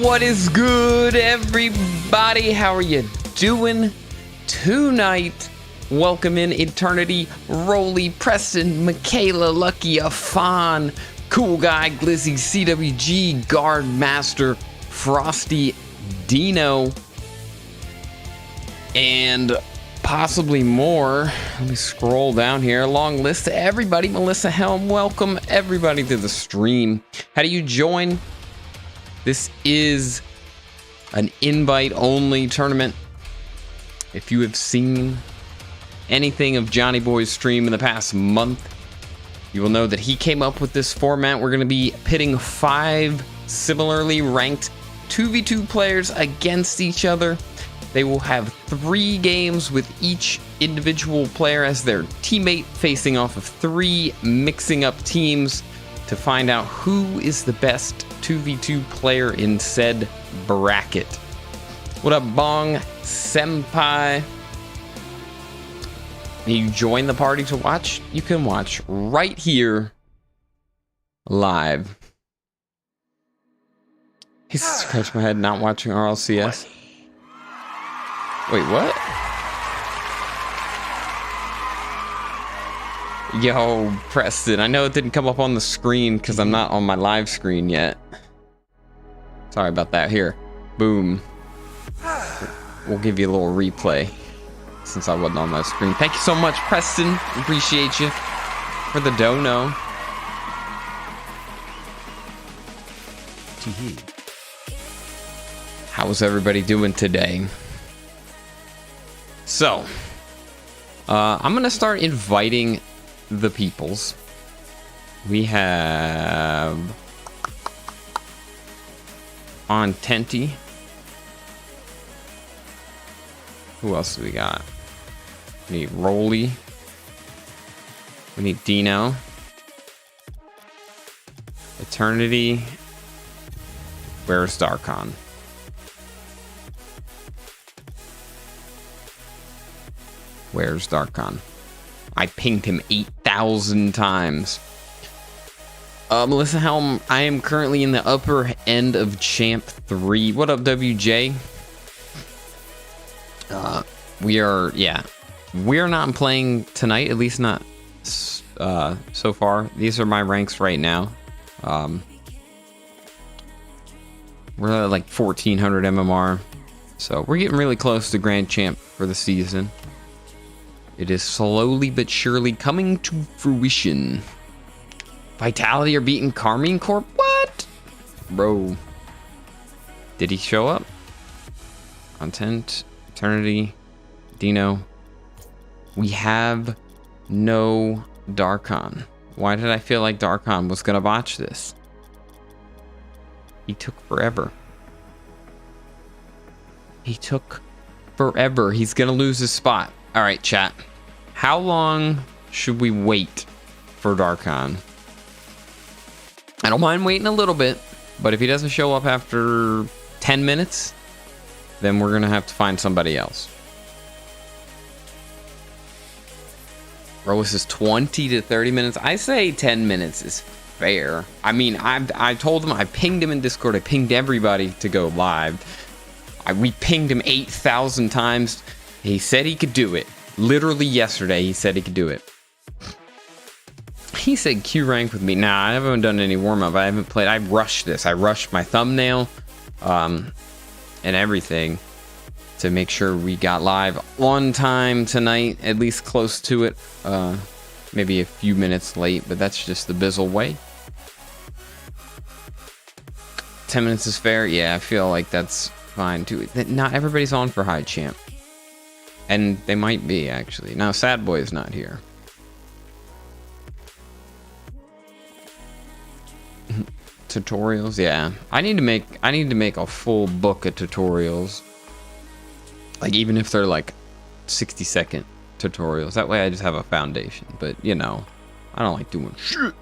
What is good, everybody? How are you doing tonight? Welcome in Eternity, Rolly, Preston, Michaela, Lucky, Afan, Cool Guy, Glizzy, CWG, Guard Master, Frosty, Dino, and possibly more. Let me scroll down here. Long list to everybody. Melissa Helm, welcome everybody to the stream. How do you join? This is an invite-only tournament. If you have seen anything of Johnny Boy's stream in the past month, you will know that he came up with this format. We're going to be pitting 5 similarly ranked 2v2 players against each other. They will have 3 games with each individual player as their teammate, facing off of 3 mixing up teams to find out who is the best 2v2 player in said bracket. What up, Bong Senpai? You join the party to watch? You can watch right here live. He scratched my head not watching RLCS. Wait, what? Yo, Preston, I know it didn't come up on the screen because I'm not on my live screen yet. Sorry about that. Here, boom. We'll give you a little replay since I wasn't on my screen. Thank you so much, Preston. Appreciate you for the dono. How's everybody doing today? So, I'm gonna start inviting the peoples. We have on Tenty. Who else do we got? We need Rolly. We need Dino. Eternity. Where's Darkon? Where's Darkon? I pinged him 8,000 times. Melissa Helm, I am currently in the upper end of Champ 3. What up, WJ? We're not playing tonight, at least not so far. These are my ranks right now. We're at like 1400 MMR, so we're getting really close to Grand Champ for the season. It is slowly but surely coming to fruition. Vitality are beating Carmine Corp? What? Bro. Did he show up? Content, Eternity, Dino. We have no Darkon. Why did I feel like Darkon was gonna botch this? He took forever. He took forever. He's gonna lose his spot. All right, chat. How long should we wait for Darkon? I don't mind waiting a little bit, but if he doesn't show up after 10 minutes, then we're gonna have to find somebody else. Rose is 20 to 30 minutes. I say 10 minutes is fair. I mean, I told him, I pinged him in Discord. I pinged everybody to go live. We pinged him 8,000 times. He said he could do it. Literally yesterday, he said he could do it. He said Q rank with me. Nah, I haven't done any warm-up. I haven't played. I rushed this. I rushed my thumbnail and everything to make sure we got live on time tonight, at least close to it. Maybe a few minutes late, but that's just the Bizzal way. 10 minutes is fair. Yeah, I feel like that's fine too. Not everybody's on for high champ. And they might be, actually. Now, Sad Boy is not here. Tutorials, yeah. I need to make a full book of tutorials. Like, even if they're like 60-second tutorials. That way I just have a foundation. But, you know, I don't like doing shit.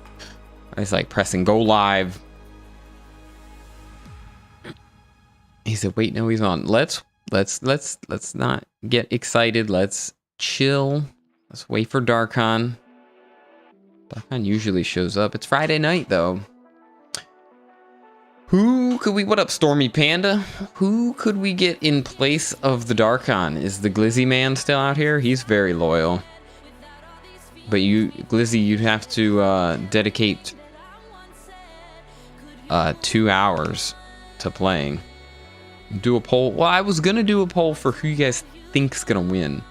I just like pressing go live. He said, wait, no, he's on. Let's not get excited. Let's chill. Let's wait for Darkon. Darkon usually shows up. It's Friday night, though. Who Who could we, what up, Stormy Panda? Who could we get in place of the Darkon? Is the Glizzy man still out here? He's very loyal. But you, Glizzy, you'd have to dedicate 2 hours to playing. Do a poll. Well, I was gonna do a poll for who you guys think's gonna win.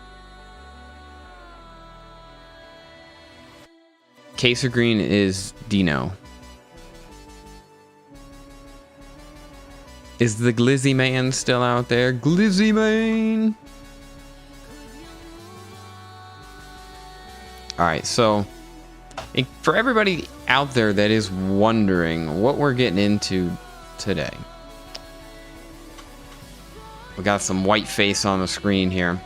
Caser Green is Dino. Is the Glizzy man still out there? Glizzy man! Alright, so for everybody out there that is wondering what we're getting into today, we got some white face on the screen here.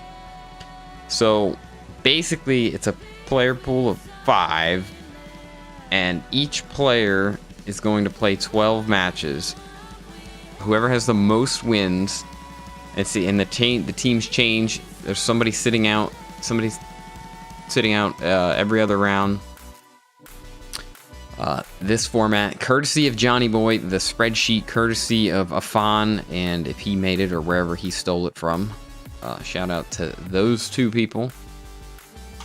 So basically, it's a player pool of 5, and each player is going to play 12 matches. Whoever has the most wins, and see, and the teams change. There's somebody sitting out. Somebody's sitting out every other round. This format, courtesy of Johnny Boy, the spreadsheet courtesy of Afan, and if he made it or wherever he stole it from, shout out to those two people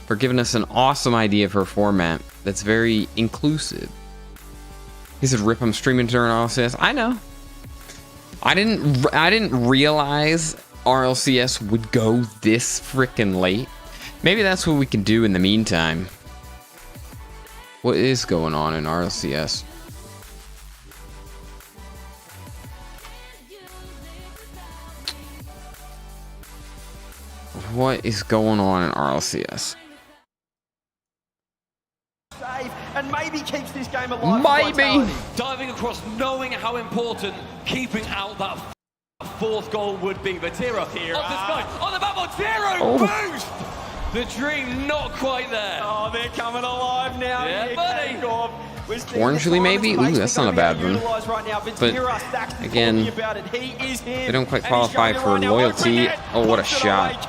for giving us an awesome idea for a format that's very inclusive. He said, "Rip, I'm streaming during RLCS." I know. I didn't realize RLCS would go this freaking late. Maybe that's what we can do in the meantime. What is going on in RLCS? What is going on in RLCS? And maybe keeps this game alive. Maybe. Diving across, knowing how important keeping out that fourth goal would be. Vatira on the sky, on the back, Zero boost. The dream not quite there. Oh, they're coming alive now. Yeah, buddy. Orangely, maybe? Ooh, that's not a bad one. But again, they don't quite qualify for loyalty. Oh, what a shot.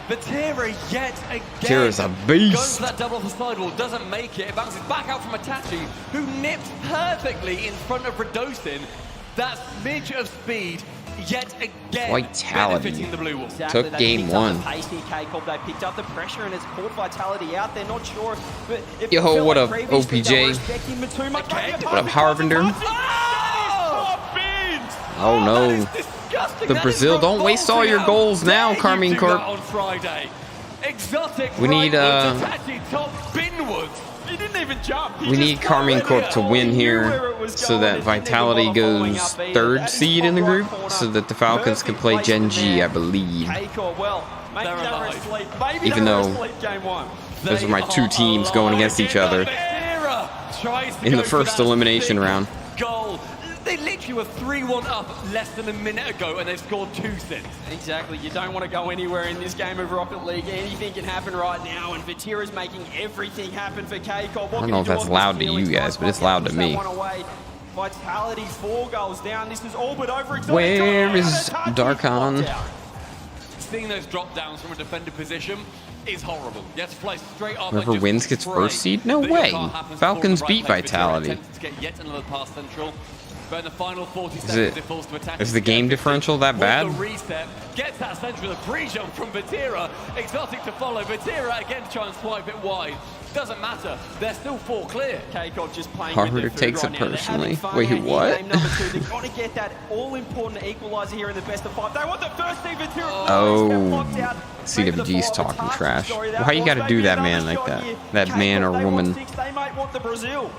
Vatira yet again. Vatira's a beast. Goes for that double off the sidewall, doesn't make it. It bounces back out from Itachi, who nips perfectly in front of Radosin. That smidge of speed, yet again, Vitality the blue wall. Exactly. Took game one. They picked up the pressure and it's pulled Vitality out. They're not sure. But Yo, what up, OPJ? What up, Harvinder? Oh no. The Brazil, don't waste all your goals now, Carmine Corp. We need we need Carmine Corp to win here so that Vitality goes 3rd seed in the group, so that the Falcons can play Gen G, I believe. Even though those are my two teams going against each other in the first elimination round. They literally were 3-1 up less than a minute ago, and they've scored 2 since. Exactly. You don't want to go anywhere in this game of Rocket League. Anything can happen right now, and Vatira's making everything happen for K-Corp. I don't know if that's loud to you guys, but it's loud to me. Vitality 4 goals down. This is all but over. Where is Darkon? Seeing those drop downs from a defender position is horrible. You have to play straight up. Whoever wins gets 1st seed? No way. Falcons beat Vitality. But in the final 40 seconds, it falls to attack. Is the game differential that bad? The reset gets that central, the pre-jump from Vatira. Exotic to follow. Vatira again to try and swipe it wide. Doesn't matter. They're still 4 clear. K-Corp just playing Harder takes it personally. Wait, what? They've got to get that all-important equalizer here in the best of 5. They want the first thing Vatira. Oh, CWG's talking trash. Why you gotta do that man like that? That man or woman.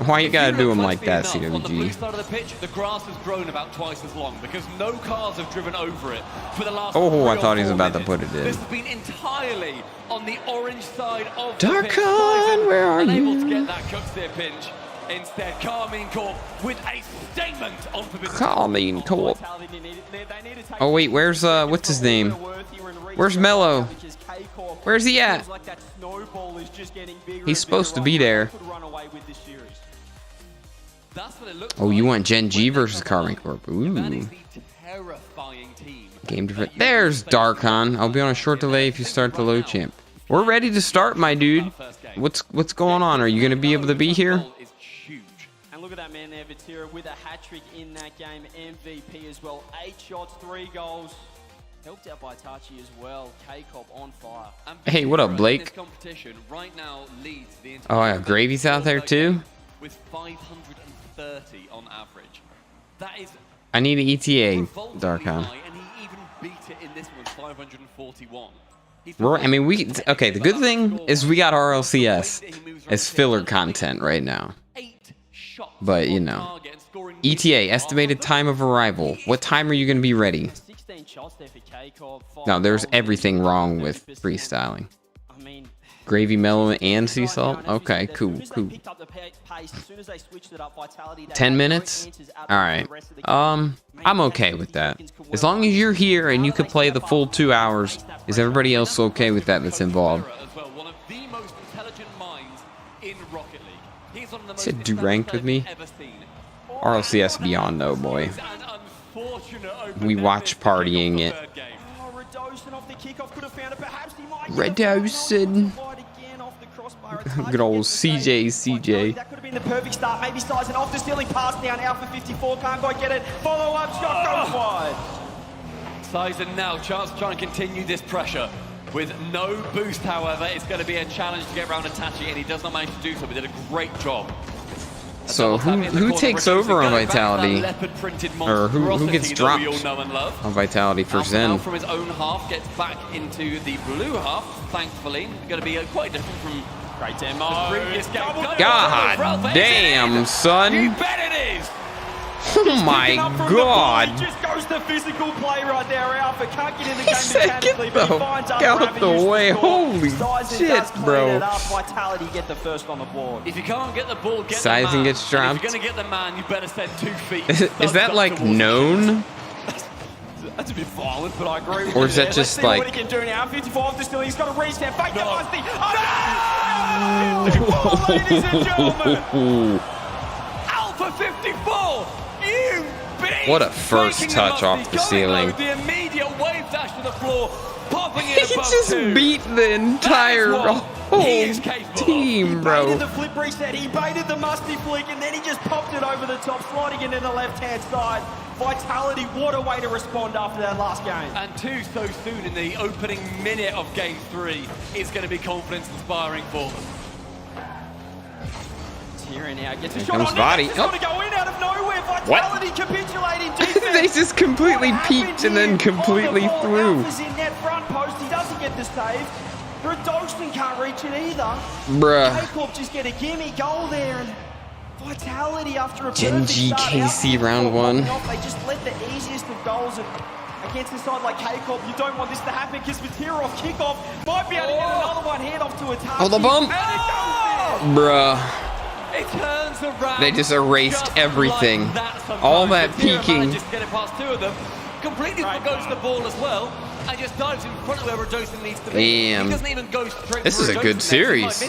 Why you gotta do him like that, CWG? On the blue side of the pitch, the grass has grown about twice as long because no cars have driven over it for the last Oh, I thought he was about to put it in. This has been entirely on the orange side of Darkon, where are unable to you? get that Cooksteer pinch. Instead, Carmine Corp with a statement on for Carmine Corp. Oh wait, where's what's his name? Where's Mello? Where's he at? He's supposed to be there. Oh, you want Gen G versus Carmine Corp? Ooh. Game different. There's Darkon. I'll be on a short delay if you start the low champ. We're ready to start, my dude. What's going on? Are you gonna be able to be here? And look at that man there, Vatira, with a hat-trick in that game, MVP as well. 8 shots, 3 goals. Helped out by Tachi as well. K-Cop on fire. Hey, what up, Blake? This competition right now leads the Oh, yeah, Gravy's out there too? with 530 on average. That is I need an ETA, Darkon. high, and he even beat it in this one, 541. I mean, okay, the good thing is we got RLCS as filler content right now. But, you know, ETA, estimated time of arrival. What time are you going to be ready? No, there's everything wrong with freestyling. Gravy, mellow, and sea salt? Okay, cool. 10 minutes? Alright. I'm okay with that. As long as you're here and you can play the full 2 hours, is everybody else okay with that that's involved? Said do ranked with me? RLCS Beyond, no boy. We watch partying it. Redosin. Good old CJ. That could have been the perfect start. Maybe sizing off the stealing pass down. Alpha 54 can't quite get it. Follow up shot goes wide. Sizen now, chance to try and continue this pressure. With no boost, however, it's going to be a challenge to get around Itachi, and he does not manage to do so, but did a great job. So who takes over on Vitality? Or who gets dropped on Vitality for Zen? From his own half gets back into the blue half, thankfully. Going to be quite different from great demo. God damn, son. You bet it is. Oh my god. He just goes to physical play right there. Alpha can't get in the game mechanically, Get the out the way. Holy shit, bro. Vitality get the first on the board. If you can't get the ball, get Sizing the man. gets dropped. If you're going to get the man, you better send 2 feet. Is that like known? That's a bit violent, but I agree with Or is that just like... what he can do now. 54 off the steal. He's got to reach there. Fake the musty. Ladies and gentlemen. Alpha 54. You beat. What a first touch off the ceiling. The immediate wave dash to the floor, popping He it above just 2. beat the entire whole team, bro. He baited the flip reset, he baited the musty flick, and then he just popped it over the top, sliding into the left-hand side. Vitality, what a way to respond after that last game. And 2 so soon in the opening minute of Game 3 is going to be confidence-inspiring for them. Here now gets a Here shot comes on Body. It's going to go in out of nowhere. Vitality capitulating defense. They just completely peeked and then completely threw. Alpha's in net front post. He doesn't get the save. Redosin can't reach it either. Bruh. K-Corp just get a gimme goal there. And Vitality after a Genji KC round 1. They just let the easiest of goals against a side like K-Corp. You don't want this to happen because Vatira off kickoff might be able to get another one hand off to Itachi. Oh, the bump. Bruh. It turns around. They just erased everything. Like all that peeking. Just get it past 2 of them. Completely forgoes the ball as well. And just dives in front of where Redosin needs to be. Damn. He doesn't even go straight This is a good series.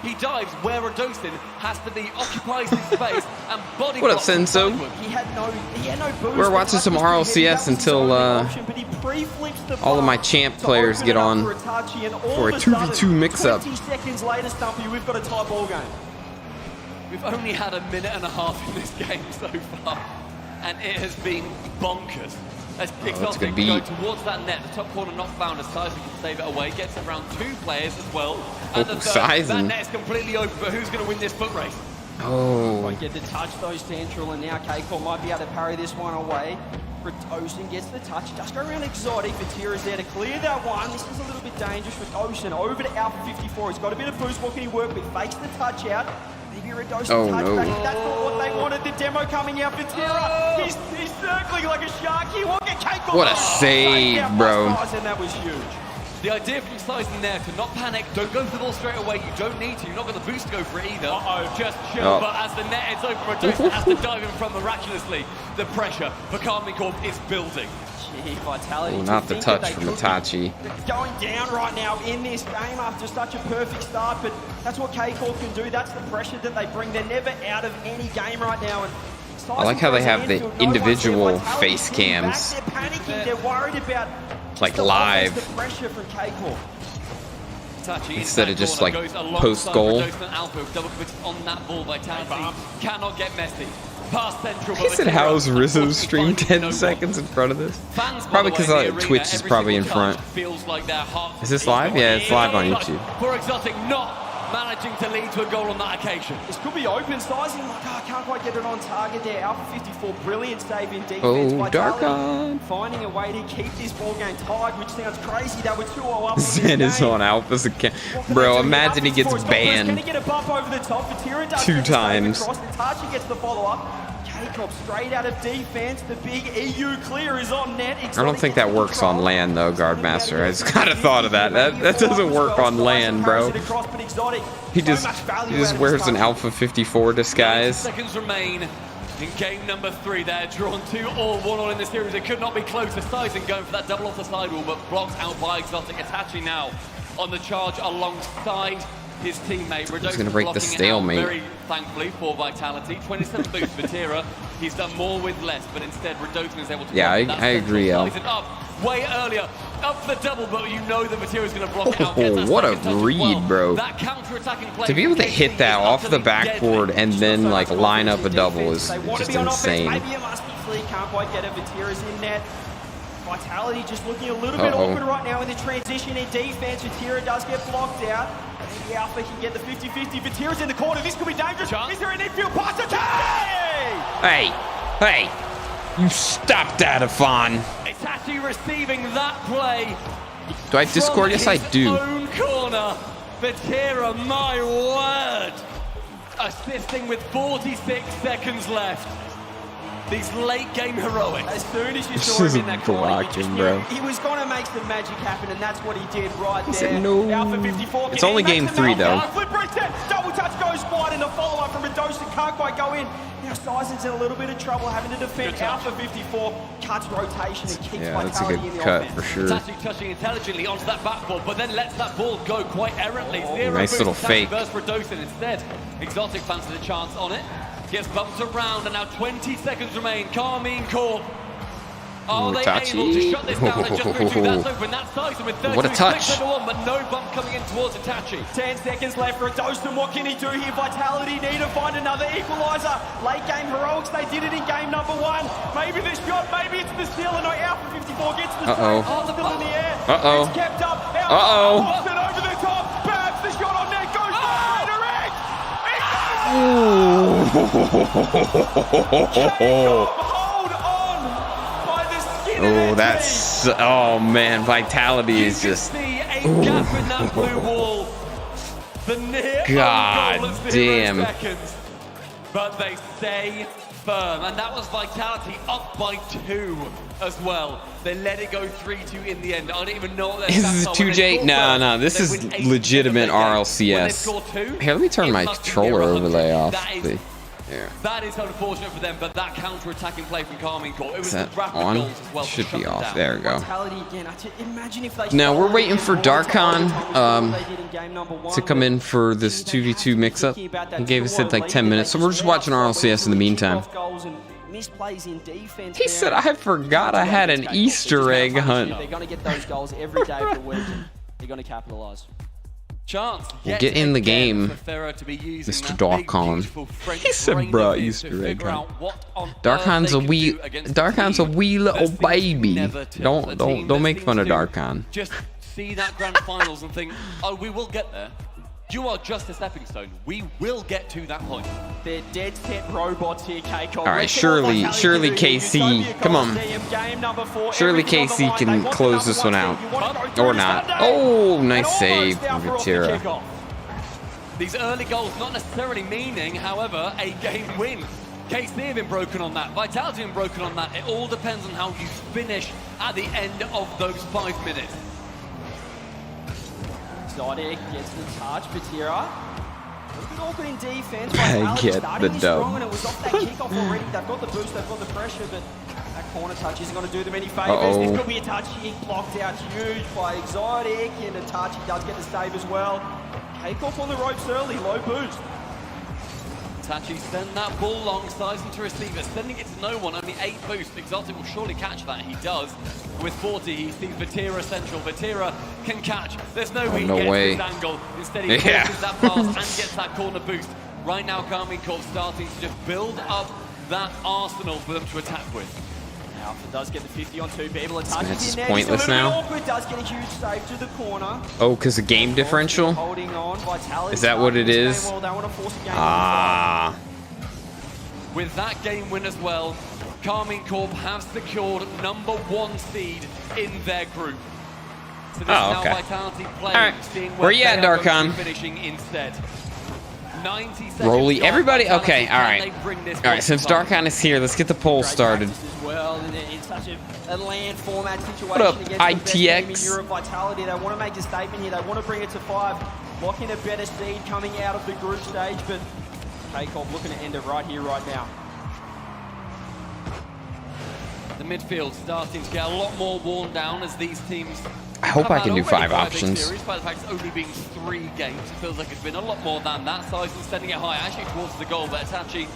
He dives where Redosin has to be, occupies his space, and body. What up, Senso? He had no boost. We're watching some RLCS until all of my champ players get on for a 2v2 mix-up. 20 seconds later, Stumpy, we've got a tie ball game. We've only had a minute and a half in this game so far, and it has been bonkers. As kicks off, we go towards that net, the top corner not found, as Sizen can save it away, gets it around 2 players as well. And the third, that net is completely open, but who's going to win this foot race? Oh. Won't get the touch though, Central, and now K-Corp might be able to parry this one away. Redosin gets the touch, just go around Exotic, Vatira's there to clear that one. This is a little bit dangerous. Redosin over to Alpha 54, he's got a bit of boost, what can he work with? Fakes the touch out. Maybe Redosin touch back. That's not what they wanted. The demo coming out. Vatira, he's circling like a shark. He won't get K-Corp. What a save, bro. And that was huge. The idea from Sizen there to not panic, don't go for the ball straight away, you don't need to, you're not got the boost to go for it either. Just chill, but as the net is open, Redosin has to dive in front miraculously. The pressure for Karmine Corp is building. Gee, Vitality. Not the touch from Itachi. Going down right now in this game after such a perfect start, but that's what K-Corp can do. That's the pressure that they bring. They're never out of any game right now. And I like how they have the individual face cams. They're panicking. They're worried about like live. The pressure from K-Corp. instead of just like post goal. On that ball, Vitality cannot get messy. Pass central. He said, "How's Rizzo's stream 10 seconds in front of this?" Probably because Twitch is probably in front. Is this live? Yeah, it's live on YouTube. For Exotic not managing to lead to a goal on that occasion. This could be open sizing. Like, oh, I can't quite get it on target there. Alpha 54, brilliant save in defense. Oh, Darkon. Finding a way to keep this ball game tied, which sounds crazy. They were 2-0 up. Zen is on Alpha's account. Bro, imagine he gets banned 2 times. Tachi gets the follow-up. Jacob straight out of defense. The big EU clear is on net. I don't think that works on land though, Guardmaster. I just kind of thought of that. That doesn't work on land, bro. He just wears an Alpha 54 disguise. Seconds remain in game number 3. They're drawn 2-all, 1-all in the series. It could not be closer. Sizing going for that double off the sidewall, but blocked out by Exotic. Itachi now on the charge alongside his teammate. He's going to break the stalemate. Very thankfully for Vitality. 27 boots for Tira. He's done more with less, but instead Gotem is able to. Yeah, I agree, El. Up way earlier, up the double, but you know the material is going to block it out. Oh, what a read, bro. That counter-attacking play. To be able to hit that off the backboard and then like line up a double is just insane. Maybe it must be free. Can't quite get it. Vatira's in net. Vitality just looking a little bit awkward right now in the transition in defense. Vatira does get blocked out. Maybe Alpha can get the 50-50. Vatira's in the corner. This could be dangerous. Is there an infield pass? Hey, you stop that, Afan. Itachi receiving that play. Do I Discord? Yes, I do. Own corner. Vatira, my word. Assisting with 46 seconds left. These late game heroics. As soon as you saw him in that corner, you just knew he was going to make some magic happen, and that's what he did right there. No. Alpha 54. It's only game 3 though. Double touch goes wide, and the follow-up from Gotem can't quite go in. Now Sizing's in a little bit of trouble having to defend. Alpha 54 cuts rotation and keeps Vitality in the cut offense. for sure. It's touching intelligently onto that backboard, but then lets that ball go quite errantly. Nice little fake. Burst for Gotem instead. Exotic fancies a chance on it. Gets bumped around, and now 20 seconds remain. Carmine Corp. Are they able to shut this down? And just through that's open. That's Sizing with 30 what a touch. but no bump coming in towards Itachi. 10 seconds left for Gotem. What can he do here? Vitality need to find another equalizer. Late game heroics. They did it in game number 1. Maybe the shot. Maybe it's the steal. And Alpha 54 gets the save. Still in the air. It's kept up. Alpha it over the top. Babs the shot on net. Goes direct. Hold on by the skin of their teeth. Oh man, Vitality is just. See a gap in that blue wall. The near God damn. Seconds, but they stay firm, and that was Vitality up by 2 as well. They let it go 3-2 in the end. I don't even know what This is 2J. No, this is legitimate RLCS. Here, let me turn my controller overlay off. Yeah. That is unfortunate for them, but that counter-attacking play from Carmine Corp, it was Is that rapid on? goals as well. Should be off. There we go. Imagine if they Now we're waiting for Darkon to come in for this 2v2 mix-up. He gave us like 10 minutes, so we're just watching RLCS in the meantime. He said, I forgot I had an Easter egg hunt. They're going to get those goals every day of the week. They're going to capitalize. Chance. We'll get in the game, Mr. Darkon. He said, bruh, Easter egg hunt. Darkon's a wee little baby. Don't make fun of Darkon. Just see that grand finals and think, oh, we will get there. You are just a stepping stone. We will get to that point. They're dead set robots here, Keiko. All right, surely KC, come on. Surely KC can close this one out, or not. Oh, nice save from Vatira. These early goals not necessarily meaning, however, a game win. KC have been broken on that. Vitality have been broken on that. It all depends on how you finish at the end of those 5 minutes. Exotic gets the touch, Vatira. A little bit awkward in defense. I get the dub. And it was off that kickoff already. They've got the boost, they've got the pressure, but that corner touch isn't going to do them any favors. This could be a touch here, blocked out huge by Exotic, and a touch, he does get the save as well. Takeoff on the ropes early, low boost. Tachi send that ball long, sizing to receive it, sending it to no one, only 8 boost. Exotic will surely catch that, he does. With 40, he sees Vatira central. Vatira can catch. There's no way he gets this angle. Instead, he forces that pass and gets that corner boost. Right now, Karmine Corp starting to just build up that arsenal for them to attack with. Alpha does get the 50 on 2 people. This match is pointless now. Does get a huge save to the corner. Oh, because of game differential? Holding on. Vitality is that what it is? Well, they want to force a game with that game win as well, Karmine Corp have secured #1 seed in their group. So this is now Vitality playing, right. seeing where you at, Darkon? Finishing instead. 90 seconds. Rolly, everybody. Okay, all right. All right, since Darkon is here, let's get the poll started. Well, in such a land format situation. What up, against the best team in ITX? Europe, Vitality, they want to make a statement here. They want to bring it to 5, lock in a better seed coming out of the group stage. But K-Corp looking to end it right here, right now. The midfield starting to get a lot more worn down as these teams. I hope I can do 5 options. Series, by the fact it's only been 3 games, it feels like it's been a lot more than that. Size and sending it high, actually towards the goal, but Itachi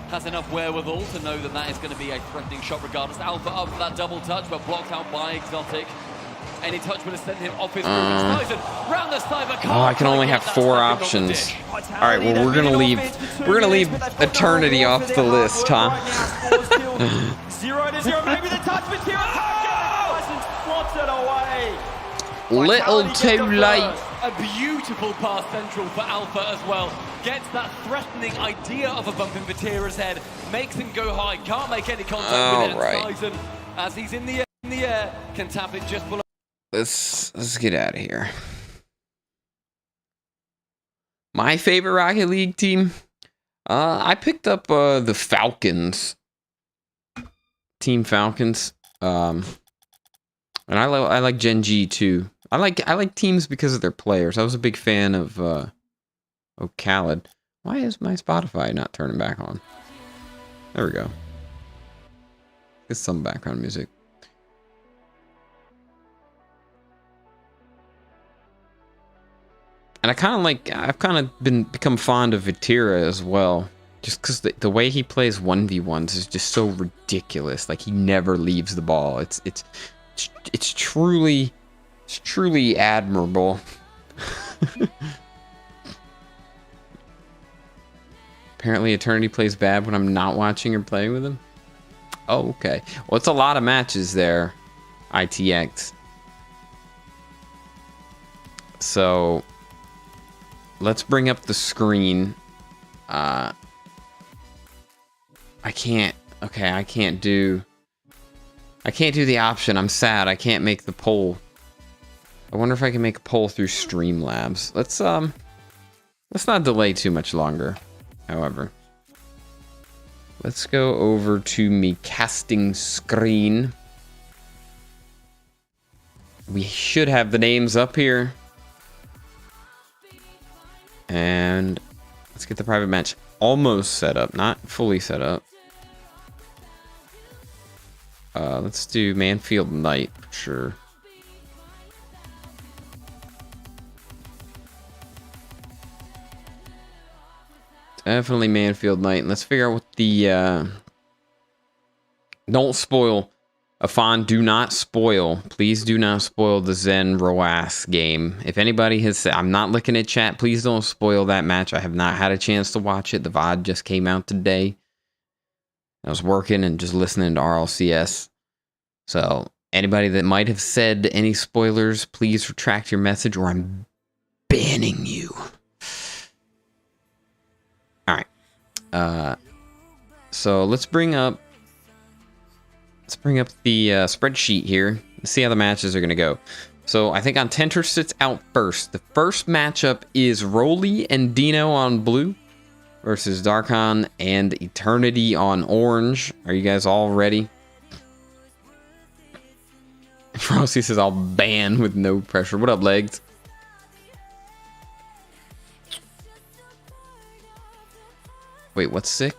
has enough wherewithal to know that that is going to be a threatening shot regardless. Alpha up for that double touch, but blocked out by Exotic. Any touch would have sent him off his move. Round the side, but I can only have 4 options. All right, well we're gonna leave Eternity off the list, huh? 0-0, maybe the touch material. Slots it away. Little too late. A beautiful pass central for Alpha as well. Gets that threatening idea of a bump in Vatira's head. Makes him go high. Can't make any contact with it. Right. Tyson, as he's in the air, can tap it just below. Let's get out of here. My favorite Rocket League team. I picked up the Falcons. Team Falcons. And I like Gen G too. I like teams because of their players. I was a big fan of Khaled. Why is my Spotify not turning back on? There we go. It's some background music. And I've kind of become fond of Vatira as well. Just because the way he plays 1v1s is just so ridiculous. Like, he never leaves the ball. It's truly admirable. Apparently Eternity plays bad when I'm not watching or playing with him. Oh, okay. Well, it's a lot of matches there, ITX. So let's bring up the screen. I can't do the option. I'm sad. I can't make the poll. I wonder if I can make a poll through Streamlabs. Let's not delay too much longer. However, let's go over to me casting screen. We should have the names up here. And let's get the private match almost set up, not fully set up. Let's do Manfield Knight for sure. Definitely Manfield Knight. And let's figure out what the don't spoil. Afan, do not spoil. Please do not spoil the Zen Roas game. If anybody has said, I'm not looking at chat, please don't spoil that match. I have not had a chance to watch it. The VOD just came out today. I was working and just listening to RLCS. So anybody that might have said any spoilers, please retract your message or I'm banning you. All right. So let's bring up the spreadsheet here. Let's see how the matches are going to go. So I think on Tenter sits out first. The first matchup is Rolly and Dino on blue versus Darkon and Eternity on orange. Are you guys all ready? Frosty says I'll ban with no pressure. What up, Legs? Wait, what's sick?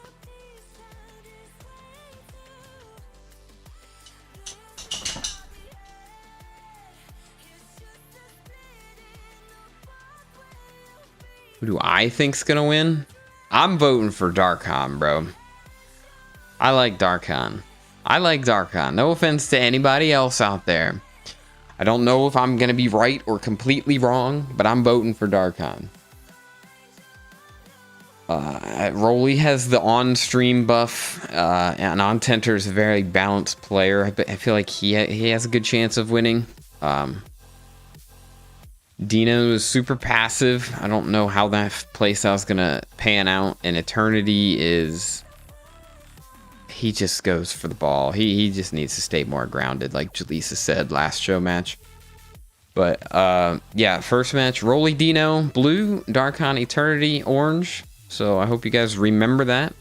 Who do I think's gonna win? I'm voting for Darkon, bro. I like Darkon. I like Darkon. No offense to anybody else out there. I don't know if I'm going to be right or completely wrong, but I'm voting for Darkon. Rolly has the on-stream buff, and On-Tenter is a very balanced player. I feel like he has a good chance of winning. Dino is super passive. I don't know how that playstyle is going to pan out. And Eternity is... he just goes for the ball. He just needs to stay more grounded, like Jaleesa said last show match. But, yeah, first match, Rolly, Dino, blue, Darkon, Eternity, orange. So I hope you guys remember that.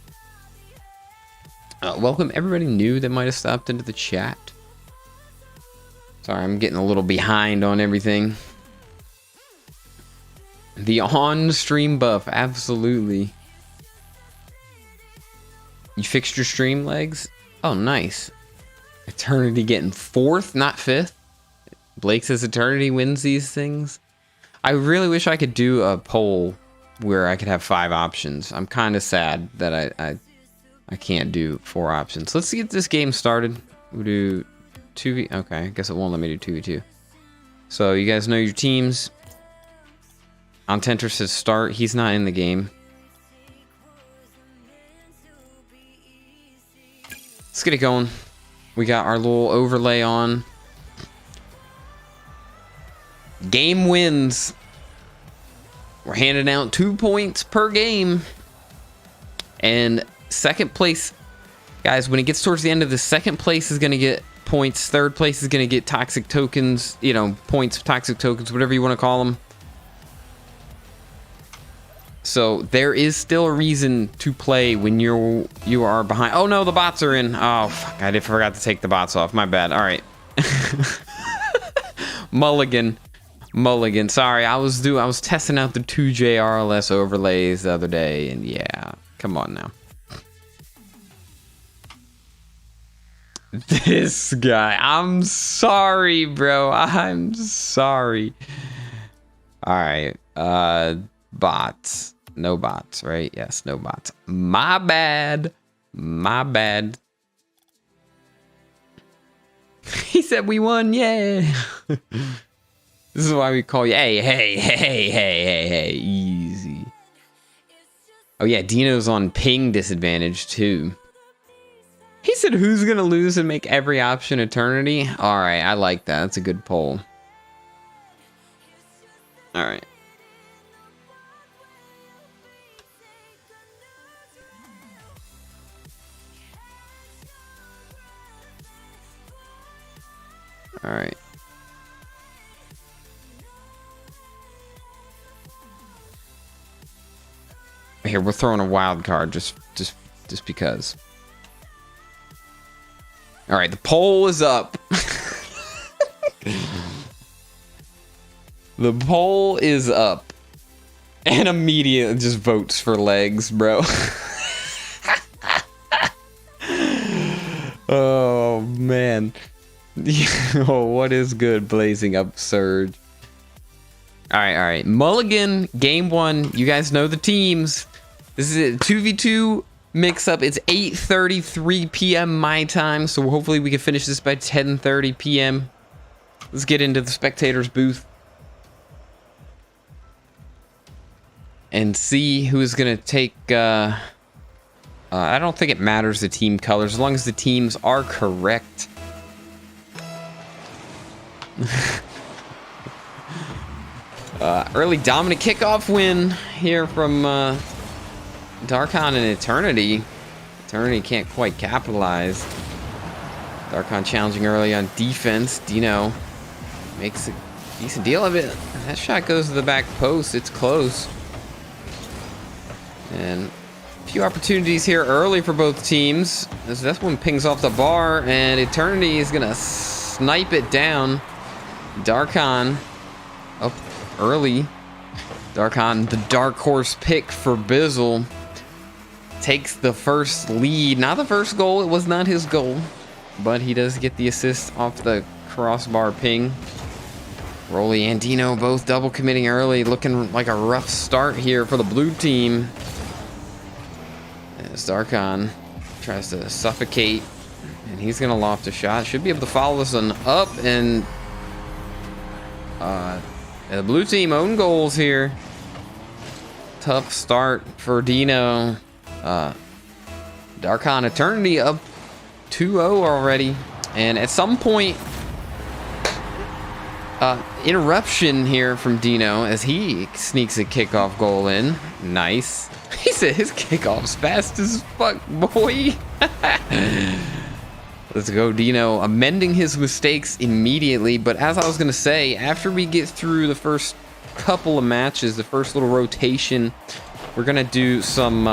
Welcome everybody new that might have stopped into the chat. Sorry, I'm getting a little behind on everything. The on-stream buff, absolutely. You fixed your stream legs? Oh, nice. Eternity getting 4th, not 5th. Blake says Eternity wins these things. I really wish I could do a poll where I could have 5 options. I'm kind of sad that I can't do 4 options. Let's get this game started. We'll do 2v... okay, I guess it won't let me do 2v2. So you guys know your teams. On-Tenter says start. He's not in the game. Let's get it going. We got our little overlay on. Game wins. We're handing out 2 points per game. And second place, guys, when it gets towards the end of the second place is going to get points. Third place is going to get toxic tokens, you know, points, toxic tokens, whatever you want to call them. So there is still a reason to play when you are behind. Oh no, the bots are in. Oh fuck, I forgot to take the bots off. My bad. All right. Mulligan. Sorry, I was testing out the 2J RLS overlays the other day, and yeah, come on now. This guy, I'm sorry, bro. I'm sorry. All right, bots. No bots, right? Yes, no bots. My bad. He said we won, yeah. This is why we call you. Hey, easy. Oh yeah, Dino's on ping disadvantage too. He said who's gonna lose and make every option Eternity? Alright, I like that. That's a good poll. Alright. Alright. Here, we're throwing a wild card just because. All right, the poll is up. The poll is up, and immediately just votes for legs, bro. Oh man. Oh, what is good? Blazing up Surge. All right. Mulligan, game 1. You guys know the teams. This is it. 2v2 mix-up. It's 8:33 p.m. my time, so hopefully we can finish this by 10:30 p.m. Let's get into the spectators booth and see who's gonna take. I don't think it matters the team colors as long as the teams are correct. Early dominant kickoff win here from Darkon and Eternity. Eternity can't quite capitalize. Darkon challenging early on defense. Dino makes a decent deal of it. That shot goes to the back post. It's close. And a few opportunities here early for both teams. This one pings off the bar, and Eternity is gonna snipe it down. Darkon up early. Darkon, the dark horse pick for Bizzal, takes the first lead. Not the first goal. It was not his goal, but he does get the assist off the crossbar ping. Rolly and Dino both double committing early. Looking like a rough start here for the blue team. Darkon tries to suffocate, and he's gonna loft a shot. Should be able to follow this one up, and the blue team own goals here. Tough start for Dino. Darkon Eternity up 2-0 already, and at some point, interruption here from Dino as he sneaks a kickoff goal in. Nice. He said his kickoff's fast as fuck, boy. Let's go, Dino, amending his mistakes immediately. But as I was gonna say, after we get through the first couple of matches, the first little rotation, we're gonna do some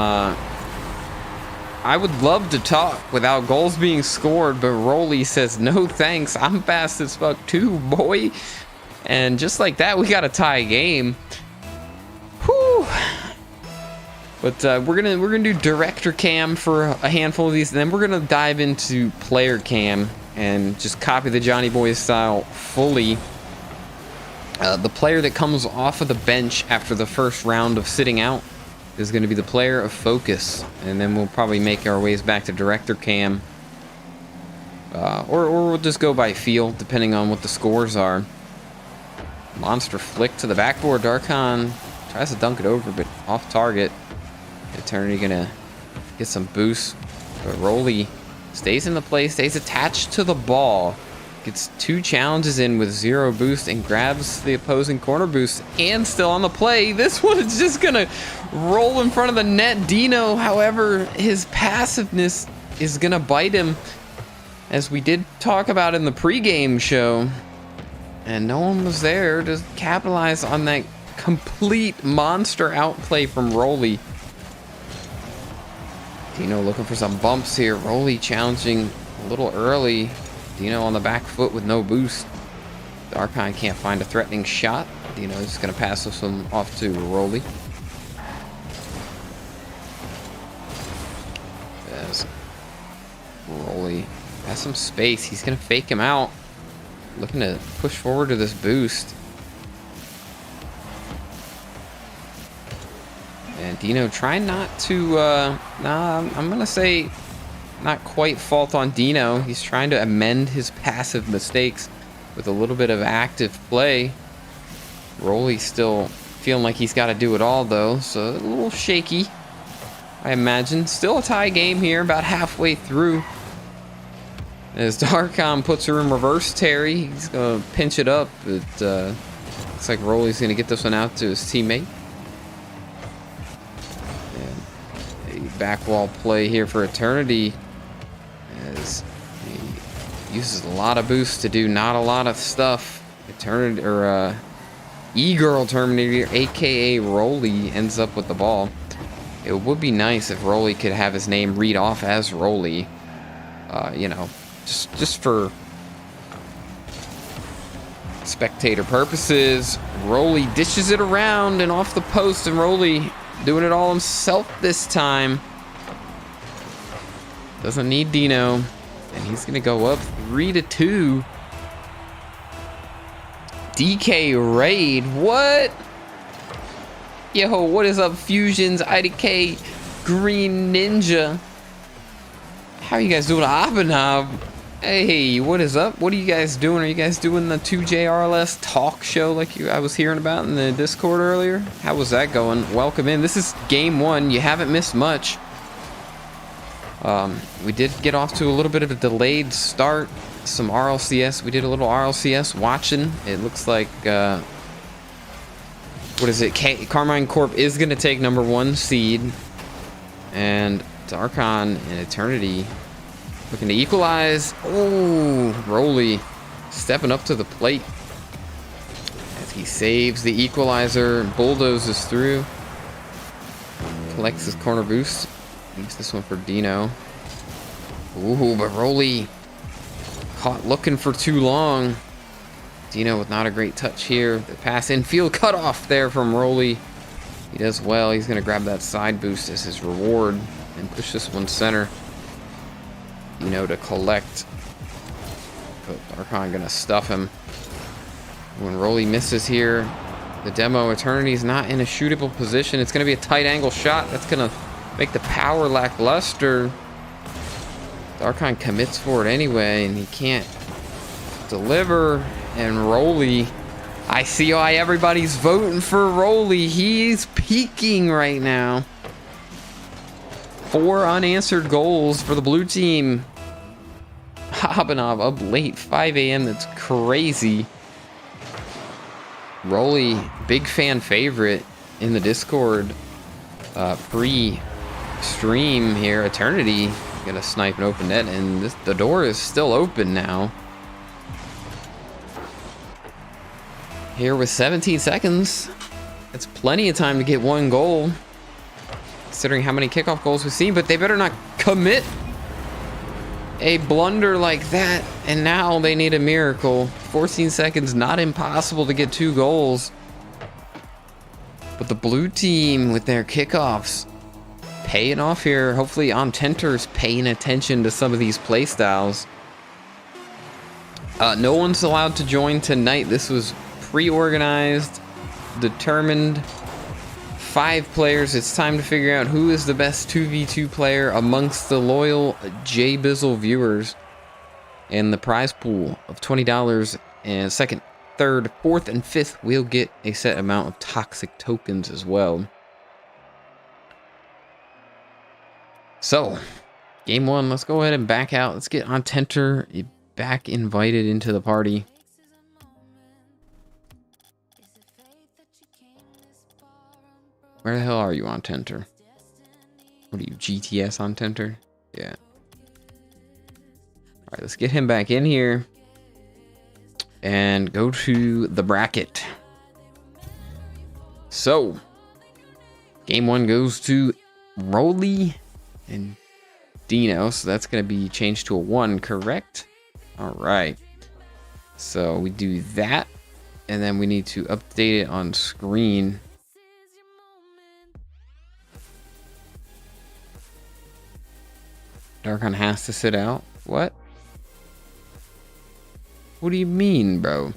I would love to talk without goals being scored, but Rolly says no thanks, I'm fast as fuck too, boy. And just like that, we got a tie game. Whew. But we're gonna do director cam for a handful of these, and then we're gonna dive into player cam and just copy the Johnny Boy style fully. The player that comes off of the bench after the first round of sitting out is going to be the player of focus, and then we'll probably make our ways back to director cam, or we'll just go by feel depending on what the scores are. Monster flick to the backboard. Darkon tries to dunk it over, but off target. Eternity gonna get some boost, but Rolly stays in the play, stays attached to the ball, gets 2 challenges in with 0 boost, and grabs the opposing corner boost, and still on the play. This one is just gonna roll in front of the net. Dino, however, his passiveness is gonna bite him, as we did talk about in the pregame show, and no one was there to capitalize on that complete monster outplay from Rolly. Dino looking for some bumps here. Rolly challenging a little early. Dino on the back foot with no boost. Darkon can't find a threatening shot. Dino's just gonna pass this one off to Rolly. As Rolly has some space, he's gonna fake him out. Looking to push forward to this boost. And Dino trying not to, I'm gonna say not quite fault on Dino. He's trying to amend his passive mistakes with a little bit of active play. Rolly still feeling like he's got to do it all though, so a little shaky, I imagine. Still a tie game here, about halfway through. As Darkon puts her in reverse Terry, he's gonna pinch it up, but looks like Rolly's gonna get this one out to his teammate. And a back wall play here for Eternity, as he uses a lot of boost to do not a lot of stuff. Eternity, or E-Girl Terminator, aka Rolly, ends up with the ball. It would be nice if Rolly could have his name read off as Rolly, you know, just for spectator purposes. Rolly dishes it around and off the post, and Rolly doing it all himself this time. Doesn't need Dino, and he's gonna go up 3-2. DK raid, what? Yo, what is up, Fusions, IDK, Green Ninja? How are you guys doing? Abhinav, hey, what is up? What are you guys doing? Are you guys doing the 2JRLS talk show like I was hearing about in the Discord earlier? How was that going? Welcome in. This is game 1. You haven't missed much. We did get off to a little bit of a delayed start. Some RLCS. We did a little RLCS watching. It looks like, what is it? Carmine Corp is going to take number 1 seed. And Darkon and Eternity looking to equalize. Oh, Rolly stepping up to the plate as he saves the equalizer, bulldozes through, collects his corner boost, leaves this one for Dino. Ooh, but Rolly caught looking for too long. Dino with not a great touch here. The pass infield cut off there from Rolly. He does well. He's going to grab that side boost as his reward and push this one center. Dino to collect. But Darkon going to stuff him. When Rolly misses here, the demo Eternity's not in a shootable position. It's going to be a tight angle shot. That's going to make the power lackluster. Darkon commits for it anyway, and he can't deliver. And Rolly, I see why everybody's voting for Rolly. He's peaking right now. 4 unanswered goals for the blue team. Hobbinob up late, 5 a.m. That's crazy. Rolly, big fan favorite in the Discord. Pre-stream here. Eternity gonna snipe an open net, and the door is still open now. Here with 17 seconds. It's plenty of time to get 1 goal, considering how many kickoff goals we've seen, but they better not commit a blunder like that. And now they need a miracle. 14 seconds, not impossible to get 2 goals. But the blue team with their kickoffs paying off here. Hopefully Tenter's paying attention to some of these play styles. No one's allowed to join tonight. This was pre-organized, determined. 5 players. It's time to figure out who is the best 2v2 player amongst the loyal J Bizzal viewers. And the prize pool of $20, and second, third, fourth, and fifth will get a set amount of toxic tokens as well. So, game 1, let's go ahead and back out. Let's get Tenter back invited into the party. Where the hell are you, Tenter? What are you, GTS Tenter? Yeah. Alright, let's get him back in here. And go to the bracket. So, game 1 goes to Rolly and Dino. So that's going to be changed to a 1, correct? Alright. So we do that. And then we need to update it on screen. Darkon has to sit out? What? What do you mean, bro?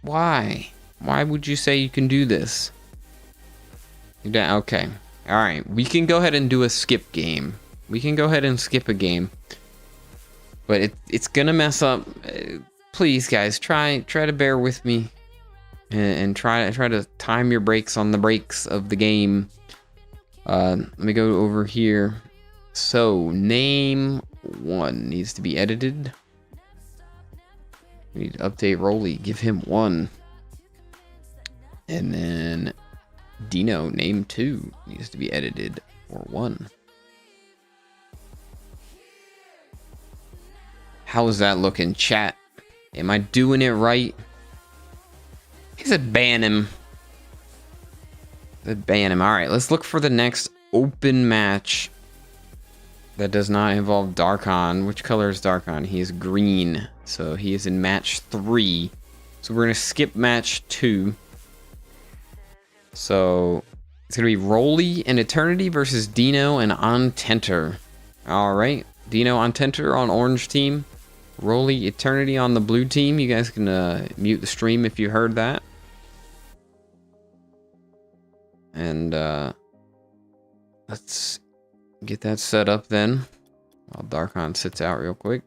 Why? Why would you say you can do this? Okay. Alright, we can go ahead and do a skip game. We can go ahead and skip a game. But it's gonna mess up. Please, guys, try to bear with me. And try to time your brakes on the brakes of the game. Let me go over here. So, name 1 needs to be edited. We need to update Rolly. Give him 1. And then Dino, name 2 needs to be edited for 1. How is that looking, chat? Am I doing it right? He said ban him. Ban him. Alright, let's look for the next open match that does not involve Darkon. Which color is Darkon? He is green. So he is in match 3. So we're going to skip match 2. So it's going to be Rolly and Eternity versus Dino and Tenter. Alright. Dino Tenter on orange team. Rolly Eternity on the blue team. You guys can mute the stream if you heard that. And let's get that set up then, while Darkon sits out real quick.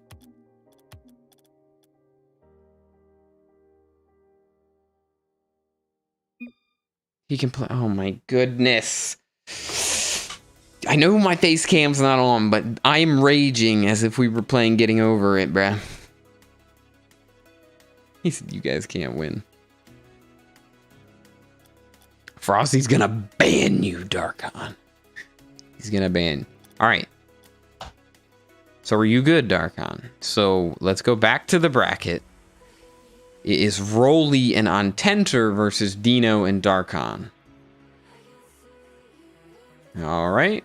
He can play. Oh my goodness. I know my face cam's not on, but I'm raging as if we were playing Getting Over It, bruh. He said you guys can't win. Frosty's gonna ban you, Darkon. He's gonna ban. Alright. So are you good, Darkon? So let's go back to the bracket. It is Rolly and Tenter versus Dino and Darkon. Alright.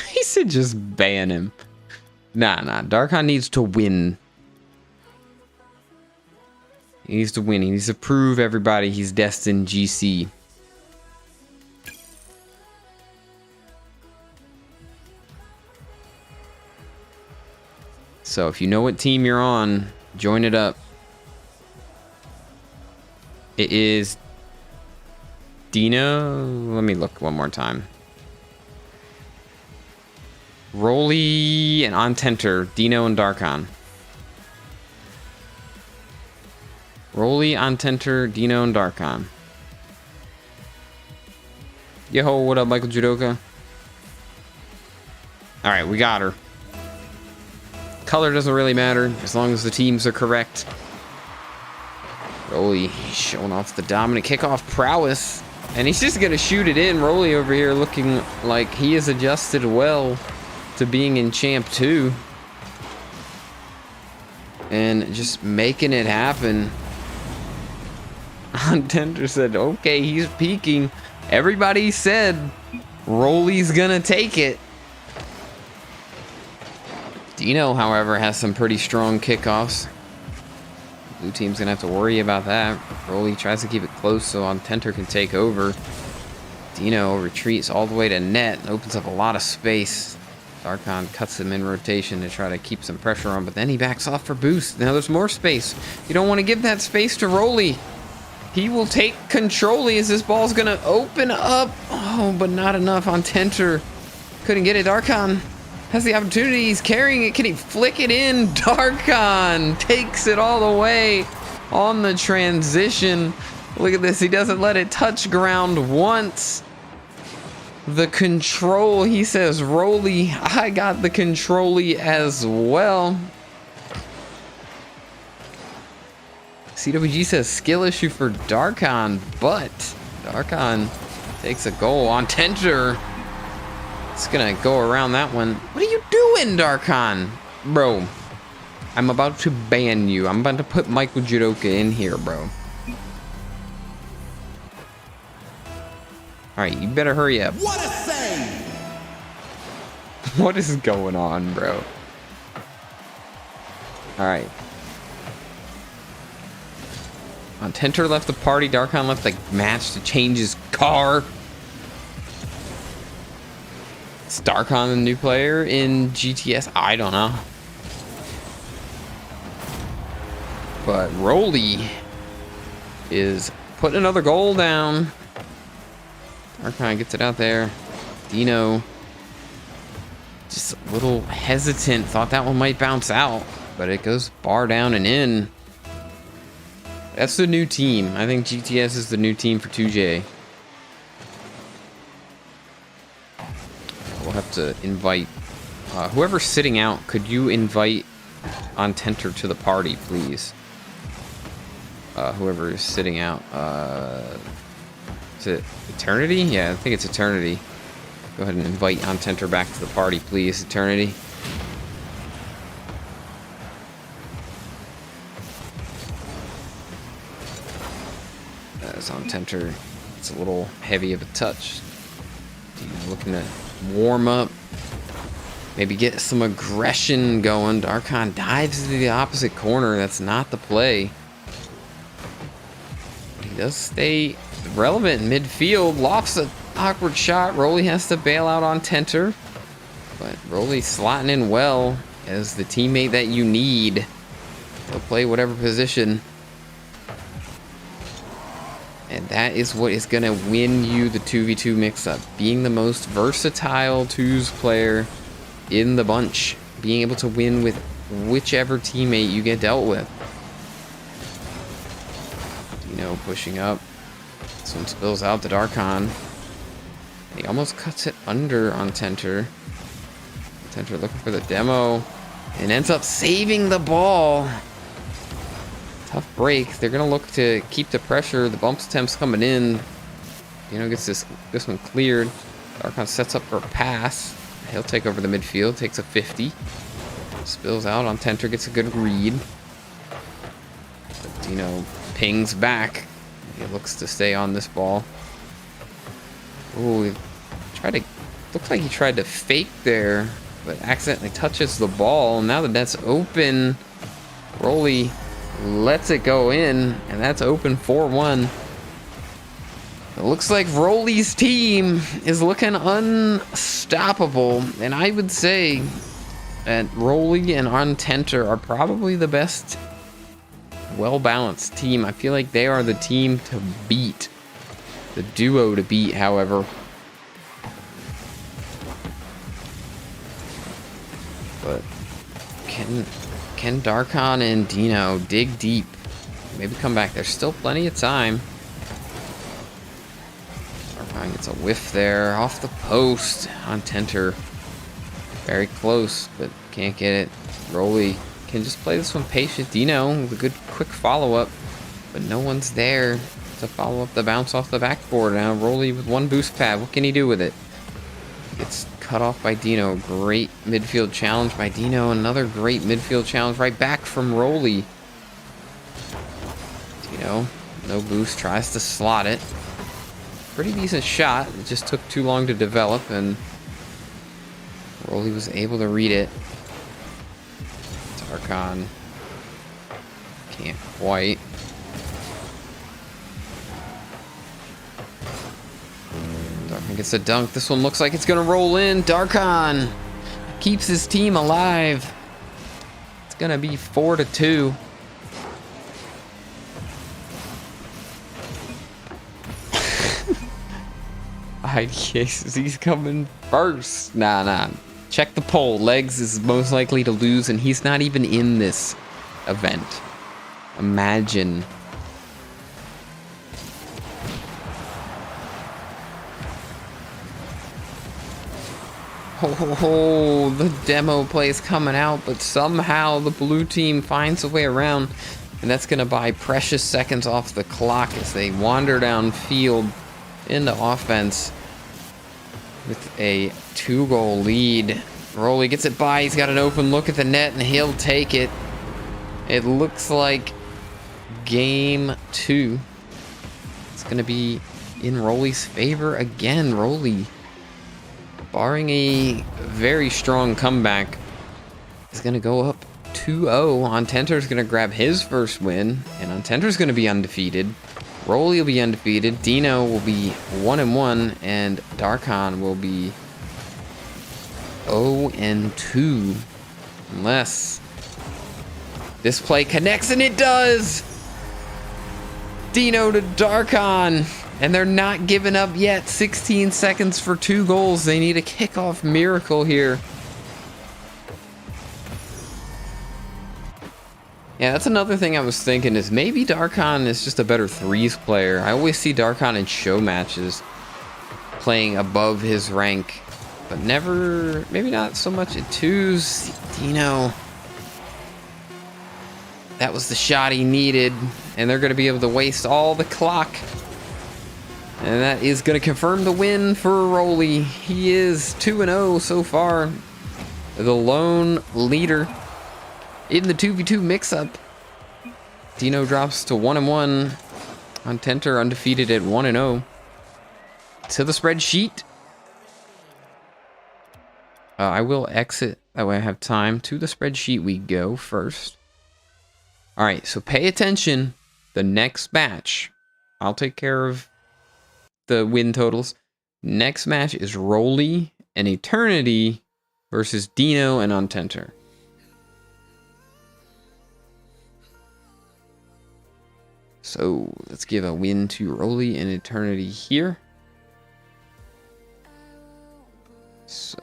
He said just ban him. Nah. Darkon needs to win. He needs to win. He needs to prove everybody he's destined GC. So if you know what team you're on, join it up. It is Dino. Let me look one more time. Rolly and Ontenter, Dino and Darkon. Rolly, Ontenter, Dino, and Darkon. Yo, what up, Michael Judoka? Alright, we got her. Color doesn't really matter as long as the teams are correct. Rolly showing off the dominant kickoff prowess. And he's just gonna shoot it in. Rolly over here looking like he is adjusted well to being in Champ 2. And just making it happen. Ontenter said, okay, he's peeking. Everybody said Rolly's gonna take it. Dino, however, has some pretty strong kickoffs. Blue team's gonna have to worry about that. Rolly tries to keep it close so Ontenter can take over. Dino retreats all the way to net and opens up a lot of space. Darkon cuts him in rotation to try to keep some pressure on, but then he backs off for boost. Now there's more space. You don't want to give that space to Rolly. He will take control as this ball's gonna open up. Oh, but not enough. Ontenter couldn't get it. Darkon has the opportunity. He's carrying it. Can he flick it in? Darkon takes it all the way on the transition. Look at this. He doesn't let it touch ground once. The control, he says, Rolly, I got the control-y as well. CWG says skill issue for Darkon, but Darkon takes a goal. Ontenter, it's gonna go around that one. What are you doing, Darkon? Bro, I'm about to ban you. I'm about to put Michael Judoka in here, bro. Alright, you better hurry up. What a save! What is going on, bro? Alright. Ontenter left the party. Darkon left the match to change his car. Is Darkon the new player in GTS? I don't know. But Rolly is putting another goal down. Darkon gets it out there. Dino just a little hesitant. Thought that one might bounce out, but it goes bar down and in. That's the new team. I think GTS is the new team for 2J. We'll have to invite whoever's sitting out. Could you invite Ontenter to the party, please? Whoever is sitting out. Is it Eternity? Yeah, I think it's Eternity. Go ahead and invite Ontenter back to the party, please, Eternity. As Ontenter, it's a little heavy of a touch. Looking to warm up. Maybe get some aggression going. Darkon dives to the opposite corner. That's not the play. But he does stay relevant in midfield. Lofts an awkward shot. Rolly has to bail out Ontenter. But Rolly slotting in well as the teammate that you need. He'll play whatever position. And that is what is going to win you the 2v2 mix-up. Being the most versatile twos player in the bunch. Being able to win with whichever teammate you get dealt with. Dino pushing up. This one spills out to Darkon. He almost cuts it under Ontenter. Ontenter looking for the demo. And ends up saving the ball. Tough break. They're going to look to keep the pressure. The bumps attempts coming in. Dino gets this one cleared. Darkon sets up for a pass. He'll take over the midfield. Takes a 50. Spills out. Ontenter gets a good read. But Dino pings back. He looks to stay on this ball. Ooh, looks like he tried to fake there, but accidentally touches the ball. Now the net's open. Rolly lets it go in, and that's open 4-1. It looks like Rolly's team is looking unstoppable, and I would say that Rolly and Ontenter are probably the best well-balanced team. I feel like they are the team to beat. The duo to beat, however. But can Darkon and Dino dig deep? Maybe come back. There's still plenty of time. Darkon gets a whiff there off the post on Tenter. Very close, but can't get it. Rolly can just play this one patient. Dino with a good quick follow-up, but no one's there to follow up the bounce off the backboard. Now Rolly with one boost pad. What can he do with it? Gets cut off by Dino. Great midfield challenge by Dino. Another great midfield challenge right back from Rolly. Dino, no boost, tries to slot it. Pretty decent shot. It just took too long to develop, and Rolly was able to read it. Darkon can't quite. Darkon gets a dunk. This one looks like it's gonna roll in. Darkon keeps his team alive. It's gonna be 4-2. He's coming first. Nah. Check the poll. Legs is most likely to lose, and he's not even in this event. Imagine. Oh, the demo play is coming out, but somehow the blue team finds a way around, and that's going to buy precious seconds off the clock as they wander downfield into offense with a 2-goal lead. Rolly gets it by. He's got an open look at the net, and he'll take it. It looks like game 2. It's going to be in Rolly's favor again. Rolly, barring a very strong comeback, is going to go up 2-0. Ontenter's going to grab his first win, and Ontenter's going to be undefeated. Rolly will be undefeated. Dino will be 1-1, and Darkon will be 0-2. Unless this play connects, and it does! Dino to Darkon, and they're not giving up yet. 16 seconds for 2 goals. They need a kickoff miracle here. Yeah, that's another thing I was thinking, is maybe Darkon is just a better threes player. I always see Darkon in show matches playing above his rank, but never, maybe not so much at twos. Dino, that was the shot he needed, and they're going to be able to waste all the clock. And that is going to confirm the win for Rolly. He is 2-0 so far, the lone leader in the 2v2 mix-up. Dino drops to 1-1. Ontenter undefeated at 1-0. To the spreadsheet. I will exit, that way I have time. To the spreadsheet we go first. Alright, so pay attention. The next match, I'll take care of the win totals. Next match is Rolly and Eternity versus Dino and Ontenter. So let's give a win to Rolly and Eternity here. So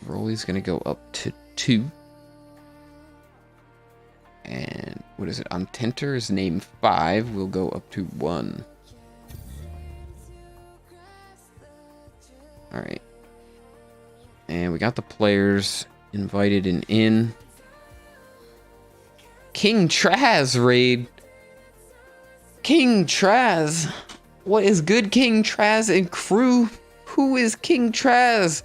Rolly's going to go up to 2. And what is it? Ontenter is named 5. We'll go up to 1. Alright. And we got the players invited and in. King Traz raid. King Traz. What is good, King Traz and crew? Who is King Traz?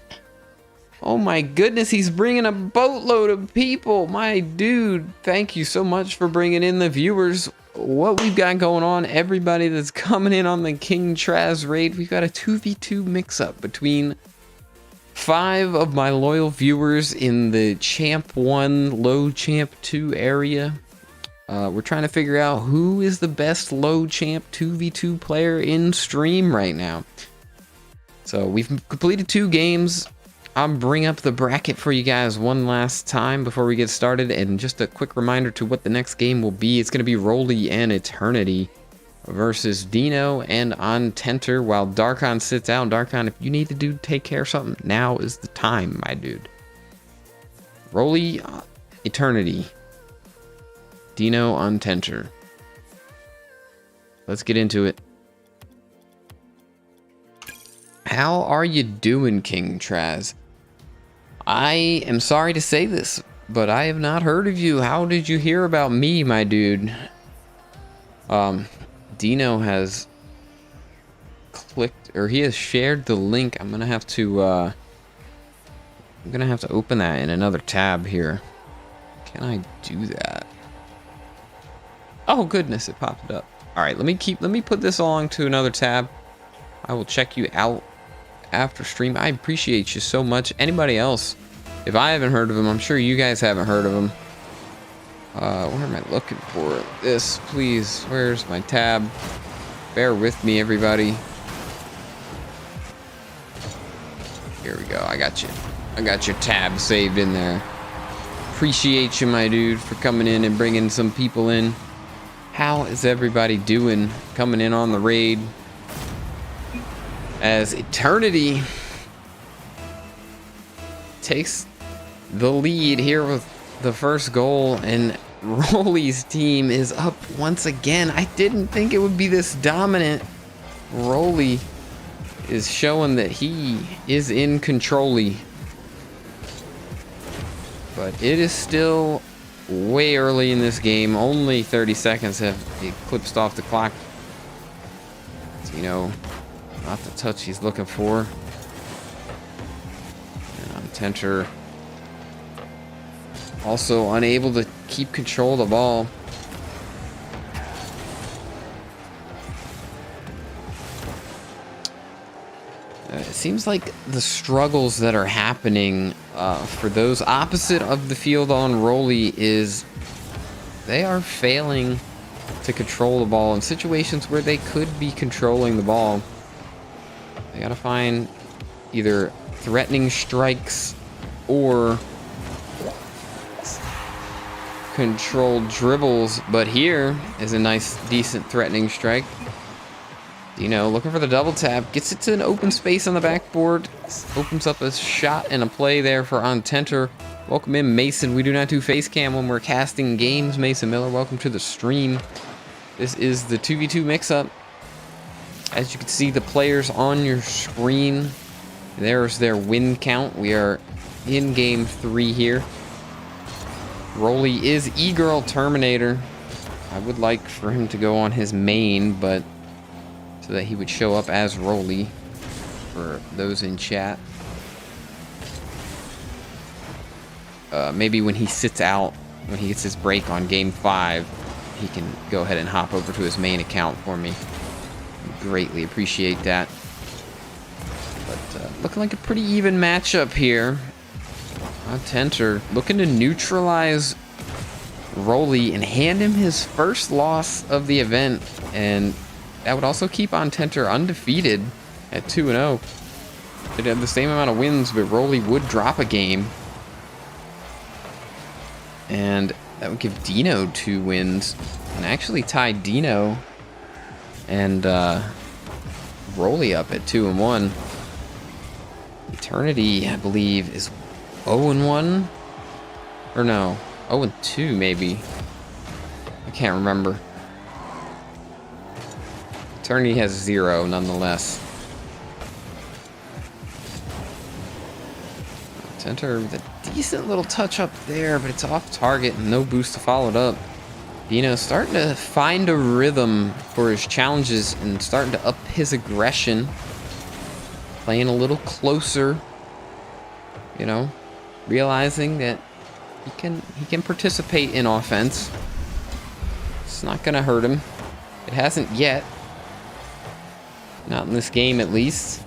Oh my goodness, he's bringing a boatload of people. My dude, thank you so much for bringing in the viewers. What we've got going on, everybody that's coming in on the King Traz raid, we've got a 2v2 mix-up between 5 of my loyal viewers in the Champ 1, Low Champ 2 area. We're trying to figure out who is the best low champ 2v2 player in stream right now. So we've completed 2 games. I'll bring up the bracket for you guys one last time before we get started. And just a quick reminder to what the next game will be. It's going to be Rolly and Eternity versus Dino and Ontenter while Darkon sits out. Darkon, if you need to take care of something, now is the time, my dude. Rolly, Eternity. Dino, Ontenter. Let's get into it. How are you doing, King Traz? I am sorry to say this, but I have not heard of you. How did you hear about me, my dude? Dino has clicked, or he has shared the link. I'm gonna have to open that in another tab here. Can I do that? Oh goodness, it popped up. All right, let me put this along to another tab. I will check you out after stream. I appreciate you so much. Anybody else, if I haven't heard of him, I'm sure you guys haven't heard of him. Where am I looking for this? Please, where's my tab? Bear with me, everybody. Here we go. I got you. I got your tab saved in there. Appreciate you, my dude, for coming in and bringing some people in. How is everybody doing? Coming in on the raid as Eternity takes the lead here with the first goal, and Rolly's team is up once again. I didn't think it would be this dominant. Rolly is showing that he is in control-y. But it is still way early in this game. Only 30 seconds have eclipsed off the clock. Dino, not the touch he's looking for. And Ontenter also unable to keep control of the ball. It seems like the struggles that are happening for those opposite of the field on Rolly is they are failing to control the ball in situations where they could be controlling the ball. They gotta find either threatening strikes or controlled dribbles, but here is a nice, decent threatening strike. Dino looking for the double tap, gets it to an open space on the backboard, opens up a shot and a play there for Ontenter. Welcome in, Mason. We do not do face cam when we're casting games. Mason Miller, welcome to the stream. This is the 2v2 mix-up. As you can see, the players on your screen, there's their win count. We are in game 3 here. Rolly is E-Girl Terminator. I would like for him to go on his main, but so that he would show up as Rolly for those in chat. Maybe when he sits out, when he gets his break on game 5, he can go ahead and hop over to his main account for me. Greatly appreciate that. But looking like a pretty even matchup here. Ontenter looking to neutralize Rolly and hand him his first loss of the event, and that would also keep Ontenter undefeated at 2-0. They'd have the same amount of wins, but Rolly would drop a game, and that would give Dino 2 wins and actually tie Dino and Rolly up at 2-1. Eternity, I believe, is 0-1, or no, 0-2 maybe. I can't remember. Eternity has 0 nonetheless. Center with a decent little touch up there, but it's off target and no boost to follow it up. Dino starting to find a rhythm for his challenges and starting to up his aggression. Playing a little closer, you know, realizing that he can participate in offense. It's not gonna hurt him. It hasn't yet. Not in this game, at least.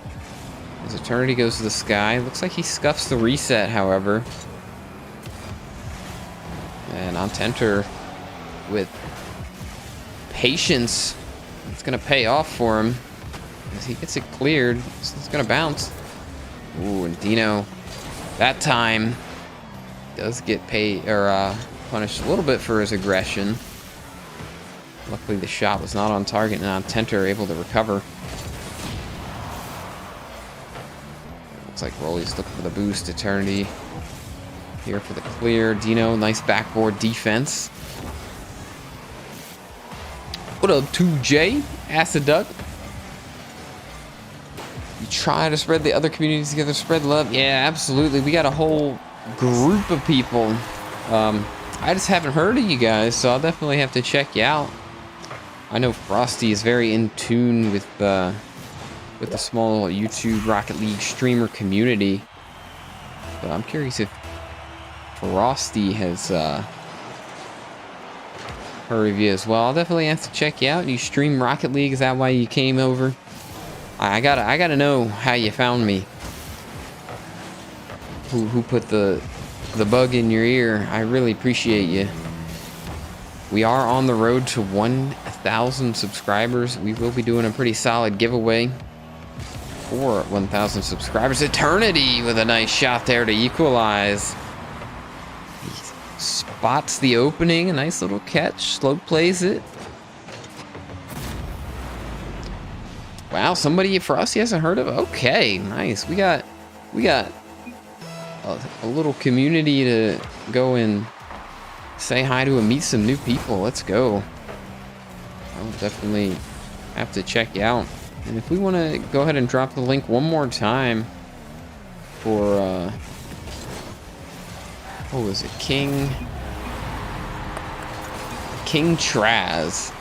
As Eternity goes to the sky. Looks like he scuffs the reset, however. And Ontenter with patience. It's gonna pay off for him. As he gets it cleared, it's gonna bounce. Ooh, and Dino that time does get paid or punished a little bit for his aggression. Luckily the shot was not on target and now Tenter able to recover. Looks like Rolly's looking for the boost. Eternity here for the clear. Dino, nice backboard defense. What up, 2J? Acid Duck. You try to spread the other communities together, spread love. Yeah, absolutely. We got a whole group of people. I just haven't heard of you guys, so I'll definitely have to check you out. I know Frosty is very in tune with the small YouTube Rocket League streamer community. But I'm curious if Frosty has heard of you as well. I'll definitely have to check you out. You stream Rocket League? Is that why you came over? I gotta know how you found me. Who put the bug in your ear? I really appreciate you. We are on the road to 1,000 subscribers. We will be doing a pretty solid giveaway for 1,000 subscribers. Eternity with a nice shot there to equalize. He spots the opening, a nice little catch, slow plays it. Wow, somebody for us he hasn't heard of. Okay, nice. We got a little community to go and say hi to and meet some new people. Let's go. I'll definitely have to check you out. And if we want to go ahead and drop the link one more time for what was it? King Traz.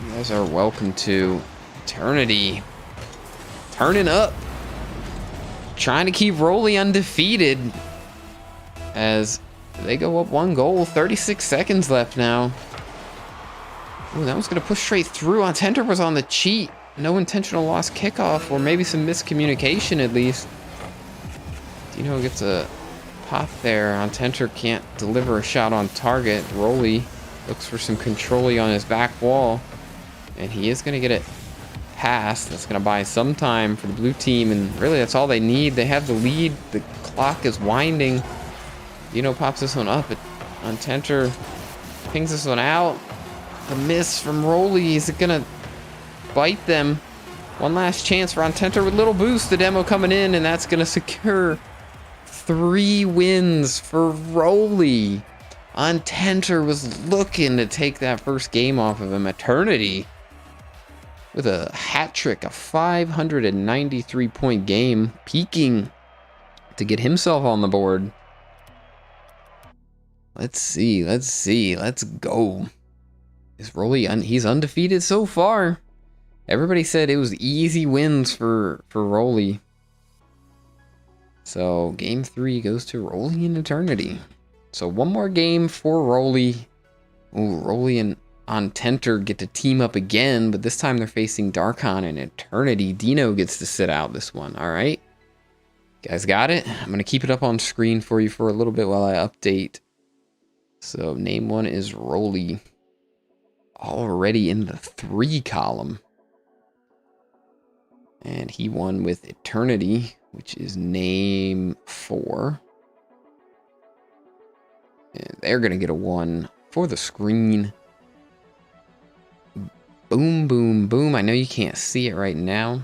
You guys are welcome to Eternity. Turning up. Trying to keep Rolly undefeated as they go up 1 goal. 36 seconds left now. Ooh, that was going to push straight through. Tenter was on the cheat. No intentional lost kickoff, or maybe some miscommunication at least. Dino gets a pop there. Tenter can't deliver a shot on target. Rolly looks for some control on his back wall. And he is going to get it past. That's going to buy some time for the blue team. And really, that's all they need. They have the lead. The clock is winding. Dino pops this one up. Tenter pings this one out. The miss from Rolly. Is it going to bite them? One last chance for Tenter with little boost. The demo coming in, and that's going to secure 3 wins for Rolly. Tenter was looking to take that first game off of him. Eternity with a hat trick, a 593-point game, peaking to get himself on the board. Let's see. Let's go. Is Rolly he's undefeated so far. Everybody said it was easy wins for Rolly. So game 3 goes to Rolly and Eternity. So one more game for Rolly. Ooh, Rolly and Tenter get to team up again, but this time they're facing Darkon and Eternity. Dino gets to sit out this one. All right. You guys got it? I'm going to keep it up on screen for you for a little bit while I update. So name one is Rolly. Already in the 3 column. And he won with Eternity, which is name 4. And they're going to get a 1 for the screen. Boom, boom, boom. I know you can't see it right now,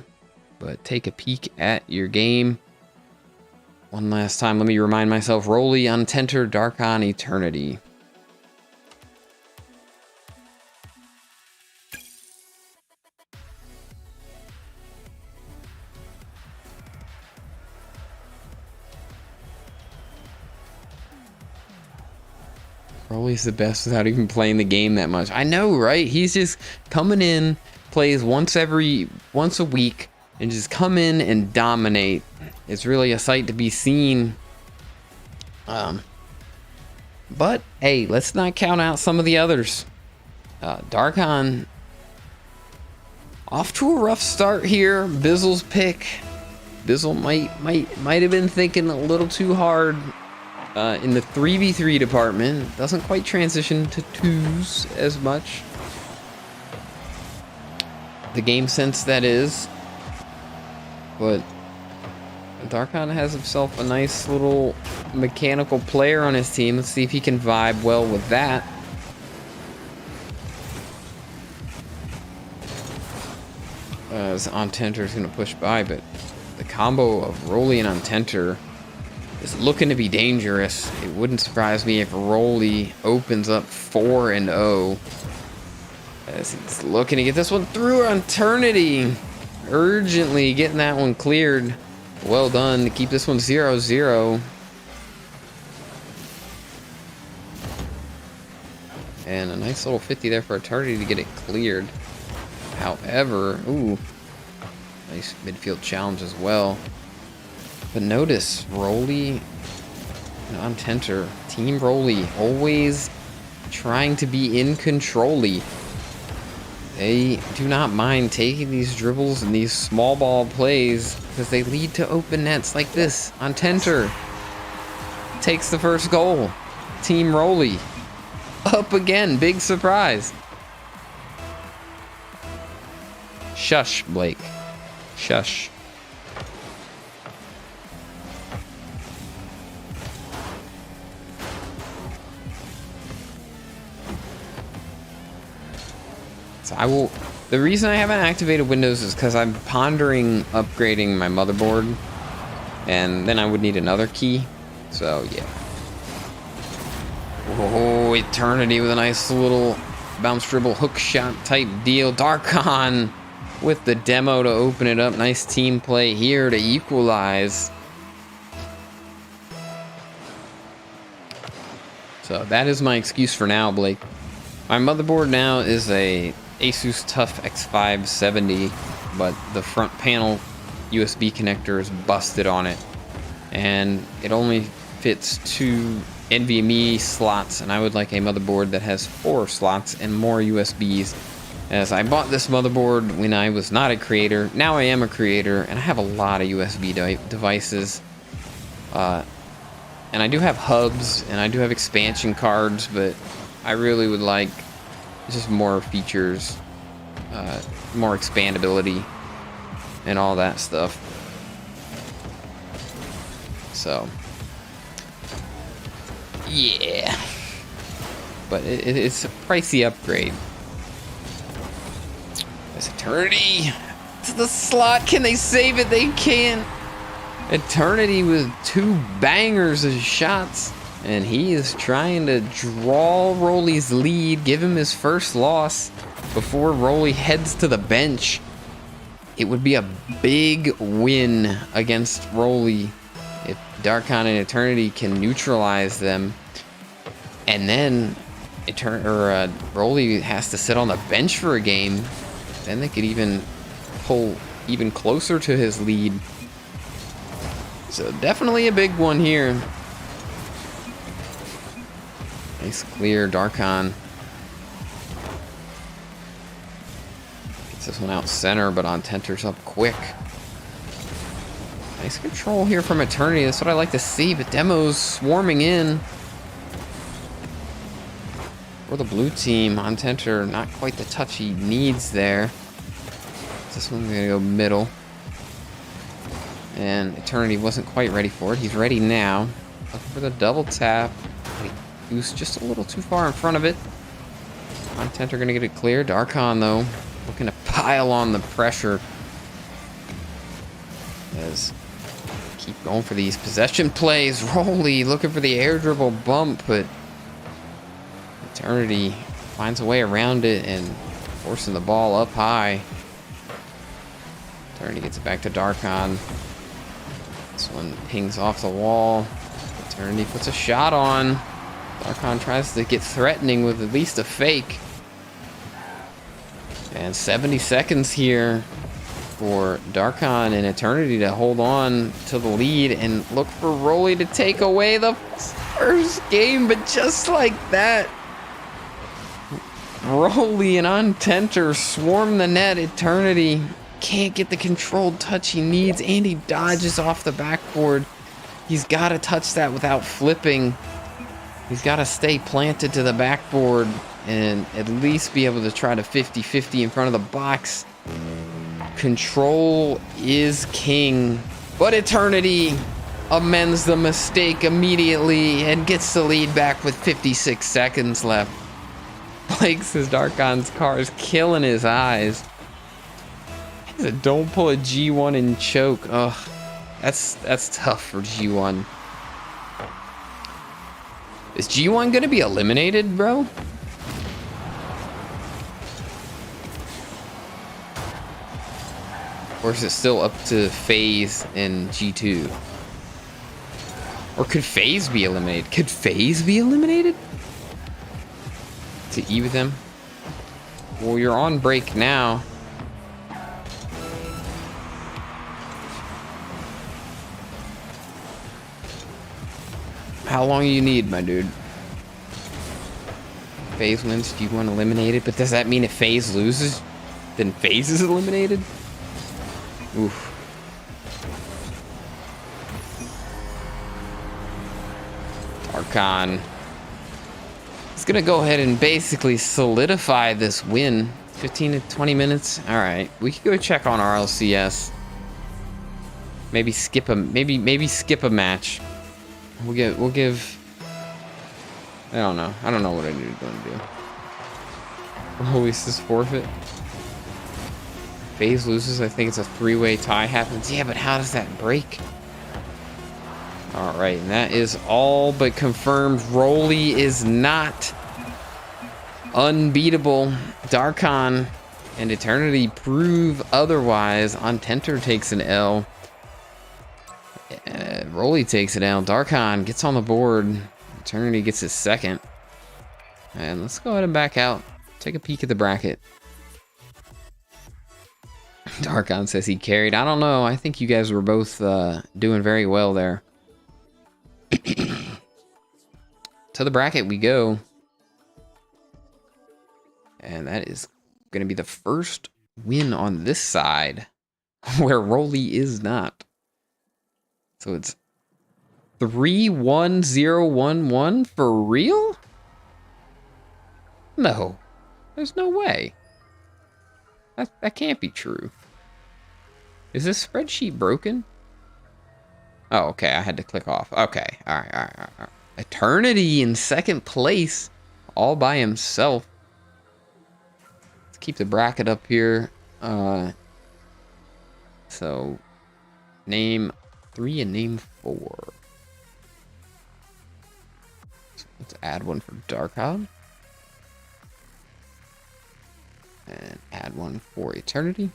but take a peek at your game. One last time, let me remind myself. Rolly, Tenter, Darkon, Eternity. Rolly's the best without even playing the game that much. I know, right? He's just coming in, plays once a week, and just come in and dominate. It's really a sight to be seen. But hey, let's not count out some of the others. Darkon off to a rough start here. Bizzal's pick. Bizzal might have been thinking a little too hard. In the 3v3 department, doesn't quite transition to 2s as much. The game sense, that is. But Darkon has himself a nice little mechanical player on his team. Let's see if he can vibe well with that. As Ontenter is going to push by, but the combo of Rolly and Ontenter is looking to be dangerous. It wouldn't surprise me if Rolly opens up 4-0. As he's looking to get this one through on Eternity. Urgently getting that one cleared. Well done to keep this one 0-0. And a nice little 50 there for Eternity to get it cleared. However, ooh, nice midfield challenge as well. But notice, Rolly and Ontenter, Team Rolly, always trying to be in control-y. They do not mind taking these dribbles and these small ball plays because they lead to open nets like this. Ontenter takes the first goal. Team Rolly up again, big surprise. Shush, Blake. Shush. So I will... The reason I haven't activated Windows is because I'm pondering upgrading my motherboard. And then I would need another key. So, yeah. Oh, Eternity with a nice little bounce dribble hook shot type deal. Darkon with the demo to open it up. Nice team play here to equalize. So that is my excuse for now, Blake. My motherboard now is a Asus TUF X570, but the front panel USB connector is busted on it. And it only fits 2 NVMe slots, and I would like a motherboard that has 4 slots and more USBs. As I bought this motherboard when I was not a creator, now I am a creator, and I have a lot of USB devices. And I do have hubs, and I do have expansion cards, but I really would like just more features, more expandability, and all that stuff. So, yeah. But it's a pricey upgrade. This Eternity to the slot. Can they save it? They can. Eternity with 2 bangers of shots. And he is trying to draw Rolly's lead, give him his first loss before Rolly heads to the bench. It would be a big win against Rolly if Darkon and Eternity can neutralize them. And then Rolly has to sit on the bench for a game. Then they could even pull even closer to his lead. So definitely a big one here. Nice clear, Darkon. Gets this one out center, but Ontenter's up quick. Nice control here from Eternity. That's what I like to see, but Demo's swarming in. For the blue team, Ontenter, not quite the touch he needs there. This one's gonna go middle. And Eternity wasn't quite ready for it. He's ready now. Looking for the double tap. He was just a little too far in front of it. Ontenter gonna get it clear. Darkon, though, looking to pile on the pressure. As keep going for these possession plays. Rolly looking for the air dribble bump, but Eternity finds a way around it and forcing the ball up high. Eternity gets it back to Darkon. This one pings off the wall. Eternity puts a shot on. Darkon tries to get threatening with at least a fake. And 70 seconds here for Darkon and Eternity to hold on to the lead and look for Rolly to take away the first game. But just like that, Rolly and Ontenter swarm the net. Eternity can't get the controlled touch he needs, and he dodges off the backboard. He's got to touch that without flipping. He's got to stay planted to the backboard and at least be able to try to 50-50 in front of the box. Control is king But Eternity amends the mistake immediately and gets the lead back with 56 seconds left. Blake says Darkon's car is killing his eyes. He said, don't pull a G1 and choke. Ugh, that's tough for G1. Is G1 gonna be eliminated, bro? Or is it still up to FaZe and G2? Or could FaZe be eliminated? Could FaZe be eliminated? To E with them? Well, you're on break now. How long do you need, my dude? FaZe wins, G1 eliminated, but does that mean if FaZe loses, then FaZe is eliminated? Oof. Darkon is gonna go ahead and basically solidify this win. 15 to 20 minutes. All right, we could go check on RLCS. Maybe skip a skip a match. We'll give. I don't know what I'm gonna do. Release this forfeit. FaZe loses. I think it's a 3-way tie happens. Yeah, but how does that break? All right, and that is all but confirmed. Rolly is not unbeatable. Darkon and Eternity prove otherwise. Untenter takes an L. Rolly takes it L. Darkon gets on the board. Eternity gets his second. And let's go ahead and back out. Take a peek at the bracket. Darkon says he carried. I don't know. I think you guys were both doing very well there. To the bracket we go. And that is going to be the first win on this side where Rolly is not. So it's 3-1-0-1-1 for real? No. There's no way. That can't be true. Is this spreadsheet broken? Oh, okay. I had to click off. Okay. All right. Eternity in second place all by himself. Let's keep the bracket up here. So name 3 and name 4. So let's add one for Darkon. And add one for Eternity.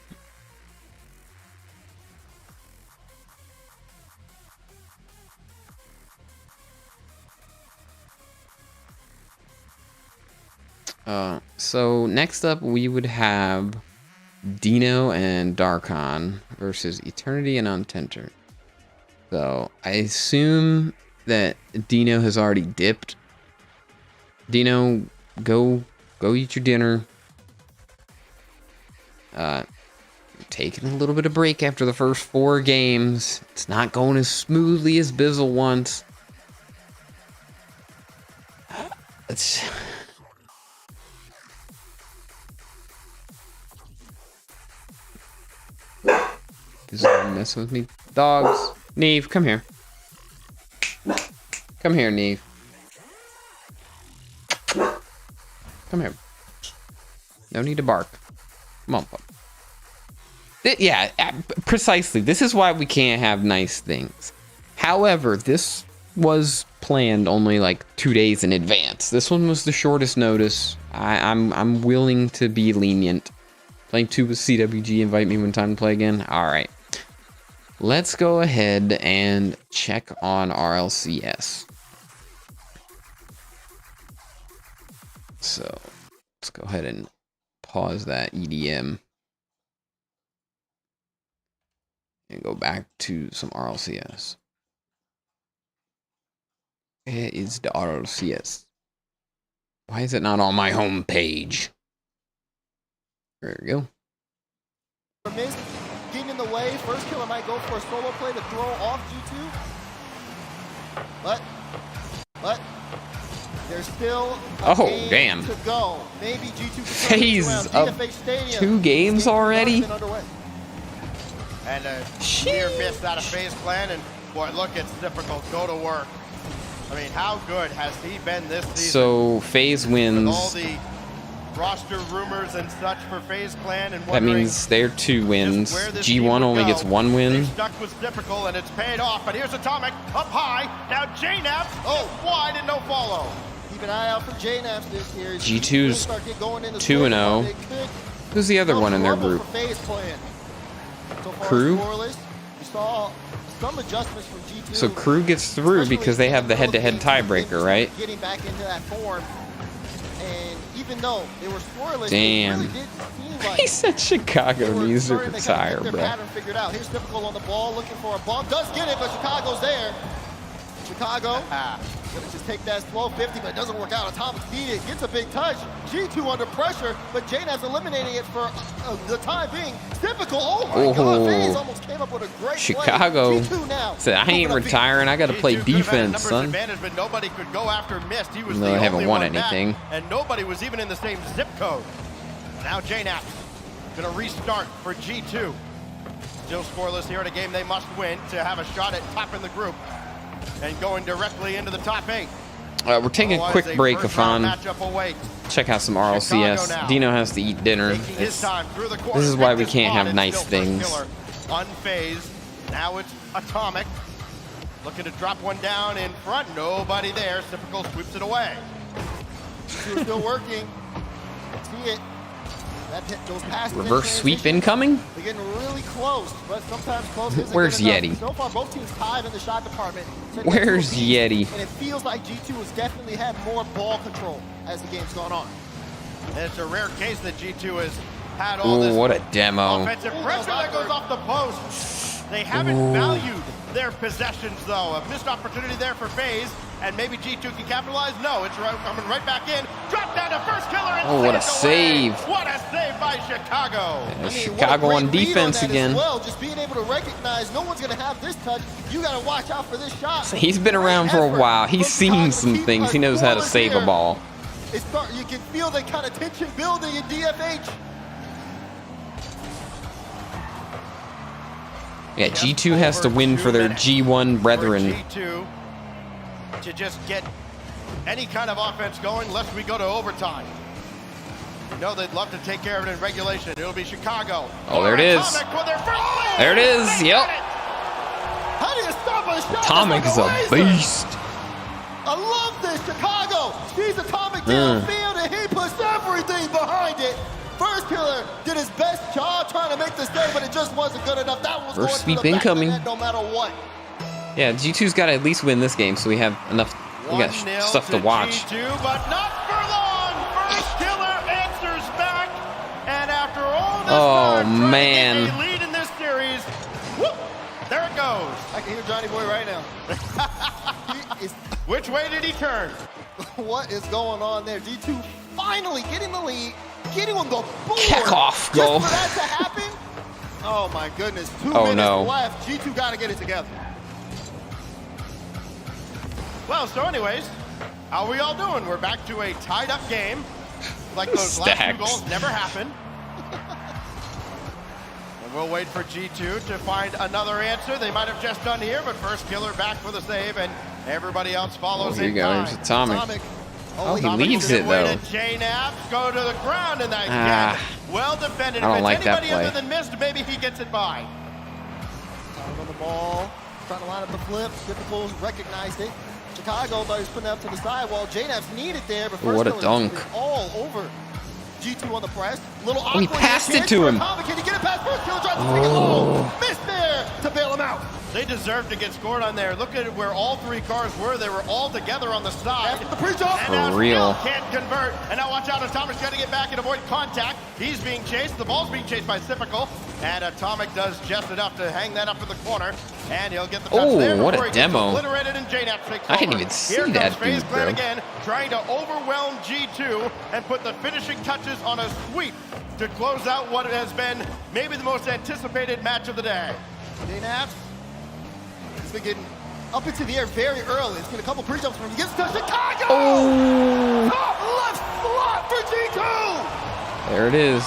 So next up we would have Dino and Darkon versus Eternity and Untenter. So I assume that Dino has already dipped. Dino, go eat your dinner. Taking a little bit of break after the first 4 games. It's not going as smoothly as Bizzal wants. Bizzal messing with me. Dogs. Neve, come here. Come here, Neve. Come here. No need to bark. Come on, pup. Yeah, precisely. This is why we can't have nice things. However, this was planned only like 2 days in advance. This one was the shortest notice. I'm willing to be lenient. Playing 2 with CWG. Invite me when time to play again. All right. Let's go ahead and check on RLCS. So let's go ahead and pause that EDM and go back to some RLCS. Where is the RLCS? Why is it not on my home page? There we go. Getting in the way. First killer might go for a solo play to throw off G2. But there's still a game to go. Maybe G2 FaZe up 2 games already. And a near miss out of FaZe Clan, and boy, look, it's difficult. Go to work. I mean, how good has he been this season? So FaZe wins. With all the roster rumors and such for FaZe Clan, and that means they're 2 wins. G1 only gets 1 win. Stuck was difficult, and it's paid off. But here's Atomic up high. Now JNaps, wide and no follow. Keep an eye out for JNaps this year. G2's 2-0. Who's the other one in their group? Crew? We saw some adjustments from G2. So Crew gets through because they have the head-to-head tiebreaker, right? Getting back into that form. And even though they were scoreless, damn. it really didn't seem like he said Chicago needs to retire, bro. Pattern figured out. Here's Typical on the ball, looking for a bump. Does get it, but Chicago's there. Chicago gonna just take that slow 50, but it doesn't work out. Atomic beat it, gets a big touch. G2 under pressure, but Jane's eliminating it for the time being. Typical. Oh my God, FaZe almost came up with a great Chicago play. G2 now said, I ain't retiring. I got to play defense, son. But nobody could go after Mist. He was no, they haven't won anything. And nobody was even in the same zip code. Now JNaps gonna restart for G2. Still scoreless here in a game they must win to have a shot at top in the group. And going directly into the top 8. We're taking a quick break, Afan. Check out some RLCS. Dino has to eat dinner. This is why we can't have nice things. Unfazed. Now it's Atomic. Looking to drop one down in front. Nobody there. Typical sweeps it away. Still working. See it. Those passes reverse sweep incoming? They're getting really close, but sometimes close isn't Where's good Yeti? So far, both teams tied in the shot department. Where's Yeti? And it feels like G2 has definitely had more ball control as the game's gone on. And it's a rare case that G2 has had all this what a demo. offensive pressure that goes off the post. They haven't valued their possessions, though. A missed opportunity there for FaZe. And maybe G2 can capitalize. No, it's coming right back in. Drop down to first killer. And what a save. What a save by Chicago. Yeah, Chicago on defense again. Well, just being able to recognize no one's going to have this touch. You got to watch out for this shot. So he's been around for a while. He's seen some things. He knows how to save a ball. You can feel the kind of tension building in DFH. Yeah, G2 has to win for their G1 brethren. G2 to just get any kind of offense going, lest we go to overtime. You know they'd love to take care of it in regulation. It'll be Chicago. Oh, there it is. There it is. Yep. How do you stop a shot? Atomic is a beast. I love this. Chicago sees Atomic downfield and he puts everything behind it. First killer did his best job trying to make this play, but it just wasn't good enough. That was first going sweep incoming. No matter what. Yeah, G2's got to at least win this game, so we have enough. We got stuff to watch. G2, but not for long. First killer answers back, and after all this time, man, a lead in this series. Whoop, there it goes. I can hear Johnny Boy right now. Which way did he turn? What is going on there? G2 finally getting the lead, getting on the board. Kick off goal. Just for that to happen? Oh my goodness, 2 minutes left. G2 got to get it together. Well, so anyways, how are we all doing? We're back to a tied-up game. Like those last 2 goals never happened. And we'll wait for G2 to find another answer. They might have just done here, but first killer back for the save, and everybody else follows in. Here you go. There's Atomic. Oh, he leaves it, though. JNaps go to the ground, and that well defended. I don't like that play. play. Other than missed, maybe he gets it by. On the ball, trying to line up the flip. Typical recognized it. Chicago thought he was putting it up to the sidewall. JNaps needed there, but first what a dunk. All over G2 on the press. Little he passed it to him. Can he get it past first killer? Tries to take it home. Missed there to bail him out. They deserve to get scored on there. Look at where all 3 cars were. They were all together on the side. The pre-jump. For real. Can't convert. And now watch out. Atomic's got to get back and avoid contact. He's being chased. The ball's being chased by Typical. And Atomic does just enough to hang that up in the corner. And he'll get the touch there. What a demo. Obliterated and JNaps takes over. I didn't even see that dude, bro. Again, trying to overwhelm G2 and put the finishing touches on a sweep to close out what has been maybe the most anticipated match of the day. JNaps. He's been getting up into the air very early. It's been a couple pre-jumps from him. He gets to Chicago! Top left slot for G2! There it is.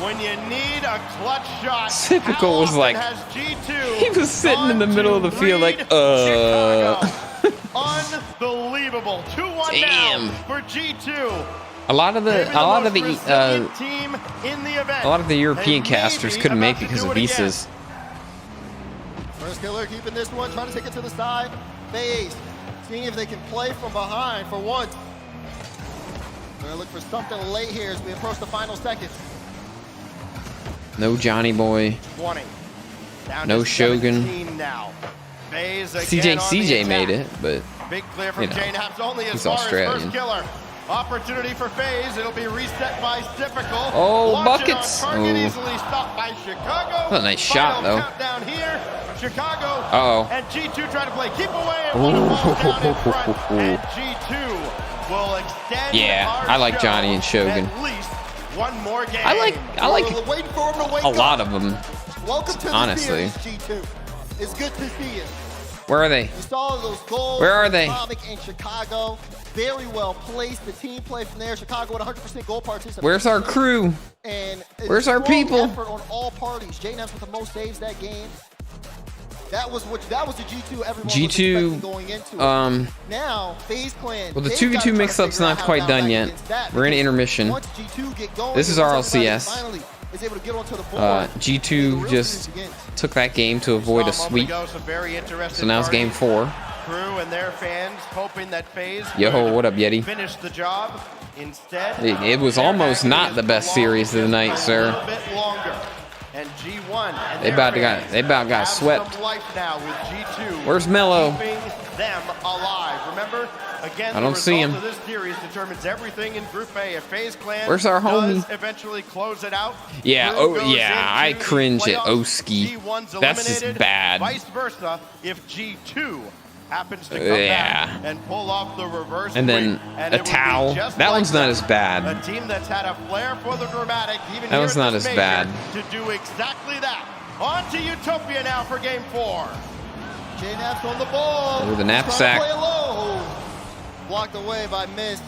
When you need a clutch shot, Typical was like, has G2 he was sitting in the middle of the field like, Unbelievable. 2-1 Damn. now for G2. A lot of the team in the event. a lot of the European casters couldn't make it because of visas. First killer keeping this one, trying to take it to the side. FaZe seeing if they can play from behind for once. They're gonna look for something late here as we approach the final seconds. No Johnny Boy. 20. Down No to Shogun. 17 now. FaZe again on the CJ attack. made it, but Big clear from you know, J-Naps only as he's far Australian. as first killer. Opportunity for FaZe. It'll be reset by Typical. Oh, Launch it buckets. on target, Oh. easily stopped by Chicago. That's a nice shot, Final though. Countdown here. Chicago Uh-oh. and G2 trying to play keep away and one falls down in front. And G2 will extend Yeah, our I like show Johnny and Shogun. At least one more game. I like We're waiting for him to wake a up. lot of them. Welcome to honestly. the series, G2. It's good to see you. Where are they? You saw those goals. Where are they? Atomic and Chicago, very well placed. The team played from there. Chicago with 100% goal participation. Where's our crew? And Where's our strong people? Effort on all parties. J-Naps with the most saves that game. That was the G2 everyone was expecting going into it. Now FaZe Clan. Well, the they've 2v2 gotta try to mix-up's figure out not how to quite bounce done back yet. against that, We're in because intermission. once G2 get going, This is once RLCS. everybody finally is able to get onto the board, G2 just took that game to avoid a sweep. So now it's game 4. Crew and their fans hoping that FaZe Yo, could what up, Yeti? finish the job. Instead, It was almost not the best series of the night, a sir. little bit longer. And G1 and They their about got fans swept. have some life now with G2. Where's Mello? Keeping them alive. Remember, again, I don't the see result him. of this series determines everything in Group A. If FaZe Clan Where's our homie? does eventually close it out. Yeah, Crew oh goes yeah, I into the cringe at playoffs. Oski. G1's That's just eliminated. bad. Vice versa, if G2 happens to come Yeah. back and pull off the reverse And then sweep, and a it would be towel. just That like one's not as A bad. team that's had a flair for the dramatic, even That here one's at not this as major, bad. to do exactly that. On to Utopia now for game 4. J-Naps on the ball. Oh, the Trying knapsack. to play low. Blocked away by Miss.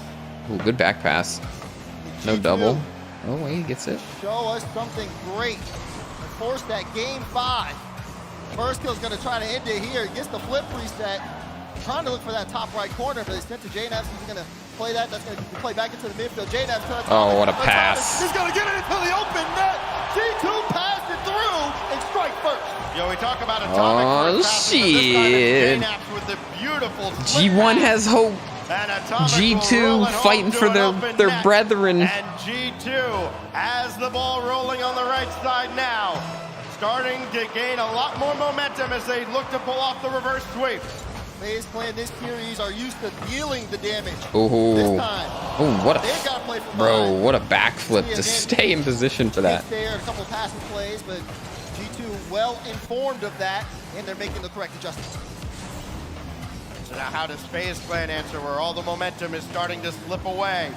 Ooh, good back pass. No G2 double. Oh, wait, he gets it. Show us something great. And force that game 5. First kill's gonna try to end it here. Gets the flip reset. Trying to look for that top right corner, but it's sent to J-Naps. He's gonna play that. That's gonna play back into the midfield. J-Naps to Atomic. Oh, what a Atomic. pass. He's gonna get it into the open net. G2 passed it through and strike first. Yo, we talk about Atomic. Oh, first passes, but this time it's shit. J-Naps with the beautiful split G1 pass. has hope. And Atomic will roll G2 it home fighting to for an open their net. brethren. And G2 has the ball rolling on the right side now. Starting to gain a lot more momentum as they look to pull off the reverse sweep. FaZe Clan this series are used to dealing the damage. Oh, This time, oh, what they've a got to play from bro! behind. What a backflip to stay in position for that. There, a couple passing plays, but G2 well informed of that, and they're making the correct adjustments. So now how does FaZe Clan answer where all the momentum is starting to slip away?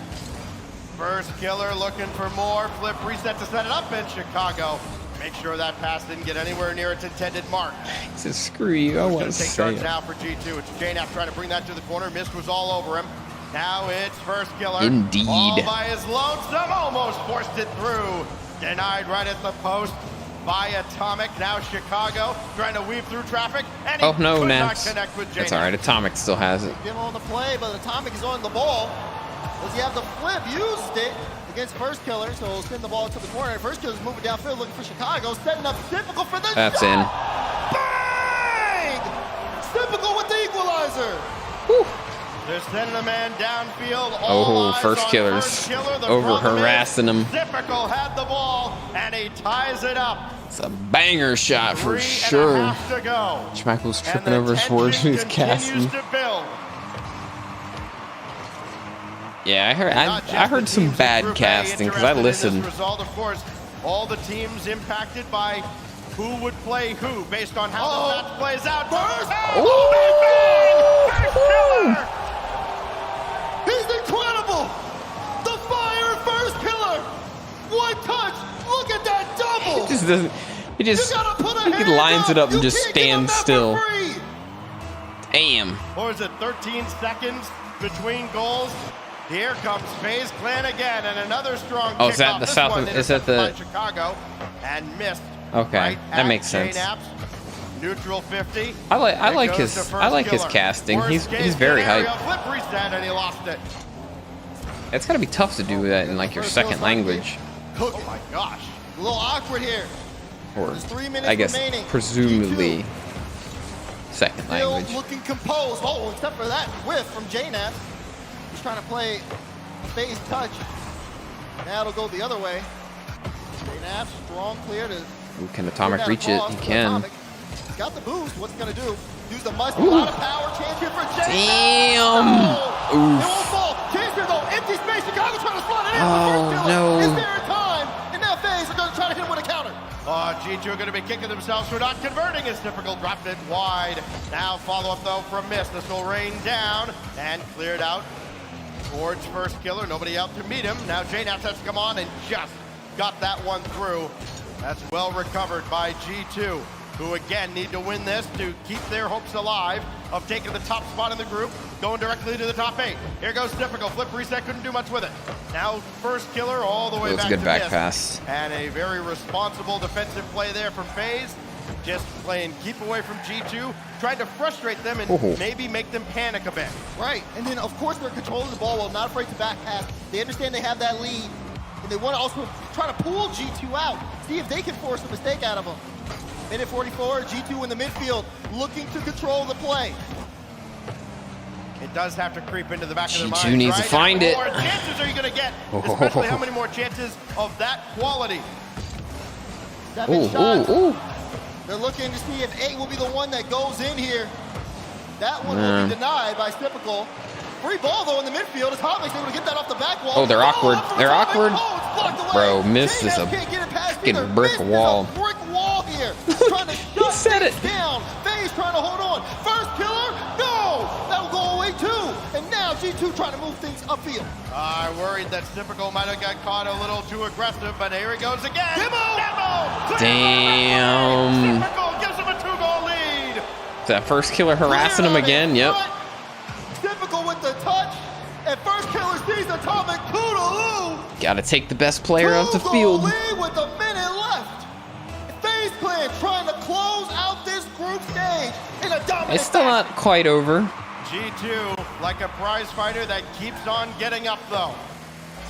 First killer looking for more. Flip reset to set it up in Chicago. Make sure that pass didn't get anywhere near its intended mark. He says, screw you, I Who's want gonna to take say charge it. now for G2. It's J-Nap trying to bring that to the corner. Mist was all over him. Now it's first killer. Indeed. All by his lonesome. Almost forced it through. Denied right at the post by Atomic. Now Chicago trying to weave through traffic. And he Oh, no, could Naps. not connect with J-Nap. That's all right, Atomic still has it. Give him on the play, but Atomic is on the ball. Does he have the flip? Used it against First Killer, so he'll send the ball to the corner. First Killer's moving downfield looking for Chicago, setting up Typical for the That's shot. in. Bang! Typical with the equalizer. Whew. They're sending a man downfield. All Oh, eyes First on Killer's First Killer. The over problem is harassing him. Typical had the ball, and he ties it up. It's a banger shot for 3.5 sure. to go. Schmackle's And tripping the over his words when he's tension casting. continues to build. Yeah, Not just I heard the some teams in bad Group A casting because I interested in this listened. result, of course, all the teams impacted by who would play who based on how the match plays out. First Killer! He's incredible. The fire First Killer. One touch. Look at that double. He just doesn't. He You just gotta put a he hand lines it up and You just can't give him stands that still. for free. Damn. Or is it 13 seconds between goals? Here comes FaZe Clan again, and another strong Oh, is that kickoff. the This South? one Is that the? intercepted by Chicago and missed. Okay, Right that makes sense. J-Naps. Neutral 50. I like There his goes the first his killer. casting. Worst He's case very scenario, hype. Flip reset, and he lost it. It's gotta be tough to do that in like your second language, Cook Oh it. my gosh. A little awkward here. or There's 3 minutes I guess remaining. presumably second Still language. looking composed. Oh, except for that whiff from J-Nap. He's trying to play a phase touch. Now it'll go the other way. J-Nap, strong clear to... Ooh, can Atomic reach it? He can. He's got the boost. What's he gonna do? Use the must. A lot of power. Chance here for J-Nap. Damn. Oh, Oof. it won't fall. Chance here though. Empty space. Chicago trying to slot it in. Oh, no. Is there a time? And now FaZe are gonna try to hit him with a counter. G2 are going to be kicking themselves for not converting as typical. Dropped it wide. Now follow-up, though, from Miss. This will rain down and cleared out towards first killer. Nobody out to meet him. Now J-Naps has to come on and just got that one through. That's well recovered by G2, who again need to win this to keep their hopes alive of taking the top spot in the group, going directly to the top 8. Here goes typical. Flip reset, couldn't do much with it. Now first killer all the way That was back a good to back Miss. pass. And a very responsible defensive play there from FaZe. Just playing keep away from G2, trying to frustrate them and maybe make them panic a bit. Right, and then of course they're controlling the ball well, not afraid to back pass. They understand they have that lead, and they want to also try to pull G2 out, see if they can force a mistake out of them. Minute 44, G2 in the midfield, looking to control the play. It does have to creep into the back of their mind. G2 needs to find it. How many more chances are you going to get? Especially how many more chances of that quality? 7 shots. Ooh. They're looking to see if 8 will be the one that goes in here. That one will be denied by Typical. Free ball though in the midfield. Atomic's able to get that off the back wall. Oh, they're awkward. They're awkward. Oh, it's blocked away. Bro, Miss is a can't get it past fucking either. brick Miss wall. is a brick wall here. Trying to He shut said it. things down. FaZe trying to hold on. First killer, no! That'll go away too. And now G2 trying to move things upfield. I worried that Typical might have got caught a little too aggressive, but here he goes again. Demo! Damn. Typical gives him a 2-goal lead. Is that first killer harassing him again? Yep. Typical with the touch. And first killer sees Atomic. Toodaloo. Gotta take the best player off the field. Lead with a minute left. FaZe Clan trying to close out this group stage in a dominant It's still not quite over. G2, like a prize fighter that keeps on getting up though.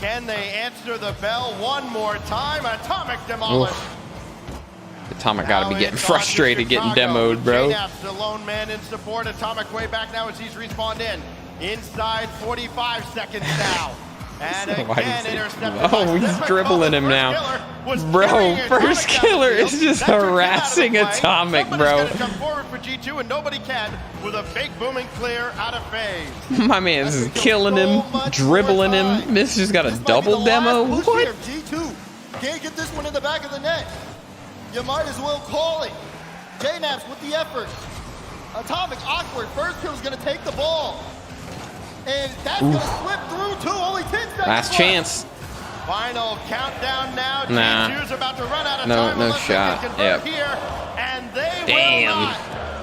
Can they answer the bell one more time? Atomic demolished. Atomic gotta be Now getting it's on to frustrated getting Chicago. demoed, bro. J-Naps, the lone man in support. Atomic way back now as he's respawned in. Inside 45 seconds now. And Why again, is he- intercepted Oh, by he's Typical. dribbling The him first now. killer was Bro, carrying first Atomic down killer the is field. just That took him out of the harassing play. Atomic, Somebody's bro. gonna come forward for G2, and nobody can with a big booming clear out of FaZe. My man's is killing him, dribbling him. Miss just got a This might be double the demo. last push What? here. G2 can't get this one in the back of the net. You might as well call it. J-Naps with the effort. Atomic awkward. First kill's gonna take the ball. And that's gonna slip through too. Only 10 seconds Last left. chance. Final countdown now. Nah. G2's about to run out of No- time. no unless they shot. can convert Yep. here, and they will Damn. not.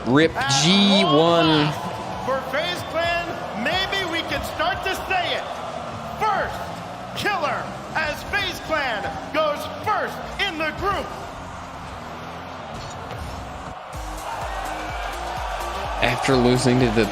Rip At G1. long last, for FaZe Clan, maybe we can start to say it. First killer as FaZe Clan goes first in the group. After losing to the...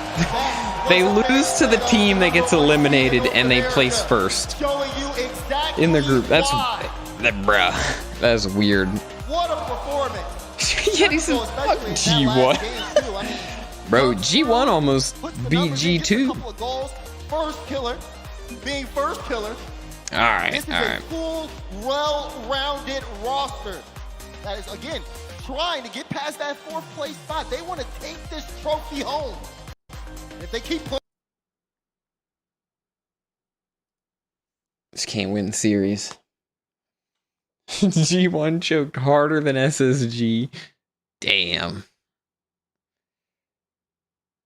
They lose to the team that gets eliminated and they place first Showing you exactly in the group. That's... why. Bruh. That's weird. What a performance. Yet he said, fuck G1. Bro, G1 almost beat G2. Couple of goals. First killer, being first killer. Alright, This is a alright. full, well-rounded roster that is, again, trying to get past that 4th place spot. They want to take this trophy home. If they keep playing, Just can't win the series. G1 choked harder than SSG. Damn.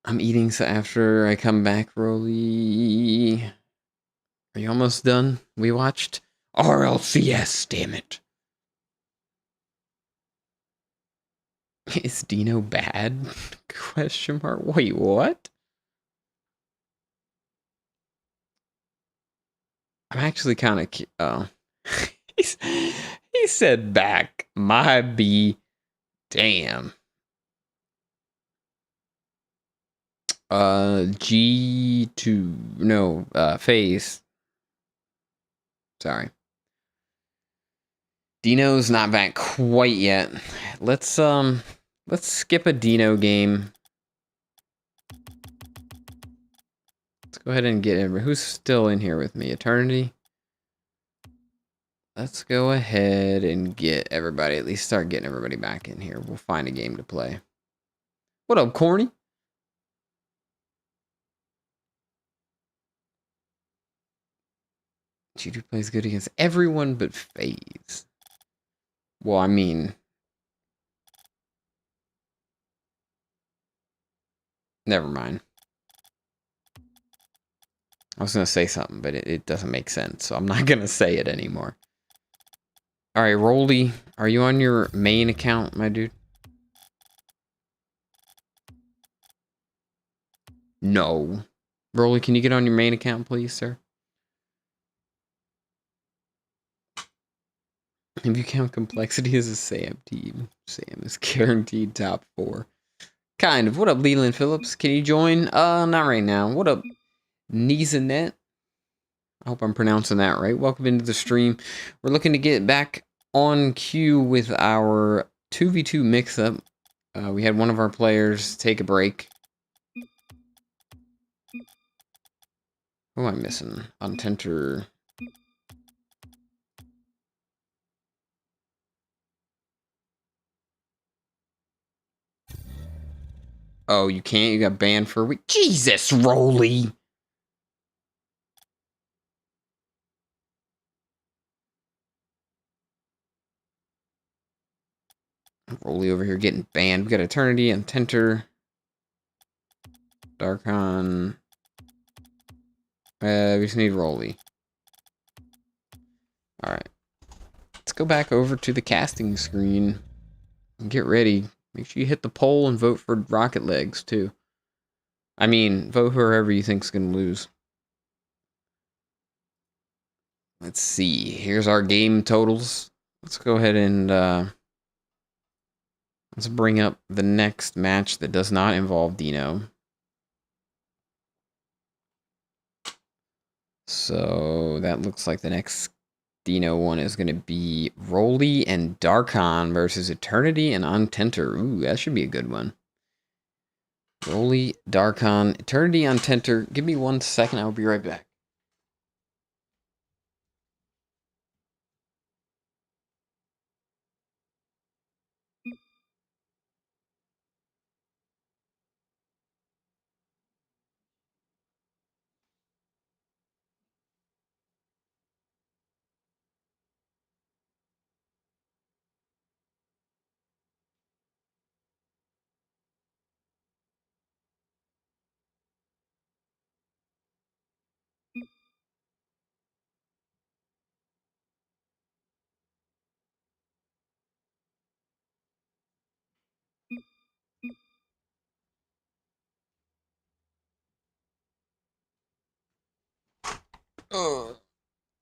I'm eating, so after I come back, Rolly. Are you almost done? We watched RLCS, damn it. Is Dino bad? Question mark. Wait, what? I'm actually kind of... Oh. He said back. My B. Damn. G2. No, phase. Sorry. Dino's not back quite yet. Let's skip a Dino game. Let's go ahead and get everybody. Who's still in here with me? Eternity? Let's go ahead and get everybody, at least start getting everybody back in here. We'll find a game to play. What up, Corny? G2 plays good against everyone but FaZe. Well, I mean... Never mind. I was going to say something, but it doesn't make sense, so I'm not going to say it anymore. Alright, Rolly, are you on your main account, my dude? No. Rolly, can you get on your main account, please, sir? If you count complexity as a Sam team, Sam is guaranteed top 4. Kind of. What up, Leland Phillips? Can you join? Not right now. What up, Neezanet? I hope I'm pronouncing that right. Welcome into the stream. We're looking to get back on cue with our 2v2 mix-up. We had one of our players take a break. Who am I missing? Untenter. Oh, you can't? You got banned for a week? Jesus, Rolly! Rolly over here getting banned. We got Eternity and Tenter. Darkon. We just need Rolly. Alright. Let's go back over to the casting screen. And get ready. Make sure you hit the poll and vote for Rocket Legs, too. I mean, vote whoever you think's gonna lose. Let's see. Here's our game totals. Let's go ahead and, let's bring up the next match that does not involve Dino. So, that looks like the next Dino one is going to be Rolly and Darkon versus Eternity and Untenter. Ooh, that should be a good one. Rolly, Darkon, Eternity, Untenter. Give me 1 second. I'll be right back.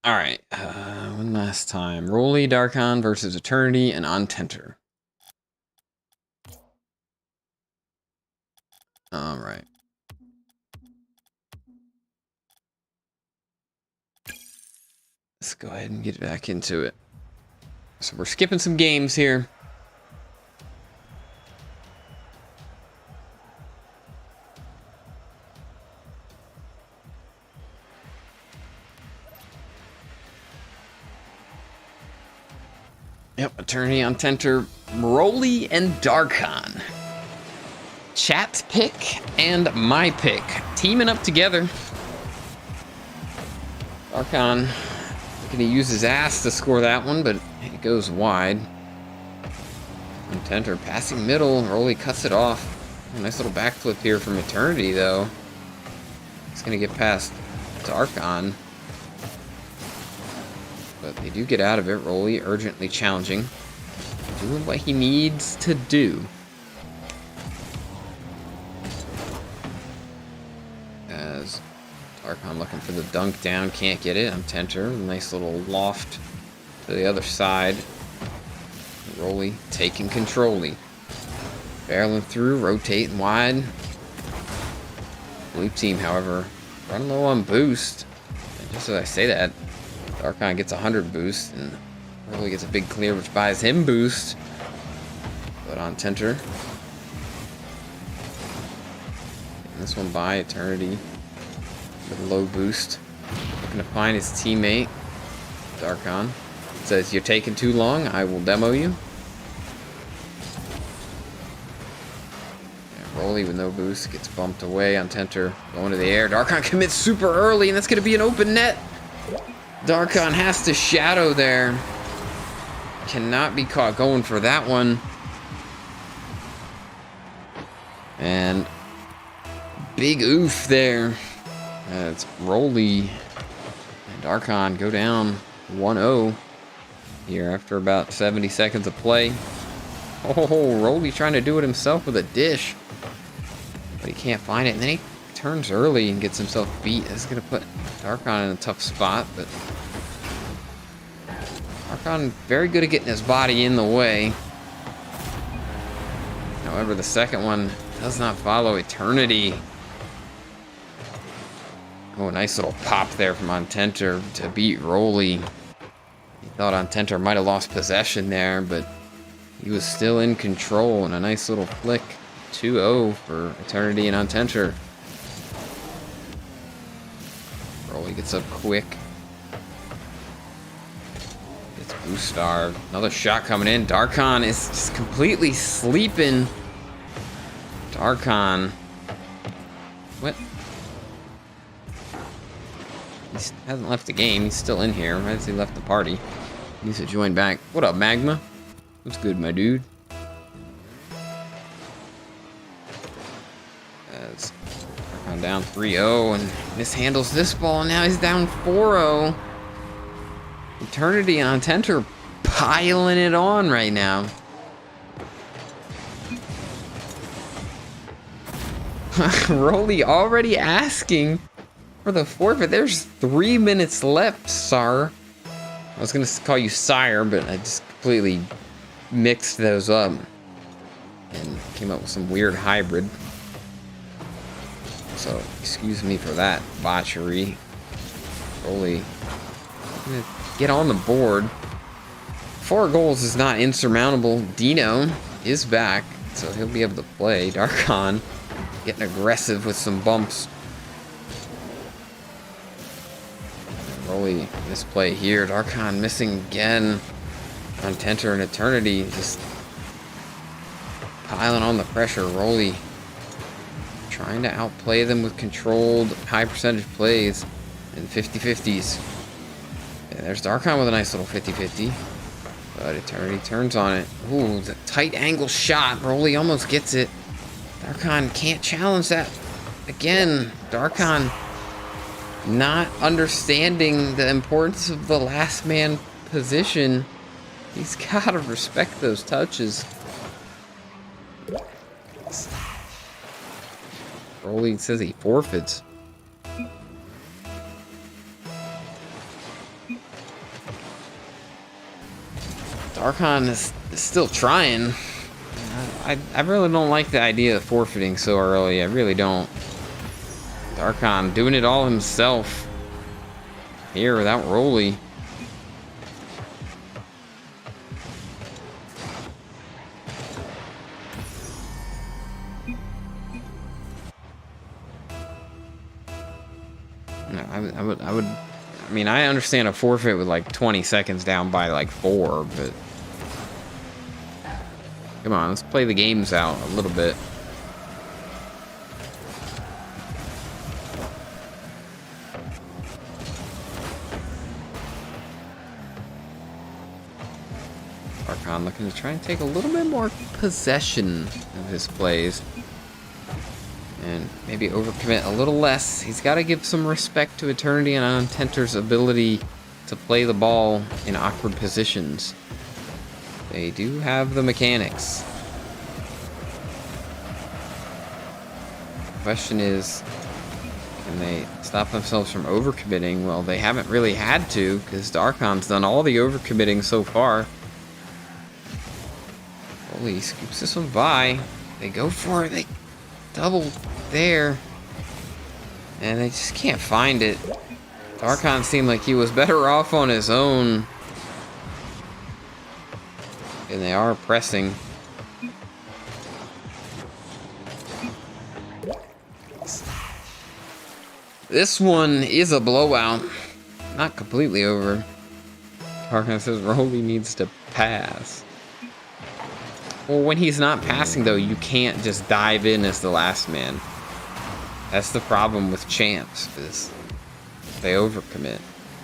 Alright, one last time. Rolly, Darkon versus Eternity and Untenter. Alright. Let's go ahead and get back into it. So we're skipping some games here. Yep, Eternity, Untenter, Rolly, and Darkon. Chat's pick and my pick. Teaming up together. Darkon gonna use his ass to score that one, but it goes wide. Untenter passing middle. Rolly cuts it off. A nice little backflip here from Eternity, though. He's gonna get past Darkon. But they do get out of it. Rolly urgently challenging. Doing what he needs to do. As Darkon looking for the dunk down, can't get it. Untenter, nice little loft to the other side. Rolly taking control-y. Barreling through, rotating wide. Blue team, however, running low on boost. And just as I say that, Darkon gets 100 boost, and Rolly gets a big clear, which buys him boost. But Untenter. This one by Eternity with a low boost. Looking to find his teammate. Darkon says, "You're taking too long, I will demo you." Yeah, Rolly with no boost gets bumped away. Untenter going to the air. Darkon commits super early, and that's going to be an open net. Darkon has to shadow there. Cannot be caught going for that one. And big oof there. It's Rolly and Darkon go down 1-0 here after about 70 seconds of play. Oh, Rolly trying to do it himself with a dish, but he can't find it. And then he turns early and gets himself beat. This is going to put Darkon in a tough spot, but Darkon very good at getting his body in the way. However, the second one does not follow. Eternity. Oh, nice little pop there from Untenter to beat Rolly. He thought Untenter might have lost possession there, but he was still in control, and a nice little flick. 2-0 for Eternity and Untenter. Rolly gets up quick. Gets boost starved. Another shot coming in. Darkon is just completely sleeping. Darkon. What? He hasn't left the game. He's still in here. Why has he left the party? He needs to join back. What up, Magma? What's good, my dude? As Darkon down 3-0 and mishandles this ball. Now he's down 4-0. Eternity and Untenter piling it on right now. Rolly already asking for the forfeit. There's 3 minutes left, sir. I was gonna call you sire, but I just completely mixed those up and came up with some weird hybrid. So excuse me for that botchery. Rolly gonna get on the board. 4 goals is not insurmountable. Dino is back, so he'll be able to play. Darkon getting aggressive with some bumps. Rolly misplay here. Darkon missing again. Untenter and Eternity just piling on the pressure. Rolly trying to outplay them with controlled high percentage plays and 50-50s. And there's Darkon with a nice little 50-50. But Eternity turns on it. Ooh, the tight angle shot. Rolly almost gets it. Darkon can't challenge that. Again, Darkon not understanding the importance of the last man position. He's got to respect those touches. Rolly says he forfeits. Darkon is still trying. I really don't like the idea of forfeiting so early. I really don't. Darkon doing it all himself here without Rolly. I mean, I understand a forfeit with like 20 seconds down by like 4, but come on, let's play the games out a little bit. Darkon looking to try and take a little bit more possession of his plays. And maybe overcommit a little less. He's got to give some respect to Eternity and Untenter's ability to play the ball in awkward positions. They do have the mechanics. The question is, Can they stop themselves from overcommitting? Well, they haven't really had to, because Darkon's done all the overcommitting so far. Holy, scoops this one by. They go for it. They double there. And they just can't find it. Darkon seemed like he was better off on his own. And they are pressing. This one is a blowout. Not completely over. Darkon says Rolly needs to pass. Well, when he's not passing, though, you can't just dive in as the last man. That's the problem with champs, is they overcommit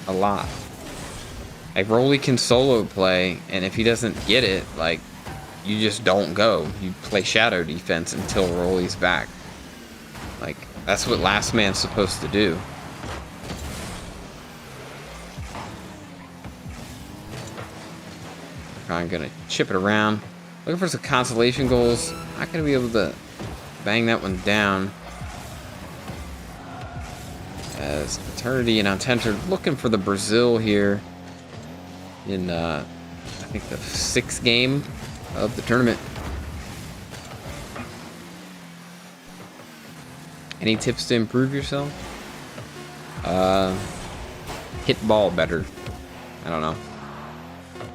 a lot. Like, Rolly can solo play, and if he doesn't get it, like, you just don't go. You play shadow defense until Rolly's back. Like, that's what last man's supposed to do. I'm gonna chip it around. Looking for some consolation goals. Not gonna be able to bang that one down. As Eternity and Ontenter looking for the Brazil here in, I think, the 6th game of the tournament. Any tips to improve yourself? Hit ball better. I don't know.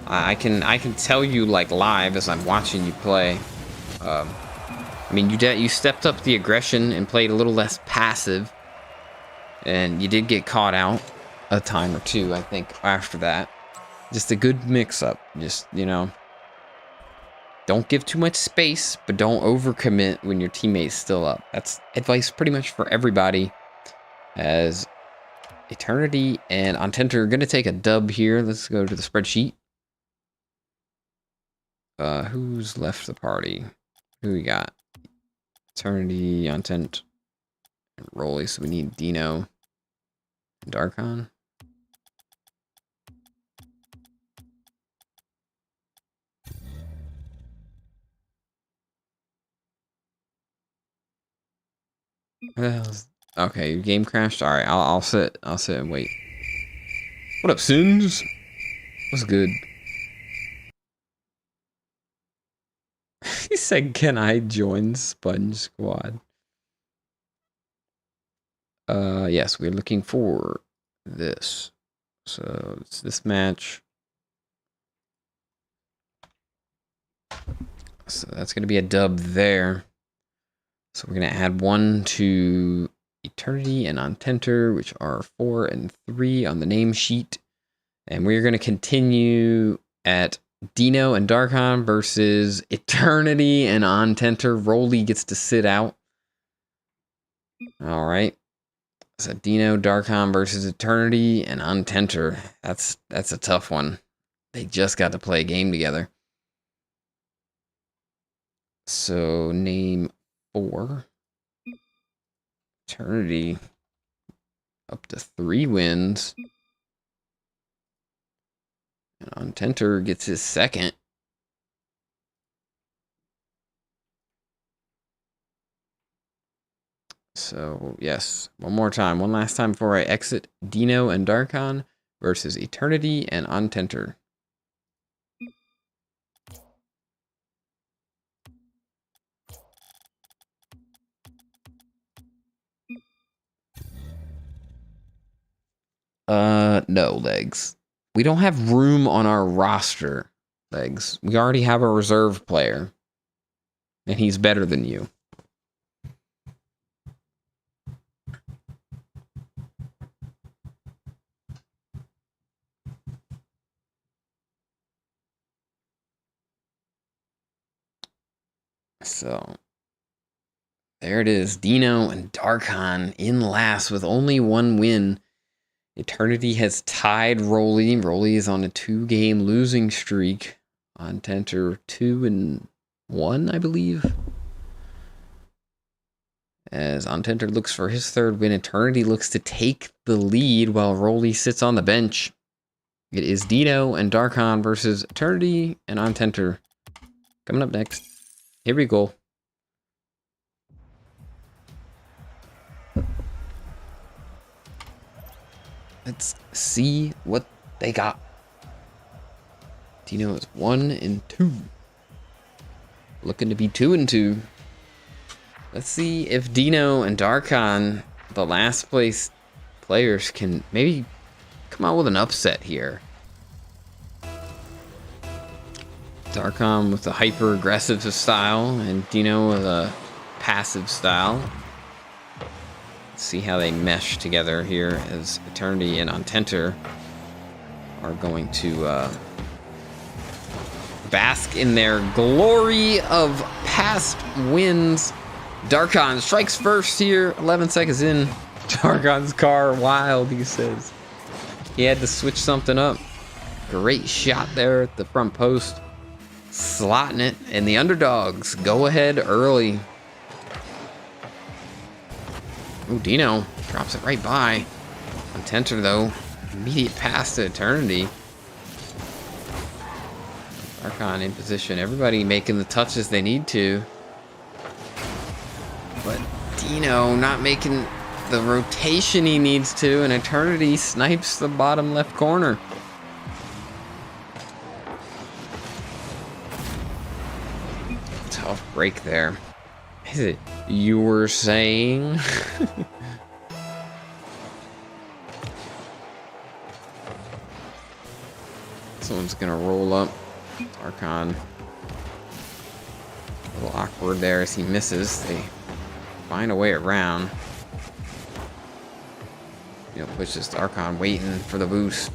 I can tell you, like, live as I'm watching you play. I mean, you stepped up the aggression and played a little less passive, and you did get caught out a time or two, I think, after that. Just a good mix-up. Just, you know, don't give too much space, but don't overcommit when your teammate's still up. That's advice pretty much for everybody. As Eternity and Ontenter are going to take a dub here. Let's go to the spreadsheet. Who's left the party? Who we got? Eternity, Ontent, and Rolly. So we need Dino and Darkon. Okay, your game crashed. All right, I'll sit and wait. What up, Sins? What's good? He said, "Can I join Sponge Squad?" Yes, we're looking for this. So it's this match. So that's gonna be a dub there. So we're going to add 1 to Eternity and Ontenter, which are 4 and 3 on the name sheet. And we're going to continue at Dino and Darkon versus Eternity and Ontenter. Rolly gets to sit out. All right. So Dino, Darkon versus Eternity and Ontenter. That's a tough one. They just got to play a game together. So name 4. Eternity up to 3 wins. And Ontenter gets his 2nd. So, yes, one more time. One last time before I exit. Dino and Darkon versus Eternity and Ontenter. No, Legs. We don't have room on our roster, Legs. We already have a reserve player. And he's better than you. So, there it is. Dino and Darkon in last with only 1 win. Eternity has tied Rolly. Rolly is on a 2-game losing streak. Ontenter 2-1, I believe. As Ontenter looks for his 3rd win, Eternity looks to take the lead while Rolly sits on the bench. It is Dino and Darkon versus Eternity and Ontenter. Coming up next. Here we go. Let's see what they got. Dino is 1-2. Looking to be 2-2. Let's see if Dino and Darkon, the last place players, can maybe come out with an upset here. Darkon with a hyper aggressive style and Dino with a passive style. Let's see how they mesh together here as Eternity and Ontenter are going to bask in their glory of past wins. Darkon strikes first here, 11 seconds in. Darkon's car wild, he says. He had to switch something up. Great shot there at the front post. Slotting it, and the underdogs go ahead early. Ooh, Dino drops it right by. Ontenter, though, immediate pass to Eternity. Darkon in position. Everybody making the touches they need to. But Dino not making the rotation he needs to, and Eternity snipes the bottom left corner. Tough break there. Is it you were saying? Someone's gonna roll up. Darkon. A little awkward there as he misses. They find a way around. You know, pushes Darkon waiting for the boost.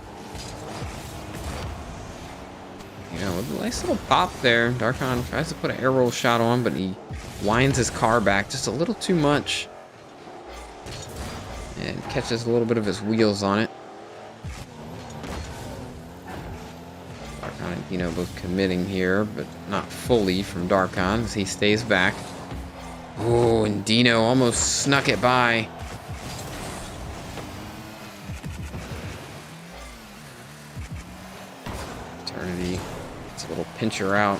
You know, with a nice little pop there. Darkon tries to put an air roll shot on, but he winds his car back just a little too much. And catches a little bit of his wheels on it. Darkon and Dino both committing here, but not fully from Darkon as he stays back. Oh, and Dino almost snuck it by. Eternity gets a little pincher out.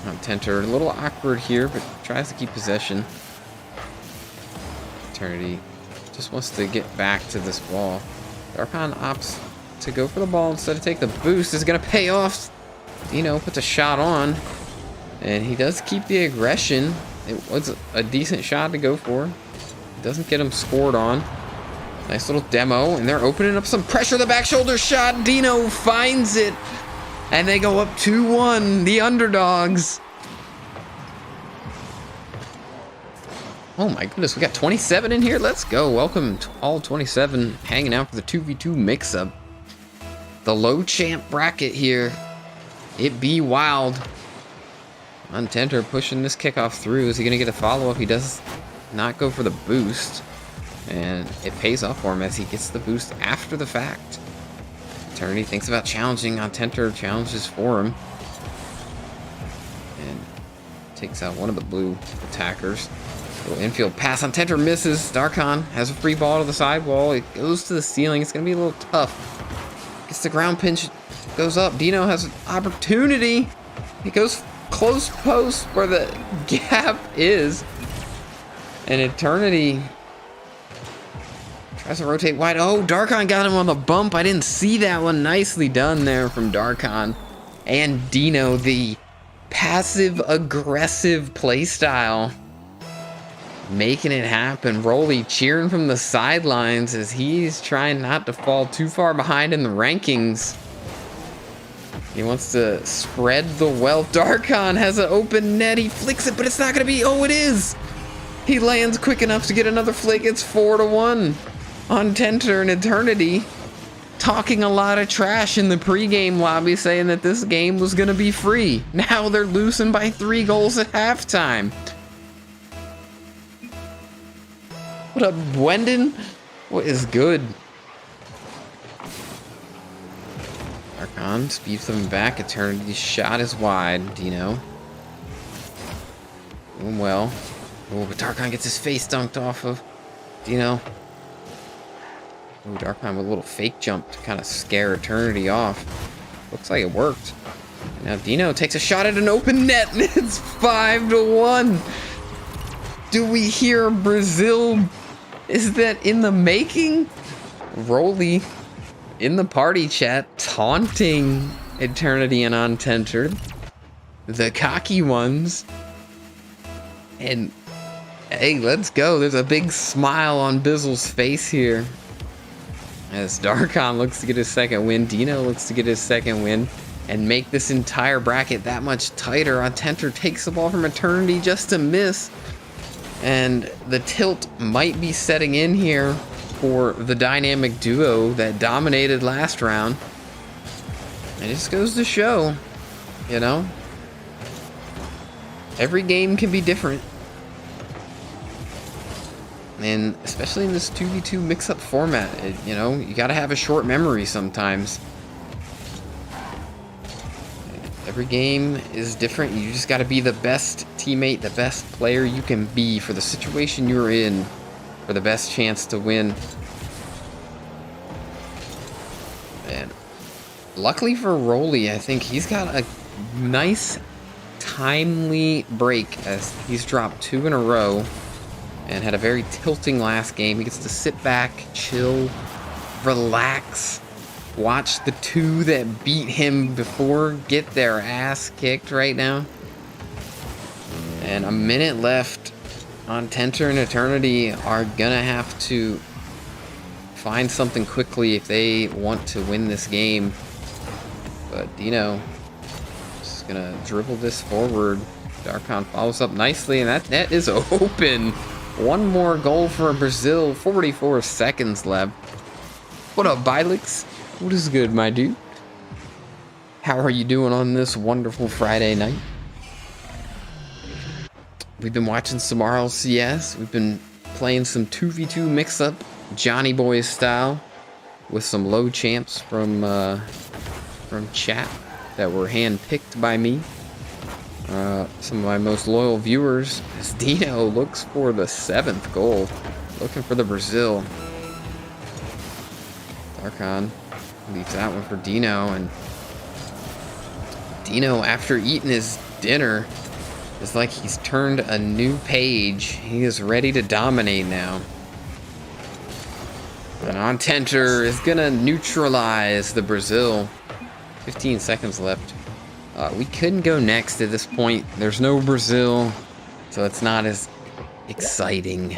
Ontenter, a little awkward here, but tries to keep possession. Eternity just wants to get back to this ball. Darkon opts to go for the ball instead of take the boost. Is going to pay off. Dino puts a shot on, and he does keep the aggression. It was a decent shot to go for. Doesn't get him scored on. Nice little demo, and they're opening up some pressure. The back shoulder shot. Dino finds it, and they go up 2-1. The underdogs. Oh my goodness, we got 27 in here. Let's go. Welcome to all 27 hanging out for the 2v2 mix-up. The low champ bracket here. It be wild. Ontenter pushing this kickoff through. Is he going to get a follow-up? He does not go for the boost. And it pays off for him as he gets the boost after the fact. Eternity thinks about challenging. Ontenter challenges for him. And takes out one of the blue attackers. Little infield pass. Ontenter misses. Darkon has a free ball to the sidewall. It goes to the ceiling. It's going to be a little tough. Gets the ground pinch. Goes up. Dino has an opportunity. He goes close post where the gap is. And Eternity tries to rotate wide. Oh, Darkon got him on the bump. I didn't see that one. Nicely done there from Darkon. And Dino, the passive-aggressive playstyle. Making it happen. Rolly cheering from the sidelines as he's trying not to fall too far behind in the rankings. He wants to spread the wealth. Darkon has an open net. He flicks it, but it's not going to be. Oh, it is. He lands quick enough to get another flick. It's 4-1. Ontenter and Eternity talking a lot of trash in the pregame lobby, saying that this game was going to be free. Now they're losing by 3 goals at halftime. What up, Gwendon? What is good? Darkon speeds them back. Eternity's shot is wide. Dino. Doing well. Oh, but Darkon gets his face dunked off of Dino. Oh, Darkon with a little fake jump to kind of scare Eternity off. Looks like it worked. And now Dino takes a shot at an open net, and it's 5-1. Do we hear Brazil? Is that in the making? Rolly in the party chat taunting Eternity and Untentered, the cocky ones. And hey, let's go. There's a big smile on Bizzal's face here as Darkon looks to get his second win. Dino looks to get his second win and make this entire bracket that much tighter. Untenter takes the ball from Eternity just to miss, and the tilt might be setting in here for the dynamic duo that dominated last round. It just goes to show, you know, every game can be different. And especially in this 2v2 mix-up format, you know, you gotta have a short memory sometimes. Every game is different. You just gotta be the best teammate, the best player you can be for the situation you're in, for the best chance to win. And luckily for Rolly, I think he's got a nice, timely break as he's dropped 2 in a row and had a very tilting last game. He gets to sit back, chill, relax, watch the 2 that beat him before get their ass kicked right now. And a minute left. Untenter and Eternity are gonna have to find something quickly if they want to win this game. But Dino is gonna dribble this forward. Darkon follows up nicely, and that net is open. One more goal for Brazil. 44 seconds left. What up, Bilix? What is good, my dude? How are you doing on this wonderful Friday night? We've been watching some RLCS. We've been playing some 2v2 mix-up, Johnny Boys style, with some low champs from chat that were hand-picked by me. Some of my most loyal viewers, as Dino looks for the 7th goal, looking for the Brazil. Darkon leaves that one for Dino, and Dino, after eating his dinner, is like he's turned a new page. He is ready to dominate now. And Untenter is gonna neutralize the Brazil. 15 seconds left. We couldn't go next at this point. There's no Brazil, so it's not as exciting.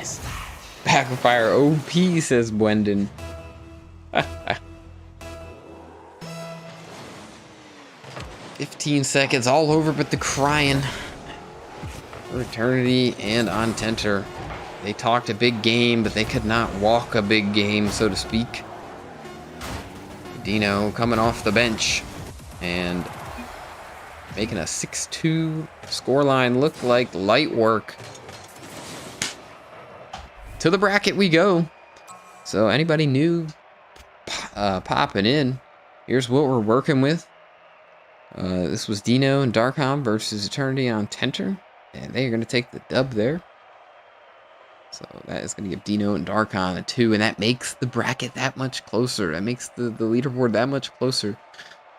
Backfire OP, says Bwendon. 15 seconds, all over but the crying. For Eternity and Untenter. They talked a big game, but they could not walk a big game, so to speak. Dino coming off the bench and making a 6-2 scoreline look like light work. To the bracket we go. So anybody new popping in, here's what we're working with. This was Dino and Darkon versus Eternity on Untenter, and they are going to take the dub there. So that is going to give Dino and Darkon a 2, and that makes the bracket that much closer. That makes the leaderboard that much closer.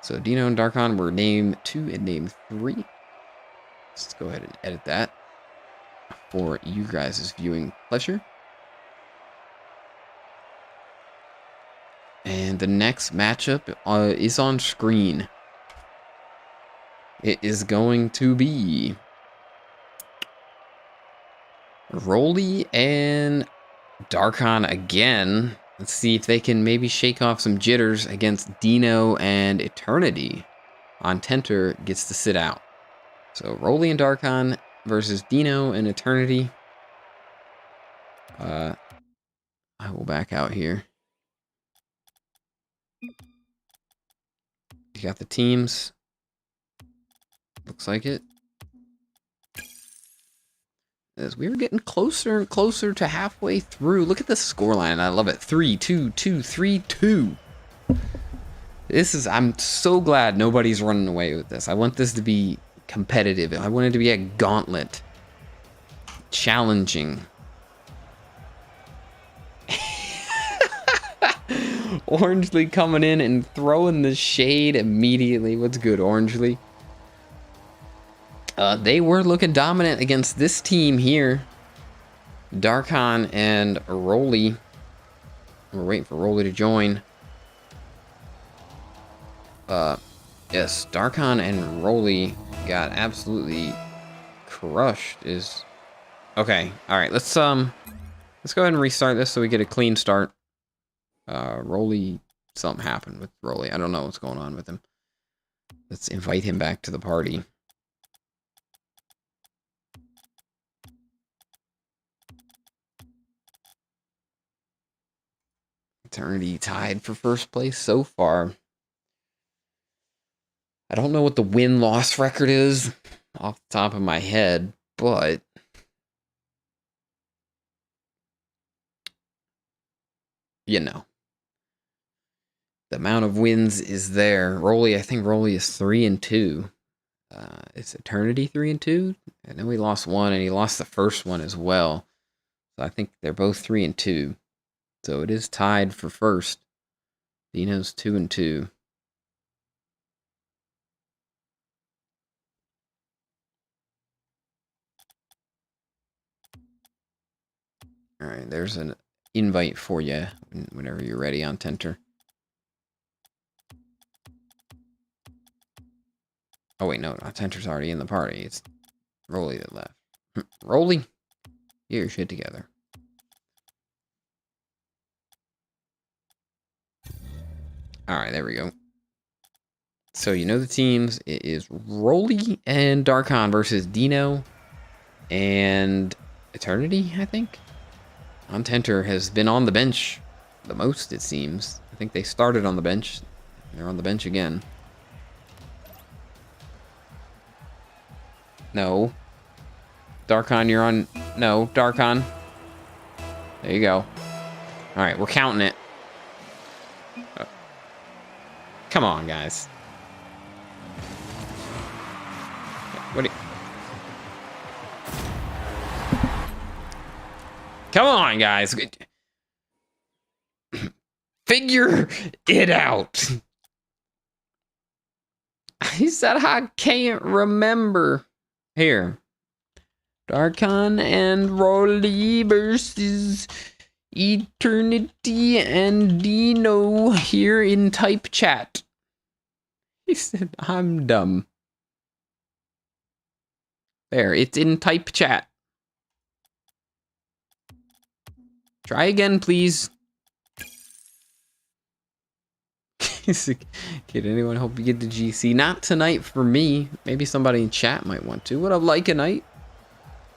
So Dino and Darkon were name 2 and name 3. Let's go ahead and edit that for you guys' viewing pleasure. And the next matchup is on screen. It is going to be Rolly and Darkon again. Let's see if they can maybe shake off some jitters against Dino and Eternity. Untenter gets to sit out. So Rolly and Darkon versus Dino and Eternity. I will back out here. You got the teams. Looks like it. As we were getting closer and closer to halfway through. Look at the scoreline. I love it. 3-2, 2-3, 2. This is, I'm so glad nobody's running away with this. I want this to be competitive. I want it to be a gauntlet. Challenging. Orangely coming in and throwing the shade immediately. What's good, Orangely? They were looking dominant against this team here. Darkon and Rolly. We're waiting for Rolly to join. Yes, Darkon and Rolly got absolutely crushed. Okay. All right. Let's go ahead and restart this so we get a clean start. Rolly, something happened with Rolly. I don't know what's going on with him. Let's invite him back to the party. Eternity tied for first place so far. I don't know what the win-loss record is off the top of my head, but you know, the amount of wins is there. Rolly, I think Rolly is 3-2. It's Eternity 3-2. I know he lost one, and he lost the first one as well. So I think they're both 3-2. So it is tied for first. Dino's 2-2. All right, there's an invite for you whenever you're ready on Tenter. Oh wait, no, Tenter's already in the party. It's Rolly that left. Rolly, get your shit together. All right, there we go. So you know the teams. It is Rolly and Darkon versus Dino and Eternity, I think. Tenter has been on the bench the most, it seems. I think they started on the bench. They're on the bench again. No. Darkon, you're on... No, Darkon. There you go. Alright, we're counting it. Come on, guys. What do you... Come on, guys. Figure it out. He said I can't remember. Here. Darkon and Rolly versus Eternity and Dino here in type chat. He said I'm dumb. There, it's in type chat. Try again, please. Can anyone help you get the GC? Not tonight for me. Maybe somebody in chat might want to. What up, like a night?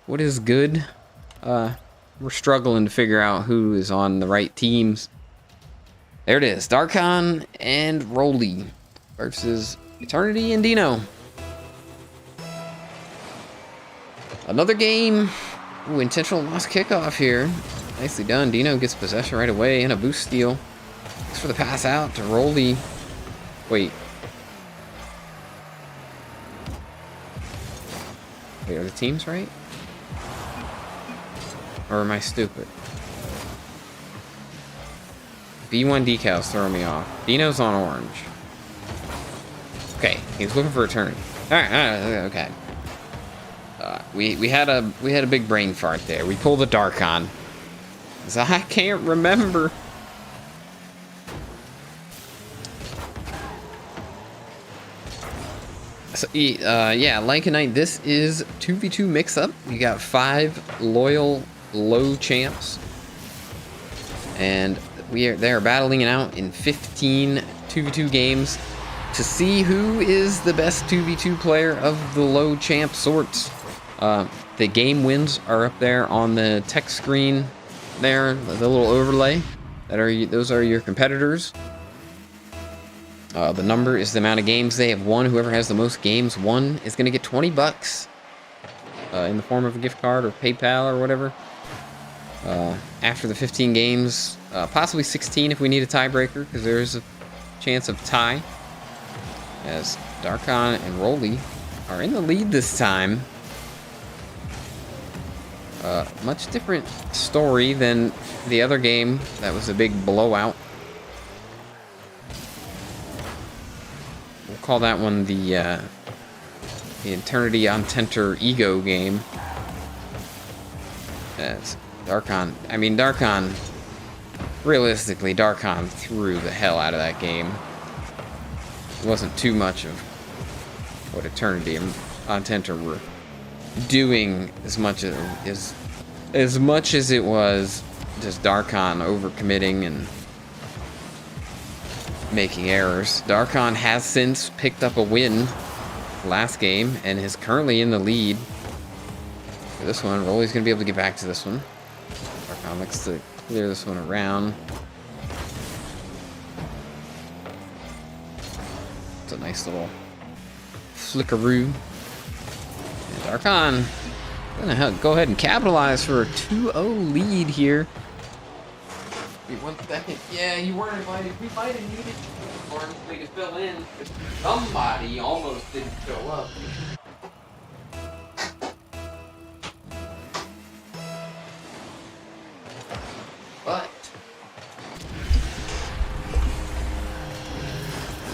What is good? We're struggling to figure out who is on the right teams. There it is. Darkon and Rolly versus Eternity and Dino. Another game. Ooh, intentional lost kickoff here. Nicely done. Dino gets possession right away and a boost steal. Thanks for the pass out to Rolly. Wait. Wait, are the teams right? Or am I stupid? B1 decals throwing me off. Dino's on orange. Okay, he's looking for a turn. Alright, okay. We had a big brain fart there. We pulled the Darkon. So I can't remember. So, yeah, like a night, this is 2v2 mix-up. You got 5 loyal low champs. And they're battling it out in 15 2v2 games to see who is the best 2v2 player of the low champ sorts. The game wins are up there on the text screen there, the little overlay. Those are your competitors. The number is the amount of games they have won. Whoever has the most games won is going to get 20 bucks in the form of a gift card or PayPal or whatever. After the 15 games, possibly 16 if we need a tiebreaker, because there is a chance of tie. As Darkon and Rolly are in the lead this time. Much different story than the other game. That was a big blowout. We'll call that one the Eternity on Tenter ego game. As Darkon realistically, Darkon threw the hell out of that game. It wasn't too much of what Eternity and Ontenter were doing as much as it was just Darkon overcommitting and making errors. Darkon has since picked up a win last game and is currently in the lead for this one. Rolly's gonna be able to get back to this one. Darkon looks to clear this one around. It's a nice little flickaroo. And Darkon gonna go ahead and capitalize for a 2-0 lead here. Wait 1 second. Yeah, you weren't invited. We might have needed you for to fill in. Somebody almost didn't show up. But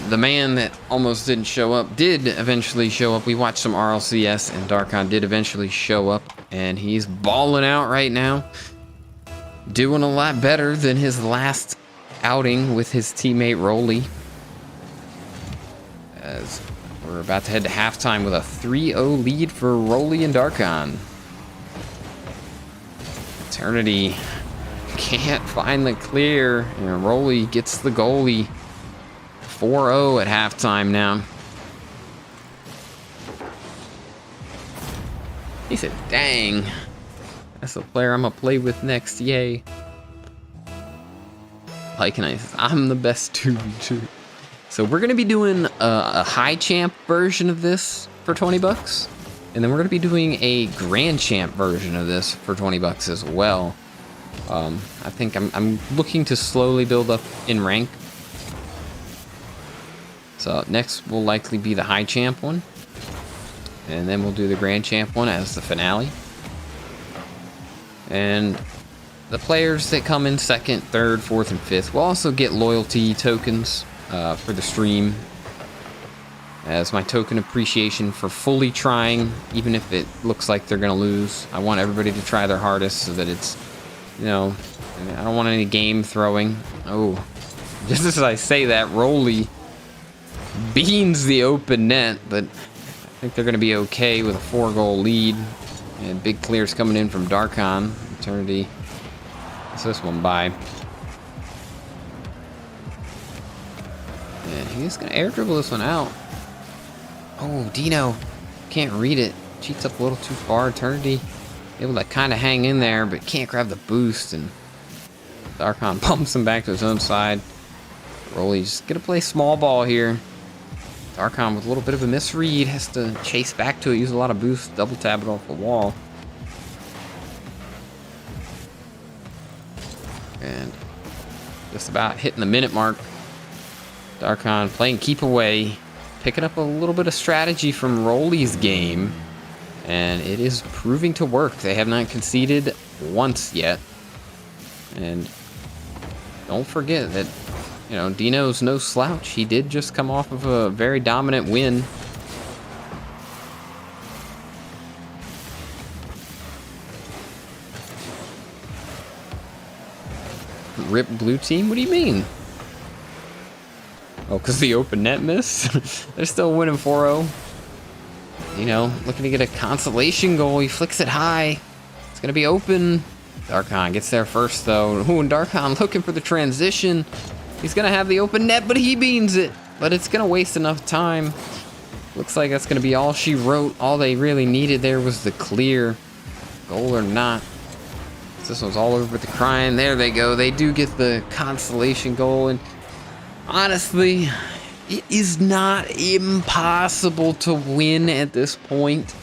the man that almost didn't show up did eventually show up. We watched some RLCS and Darkon did eventually show up, and he's balling out right now. Doing a lot better than his last outing with his teammate Rolly. As we're about to head to halftime with a 3-0 lead for Rolly and Darkon. Eternity can't find the clear, and Rolly gets the goalie. 4-0 at halftime now. He said, dang. That's the player I'm gonna play with next, yay. Like nice. I'm the best 2v2. So we're gonna be doing a high champ version of this for 20 bucks. And then we're gonna be doing a grand champ version of this for 20 bucks as well. I think I'm looking to slowly build up in rank. So next will likely be the high champ one. And then we'll do the grand champ one as the finale. And the players that come in second, third, fourth, and fifth will also get loyalty tokens for the stream as my token appreciation for fully trying, even if it looks like they're gonna lose. I want everybody to try their hardest so that it's, you know, I don't want any game throwing. Oh, just as I say that, Rolly beans the open net, but I think they're gonna be okay with a 4-goal lead. And big clears coming in from Darkon. Eternity. Let's this one by. And he's gonna air dribble this one out. Oh, Dino. Can't read it. Cheats up a little too far. Eternity able to kind of hang in there, but can't grab the boost. And Darkon pumps him back to his own side. Rolly's gonna play small ball here. Darkon with a little bit of a misread, has to chase back to it, use a lot of boost, double tap it off the wall. And just about hitting the minute mark. Darkon playing keep away, picking up a little bit of strategy from Rolly's game, and it is proving to work. They have not conceded once yet. And don't forget that, you know, Dino's no slouch. He did just come off of a very dominant win. Rip blue team? What do you mean? Oh, because the open net missed? They're still winning 4-0. You know, looking to get a consolation goal. He flicks it high. It's going to be open. Darkon gets there first, though. Ooh, and Darkon looking for the transition. He's going to have the open net, but he beans it. But it's going to waste enough time. Looks like that's going to be all she wrote. All they really needed there was the clear. Goal or not. This one's all over the crying. There they go. They do get the consolation goal. And honestly, it is not impossible to win at this point.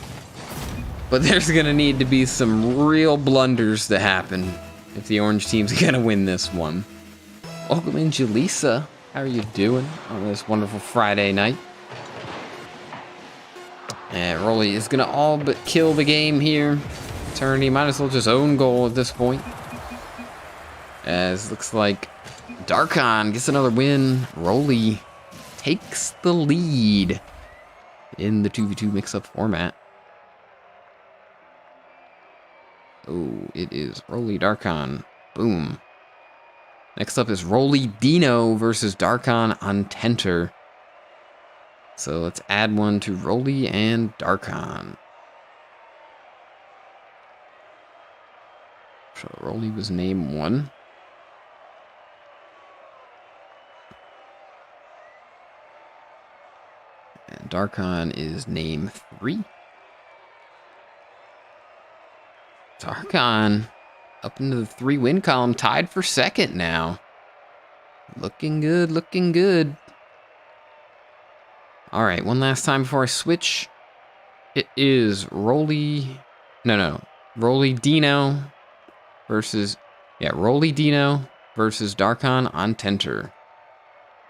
But there's going to need to be some real blunders to happen if the orange team's going to win this one. Welcome in, Jaleesa. How are you doing on this wonderful Friday night? And Rolly is going to all but kill the game here. Eternity might as well just own goal at this point. As looks like Darkon gets another win. Rolly takes the lead in the 2v2 mix-up format. Oh, it is Rolly Darkon. Boom. Next up is Roly Dino versus Darkon on Tenter. So let's add one to Roly and Darkon. So Roly was name 1. And Darkon is name 3. Darkon up into the 3-win column, tied for second now. Looking good, looking good. All right, one last time before I switch. It is Roly Dino versus, Roly Dino versus Darkon on Tenter.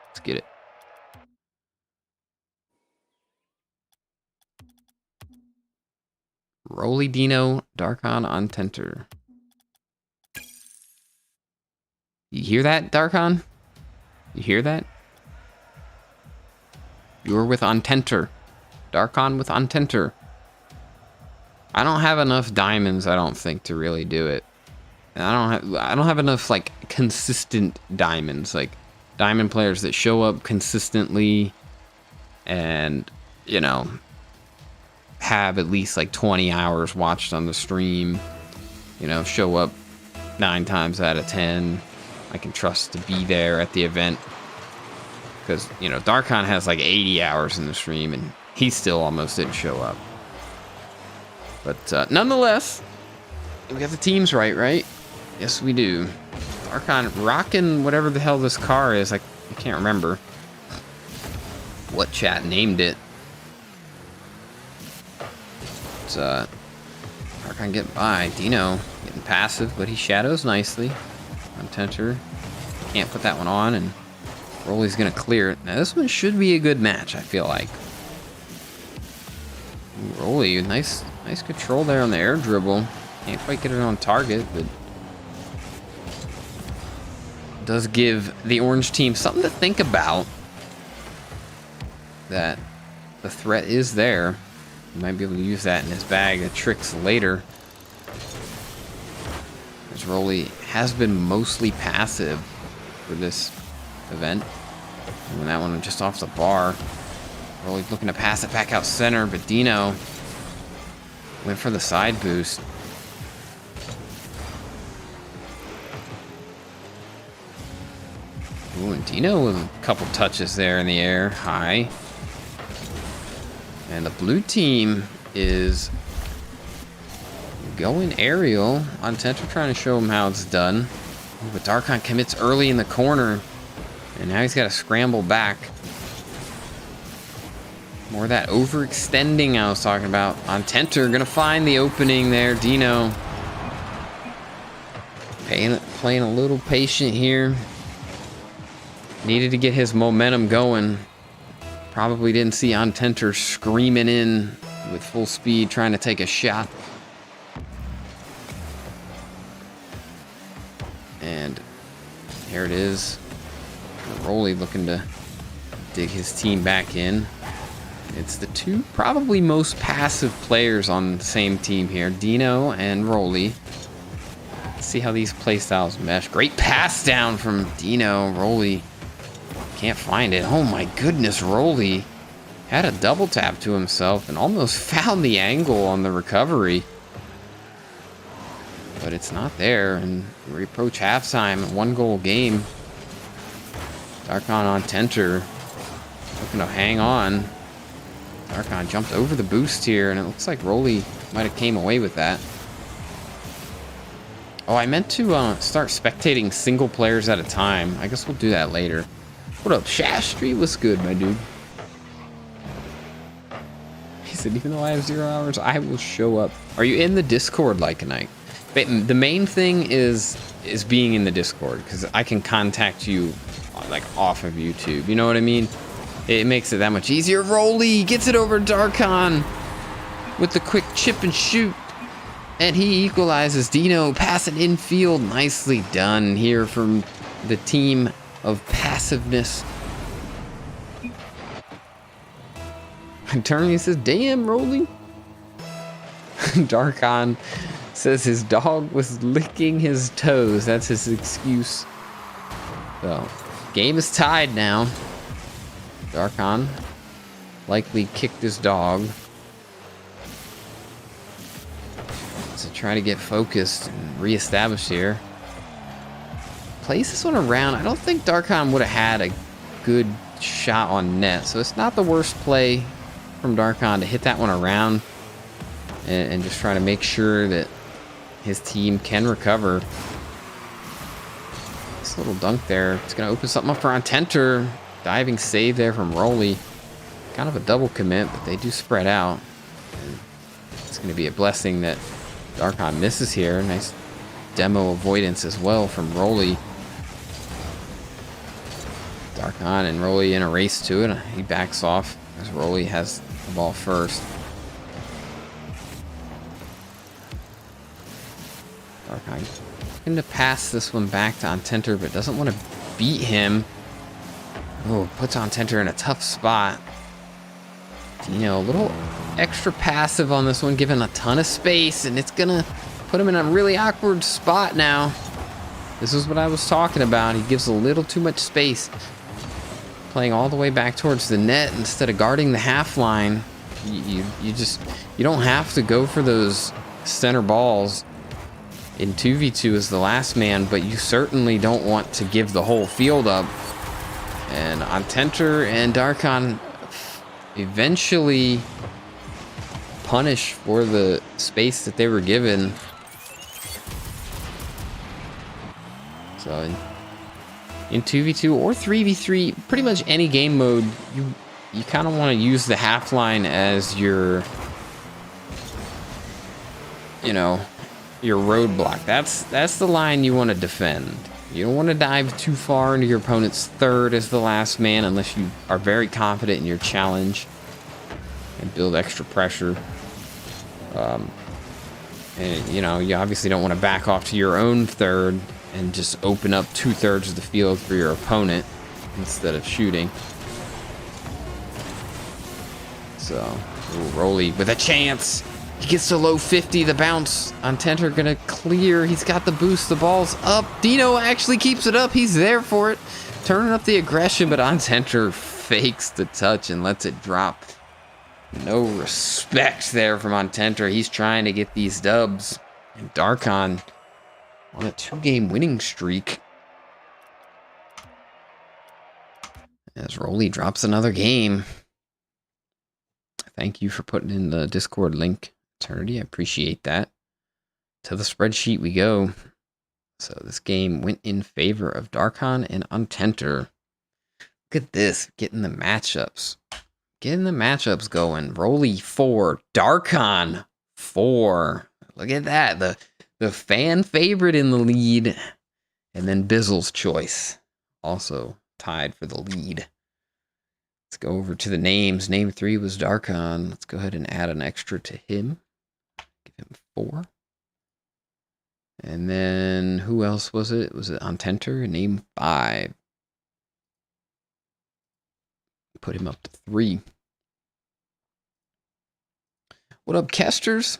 Let's get it. Roly Dino, Darkon on Tenter. You hear that, Darkon? You hear that? You're with on Tenter. Darkon with on Tenter. I don't have enough diamonds, I don't think, to really do it. And I don't have enough like consistent diamonds, like diamond players that show up consistently and, you know, have at least like 20 hours watched on the stream, you know, show up 9 times out of 10. I can trust to be there at the event because, you know, Darkon has like 80 hours in the stream and he still almost didn't show up. But nonetheless, we got the teams right? Yes, we do. Darkon rocking whatever the hell this car is. I can't remember what chat named it. Darkon getting by. Dino getting passive, but he shadows nicely. On Tenter. Can't put that one on, and Roly's gonna clear it. Now this one should be a good match, I feel like. Ooh, Roly, nice control there on the air dribble. Can't quite get it on target, but does give the orange team something to think about. That the threat is there. He might be able to use that in his bag of tricks later. As Roly has been mostly passive for this event. And that one just off the bar. Roly's looking to pass it back out center, but Dino went for the side boost. Ooh, and Dino with a couple touches there in the air, high. And the blue team is going aerial on Tenter, trying to show him how it's done. Ooh, but Darkon commits early in the corner, and now he's got to scramble back. More of that overextending I was talking about. On Tenter, gonna find the opening there. Dino playing a little patient here. Needed to get his momentum going. Probably didn't see on Tenter screaming in with full speed, trying to take a shot. And here it is. Roly looking to dig his team back in. It's the two probably most passive players on the same team here, Dino and Roly. Let's see how these playstyles mesh. Great pass down from Dino. Roly can't find it. Oh my goodness, Roly had a double tap to himself and almost found the angle on the recovery. But it's not there, and we approach halftime, 1-goal game. Darkon on Tenter, looking to hang on. Darkon jumped over the boost here, and it looks like Roly might have came away with that. Oh, I meant to start spectating single players at a time. I guess we'll do that later. What up, Shastry? What's good, my dude? He said, even though I have 0 hours, I will show up. Are you in the Discord like a night? The main thing is being in the Discord, because I can contact you like off of YouTube. You know what I mean? It makes it that much easier. Roly gets it over Darkon with the quick chip and shoot. And he equalizes. Dino passing infield. Nicely done here from the team of passiveness. And Turney says, damn, Roly. Darkon says his dog was licking his toes. That's his excuse. So, game is tied now. Darkon likely kicked his dog. To try to get focused and reestablished here. Plays this one around. I don't think Darkon would have had a good shot on net. So it's not the worst play from Darkon to hit that one around and just try to make sure that his team can recover. This little dunk there, it's going to open something up for Ontenter. Diving save there from Rolly. Kind of a double commit, but they do spread out. And it's going to be a blessing that Darkon misses here. Nice demo avoidance as well from Rolly. Darkon and Rolly in a race to it. He backs off as Rolly has the ball first. Darkon looking to pass this one back to Ontenter, but doesn't want to beat him. Oh, puts Ontenter in a tough spot. Dino a little extra passive on this one, given a ton of space, and it's gonna put him in a really awkward spot now. This is what I was talking about. He gives a little too much space. Playing all the way back towards the net instead of guarding the half line. You don't have to go for those center balls in 2v2 as the last man, but you certainly don't want to give the whole field up. And Ontenter and Darkon eventually punished for the space that they were given. So in 2v2 or 3v3, pretty much any game mode, you kind of want to use the half line as your, your roadblock. That's the line you want to defend. You don't want to dive too far into your opponent's third as the last man unless you are very confident in your challenge and build extra pressure. And you obviously don't want to back off to your own third and just open up 2/3 of the field for your opponent instead of shooting. So, Rolly with a chance. He gets to low 50, the bounce. Ontenter gonna clear. He's got the boost, the ball's up. Dino actually keeps it up. He's there for it. Turning up the aggression, but Ontenter fakes the touch and lets it drop. No respect there from Ontenter. He's trying to get these dubs. And Darkon on a 2-game winning streak. As Rolly drops another game. Thank you for putting in the Discord link, Eternity. I appreciate that. To the spreadsheet we go. So this game went in favor of Darkon and Ontenter. Look at this, getting the matchups. Getting the matchups going. Rolly 4, Darkon 4. Look at that. The fan favorite in the lead. And then Bizzal's choice. Also tied for the lead. Let's go over to the names. Name 3 was Darkon. Let's go ahead and add an extra to him. Give him 4. And then who else was it? Was it Ontenter? Name 5. Put him up to 3. What up, Kesters?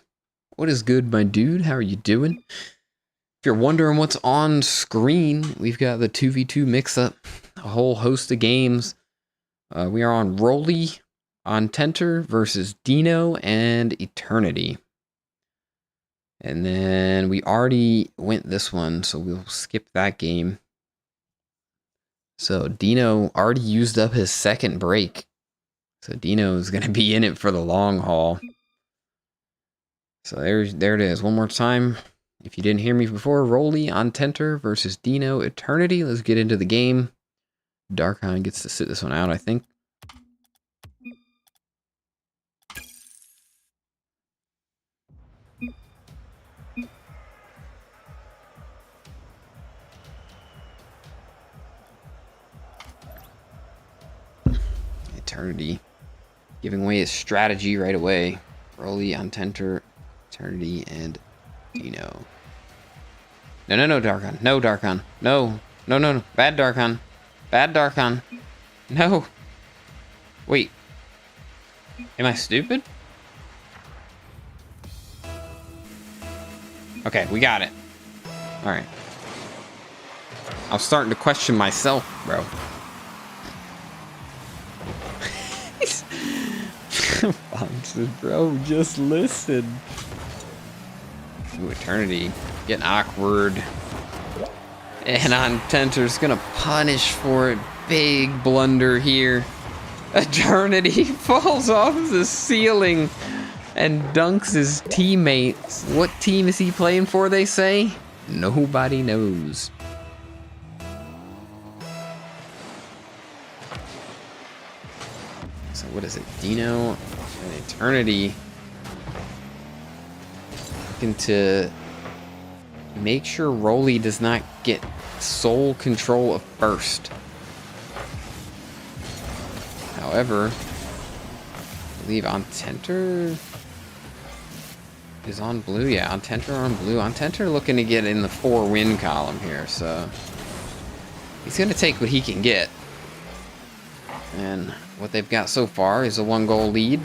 What is good, my dude? How are you doing? If you're wondering what's on screen, we've got the 2v2 mix-up. A whole host of games. We are on Rolly, Ontenter versus Dino and Eternity. And then we already went this one, so we'll skip that game. So Dino already used up his second break. So Dino is going to be in it for the long haul. So there it is. One more time. If you didn't hear me before, Rolly, Ontenter versus Dino, Eternity. Let's get into the game. Darkon gets to sit this one out, I think. Eternity giving away his strategy right away. Rolly, Ontenter, Eternity, and Dino. No, Darkon. No, Darkon. No. Bad Darkon. Bad Darkon. No. Wait. Am I stupid? Okay, we got it. Alright. I was starting to question myself, bro. Bro, just listen. Ooh, Eternity getting awkward. And on Tenter's gonna punish for it. Big blunder here. Eternity falls off the ceiling and dunks his teammates. What team is he playing for, they say? Nobody knows. So what is it? Dino and Eternity looking to make sure Rolly does not get sole control of first. However, I believe on Tenter is on blue. Yeah, on Tenter on blue. On Tenter looking to get in the 4-win column here, so he's going to take what he can get. And what they've got so far is a 1-goal lead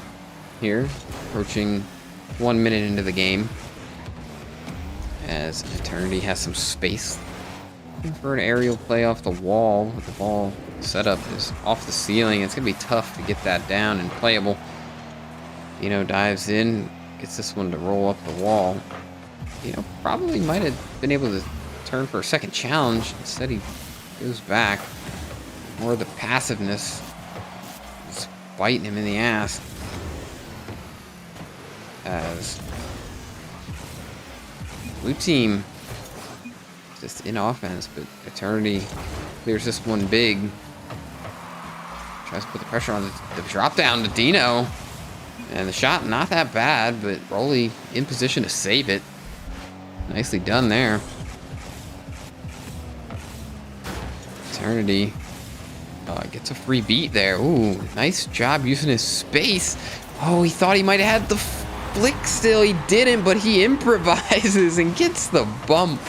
here, approaching 1 minute into the game. As Eternity has some space for an aerial play off the wall, with the ball setup is off the ceiling. It's going to be tough to get that down and playable. Dino dives in, gets this one to roll up the wall. Dino probably might have been able to turn for a second challenge. Instead, he goes back. More of the passiveness is biting him in the ass. As blue team just in offense, but Eternity clears this one big. Tries to put the pressure on the drop down to Dino. And the shot not that bad, but Rolly in position to save it. Nicely done there. Eternity gets a free beat there. Ooh, nice job using his space. Oh, he thought he might have had the flick still. He didn't, but he improvises and gets the bump.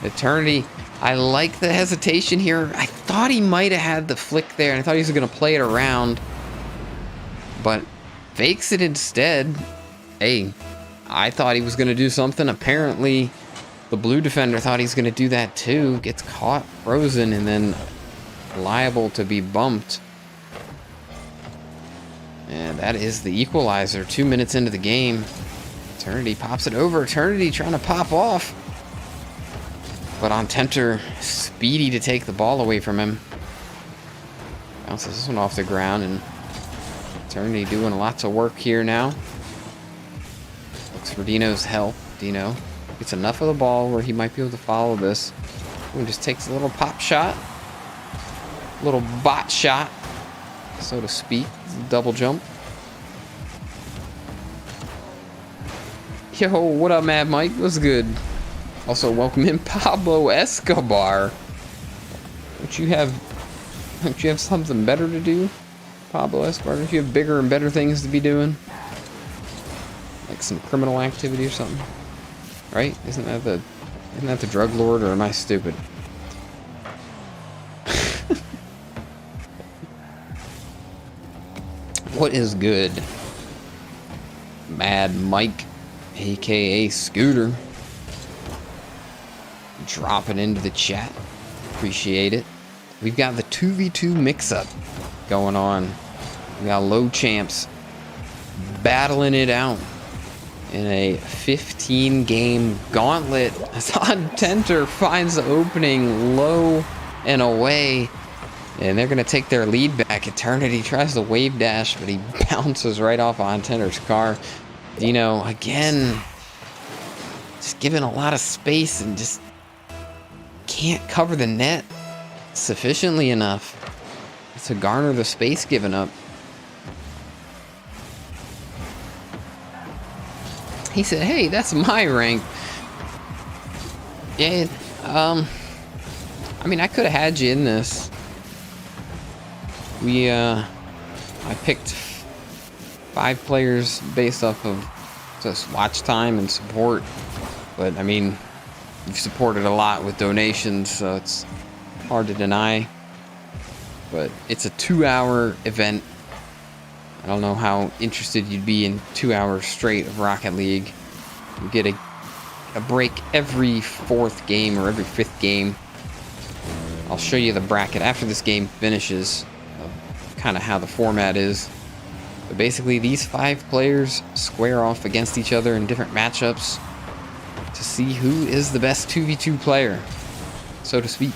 Eternity, I like the hesitation here. I thought he might have had the flick there, and I thought he was going to play it around. But fakes it instead. Hey, I thought he was going to do something. Apparently, the blue defender thought he's going to do that too. Gets caught, frozen, and then liable to be bumped. And that is the equalizer. 2 minutes into the game. Eternity pops it over. Eternity trying to pop off. But on Tenter, speedy to take the ball away from him. Bounces this one off the ground, and Eternity doing lots of work here now. Looks for Dino's help. Dino gets enough of the ball where he might be able to follow this. And just takes a little pop shot. A little bot shot, so to speak. Double jump. Yo, what up, Mad Mike? What's good? Also, welcome in Pablo Escobar. Don't you have something better to do, Pablo Escobar? Don't you have bigger and better things to be doing? Like some criminal activity or something? Right? Isn't that the drug lord, or am I stupid? What is good? Mad Mike, aka Scooter. Dropping into the chat. Appreciate it. We've got the 2v2 mix-up going on. We got low champs battling it out in a 15-game gauntlet. Hassan Tenter finds the opening low and away. And they're going to take their lead back. Eternity tries to wave dash, but he bounces right off on Tenter's car. Dino, again, just given a lot of space and just can't cover the net sufficiently enough to garner the space given up. He said, hey, that's my rank. Yeah, I mean, I could have had you in this. I picked 5 players based off of just watch time and support. But, I mean, you've supported a lot with donations, so it's hard to deny. But it's a 2-hour event. I don't know how interested you'd be in 2 hours straight of Rocket League. You get a break every 4th game or every 5th game. I'll show you the bracket after this game finishes, kind of how the format is. But basically, these 5 players square off against each other in different matchups to see who is the best 2v2 player, so to speak.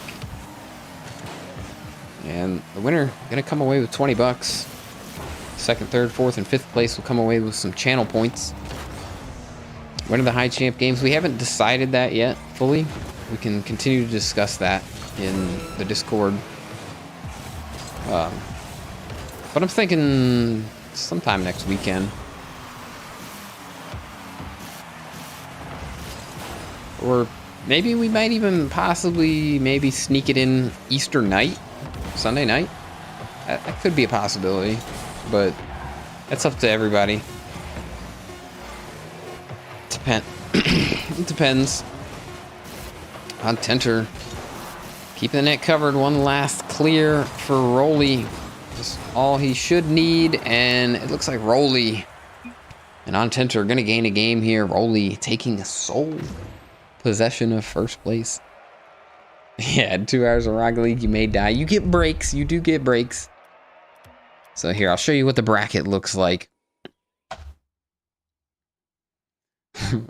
And the winner gonna come away with 20 bucks. Second, third, fourth, and fifth place will come away with some channel points. Winner of the high champ games, we haven't decided that yet fully. We can continue to discuss that in the Discord. But I'm thinking sometime next weekend. Or maybe we might even possibly maybe sneak it in Easter night, Sunday night. That could be a possibility, but that's up to everybody. It depends. On Tenter, keeping the net covered. One last clear for Rolly. Just all he should need, and it looks like Rolly and on Tenter are gonna gain a game here. Rolly taking sole possession of first place. Yeah, 2 hours of Rocket League, you may die. You get breaks. You do get breaks. So here, I'll show you what the bracket looks like.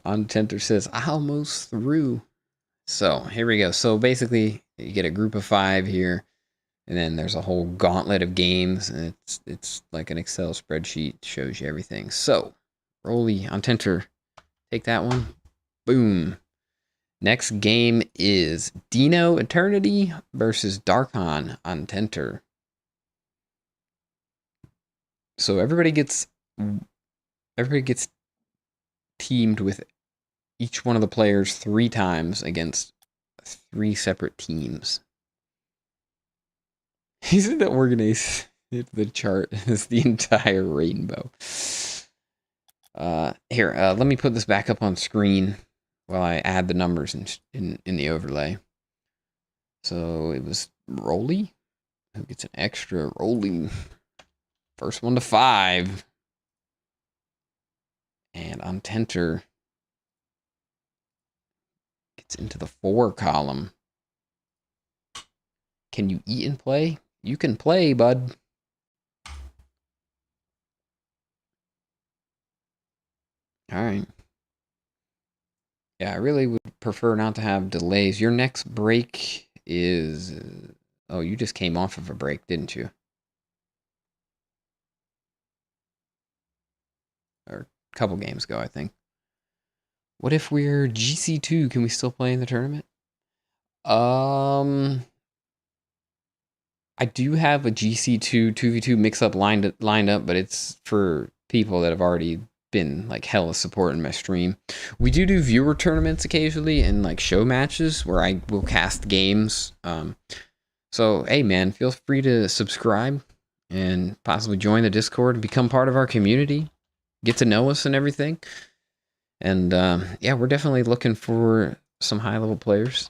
On Tenter says, almost through. So here we go. So basically, you get a group of 5 here, and then there's a whole gauntlet of games, and it's like an Excel spreadsheet, shows you everything. So, Rolly on Tenter, take that one. Boom. Next game is Dino Eternity versus Darkon on Tenter. So everybody gets teamed with each one of the players 3 times against 3 separate teams. He said that organized the chart is the entire rainbow. Here, let me put this back up on screen while I add the numbers in the overlay. So it was Rolly who gets an extra Rolly. First one to 5. And on Tenter gets into the 4 column. Can you eat and play? You can play, bud. All right. Yeah, I really would prefer not to have delays. Your next break is... oh, you just came off of a break, didn't you? Or a couple games ago, I think. What if we're GC2? Can we still play in the tournament? I do have a GC2 2v2 mix-up lined up, but it's for people that have already been like hella supporting my stream. We do viewer tournaments occasionally and like show matches where I will cast games. So hey man, feel free to subscribe and possibly join the Discord and become part of our community. Get to know us and everything. And yeah, we're definitely looking for some high-level players.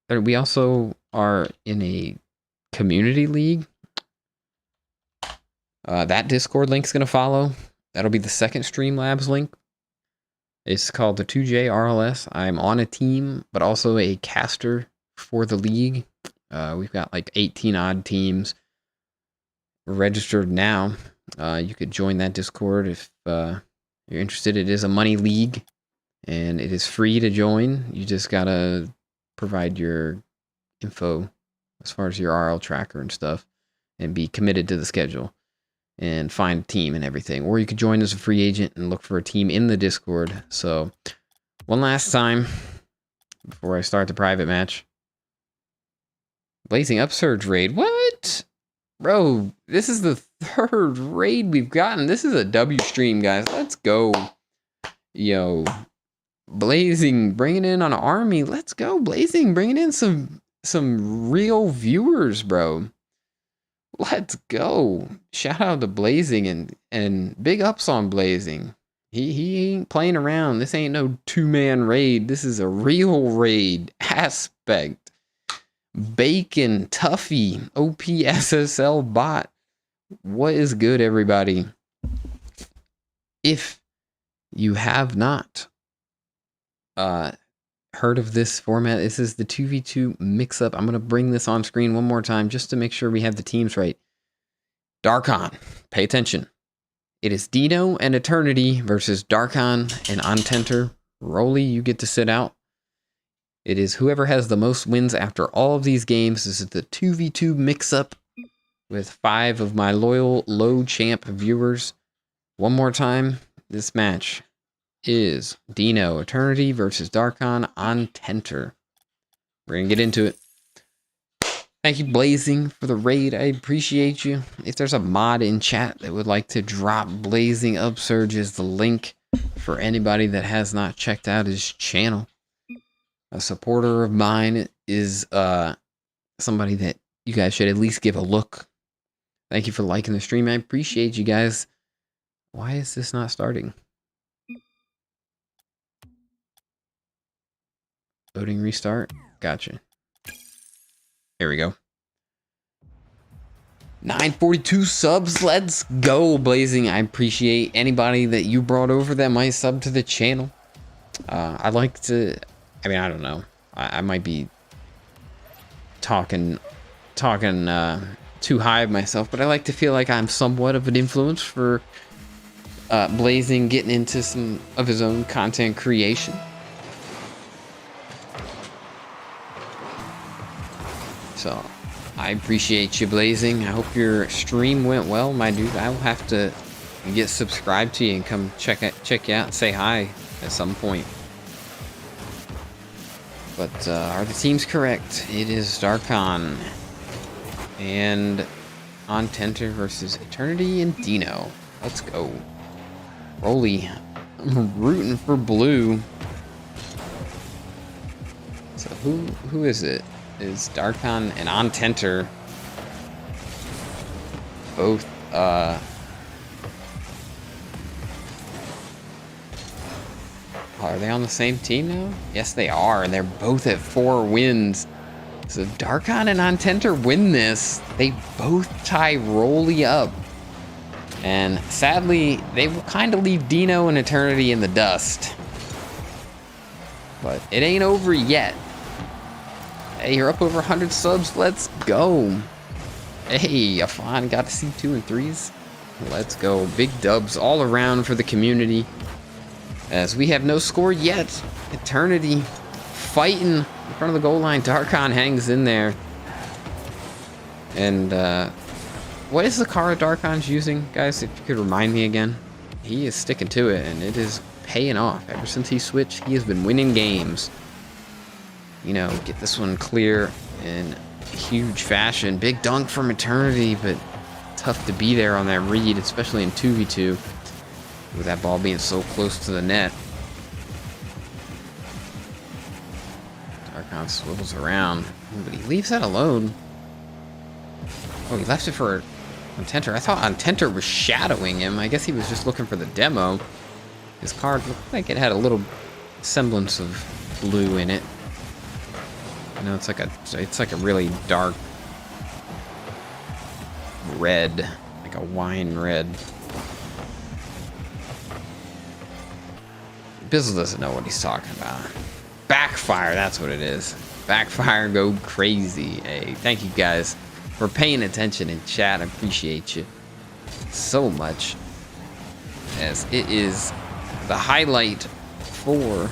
We also are in a community league. That Discord link's going to follow. That'll be the second Streamlabs link. It's called the 2J RLS. I'm on a team, but also a caster for the league. We've got like 18 odd teams registered now. You could join that Discord if you're interested. It is a money league, and it is free to join. You just gotta provide your info as far as your RL tracker and stuff, and be committed to the schedule, and find a team and everything. Or you could join as a free agent and look for a team in the Discord. So, one last time before I start the private match. Blazing Upsurge raid. What? Bro, this is the 3rd raid we've gotten. This is a W stream, guys. Let's go. Yo. Blazing bringing in an army. Let's go. Blazing bringing in some real viewers, bro. Let's go. Shout out to Blazing and big ups on Blazing. He ain't playing around. This ain't no 2-man raid. This is a real raid. Aspect. Bacon, Tuffy, OPSSL bot. What is good, everybody? If you have not heard of this format. This is the 2v2 mix-up. I'm going to bring this on screen one more time just to make sure we have the teams right. Darkon, pay attention. It is Dino and Eternity versus Darkon and Ontenter. Rolly, you get to sit out. It is whoever has the most wins after all of these games. This is the 2v2 mix-up with 5 of my loyal low champ viewers. One more time, this match is Dino Eternity versus Darkon Ontenter. We're going to get into it. Thank you, Blazing, for the raid. I appreciate you. If there's a mod in chat that would like to drop Blazing Upsurges, the link for anybody that has not checked out his channel. A supporter of mine is somebody that you guys should at least give a look. Thank you for liking the stream. I appreciate you guys. Why is this not starting? Voting restart? Gotcha. There we go. 942 subs. Let's go, Blazing. I appreciate anybody that you brought over that might sub to the channel. I like to... I mean, I don't know. I might be talking too high of myself, but I like to feel like I'm somewhat of an influence for Blazing getting into some of his own content creation. So, I appreciate you, Blazing. I hope your stream went well, my dude. I will have to get subscribed to you and come check you out and say hi at some point. But are the teams correct? It is Darkon and Ontenter versus Eternity and Dino. Let's go. Rolly, I'm rooting for blue. So who is it? Is Darkon and Ontenter both are they on the same team now? Yes, they are, and they're both at 4 wins. So if Darkon and Ontenter win this, they both tie Rolly up. And sadly, they will kind of leave Dino and Eternity in the dust. But it ain't over yet. Hey, you're up over 100 subs. Let's go. Hey, Afan got to see 2 and 3s. Let's go. Big dubs all around for the community. As we have no score yet. Eternity fighting in front of the goal line. Darkon hangs in there. And what is the car Darkon's using, guys? If you could remind me again. He is sticking to it, and it is paying off. Ever since he switched, he has been winning games. You know, get this one clear in huge fashion. Big dunk from Eternity, but tough to be there on that read, especially in 2v2. With that ball being so close to the net. Darkon swivels around, but he leaves that alone. Oh, he left it for Ontenter. I thought Ontenter was shadowing him. I guess he was just looking for the demo. His card looked like it had a little semblance of blue in it. You know, it's like a really dark red, like a wine red. Bizzal doesn't know what he's talking about. Backfire, that's what it is. Backfire, go crazy. Hey, thank you guys for paying attention in chat. I appreciate you so much. As it is the highlight for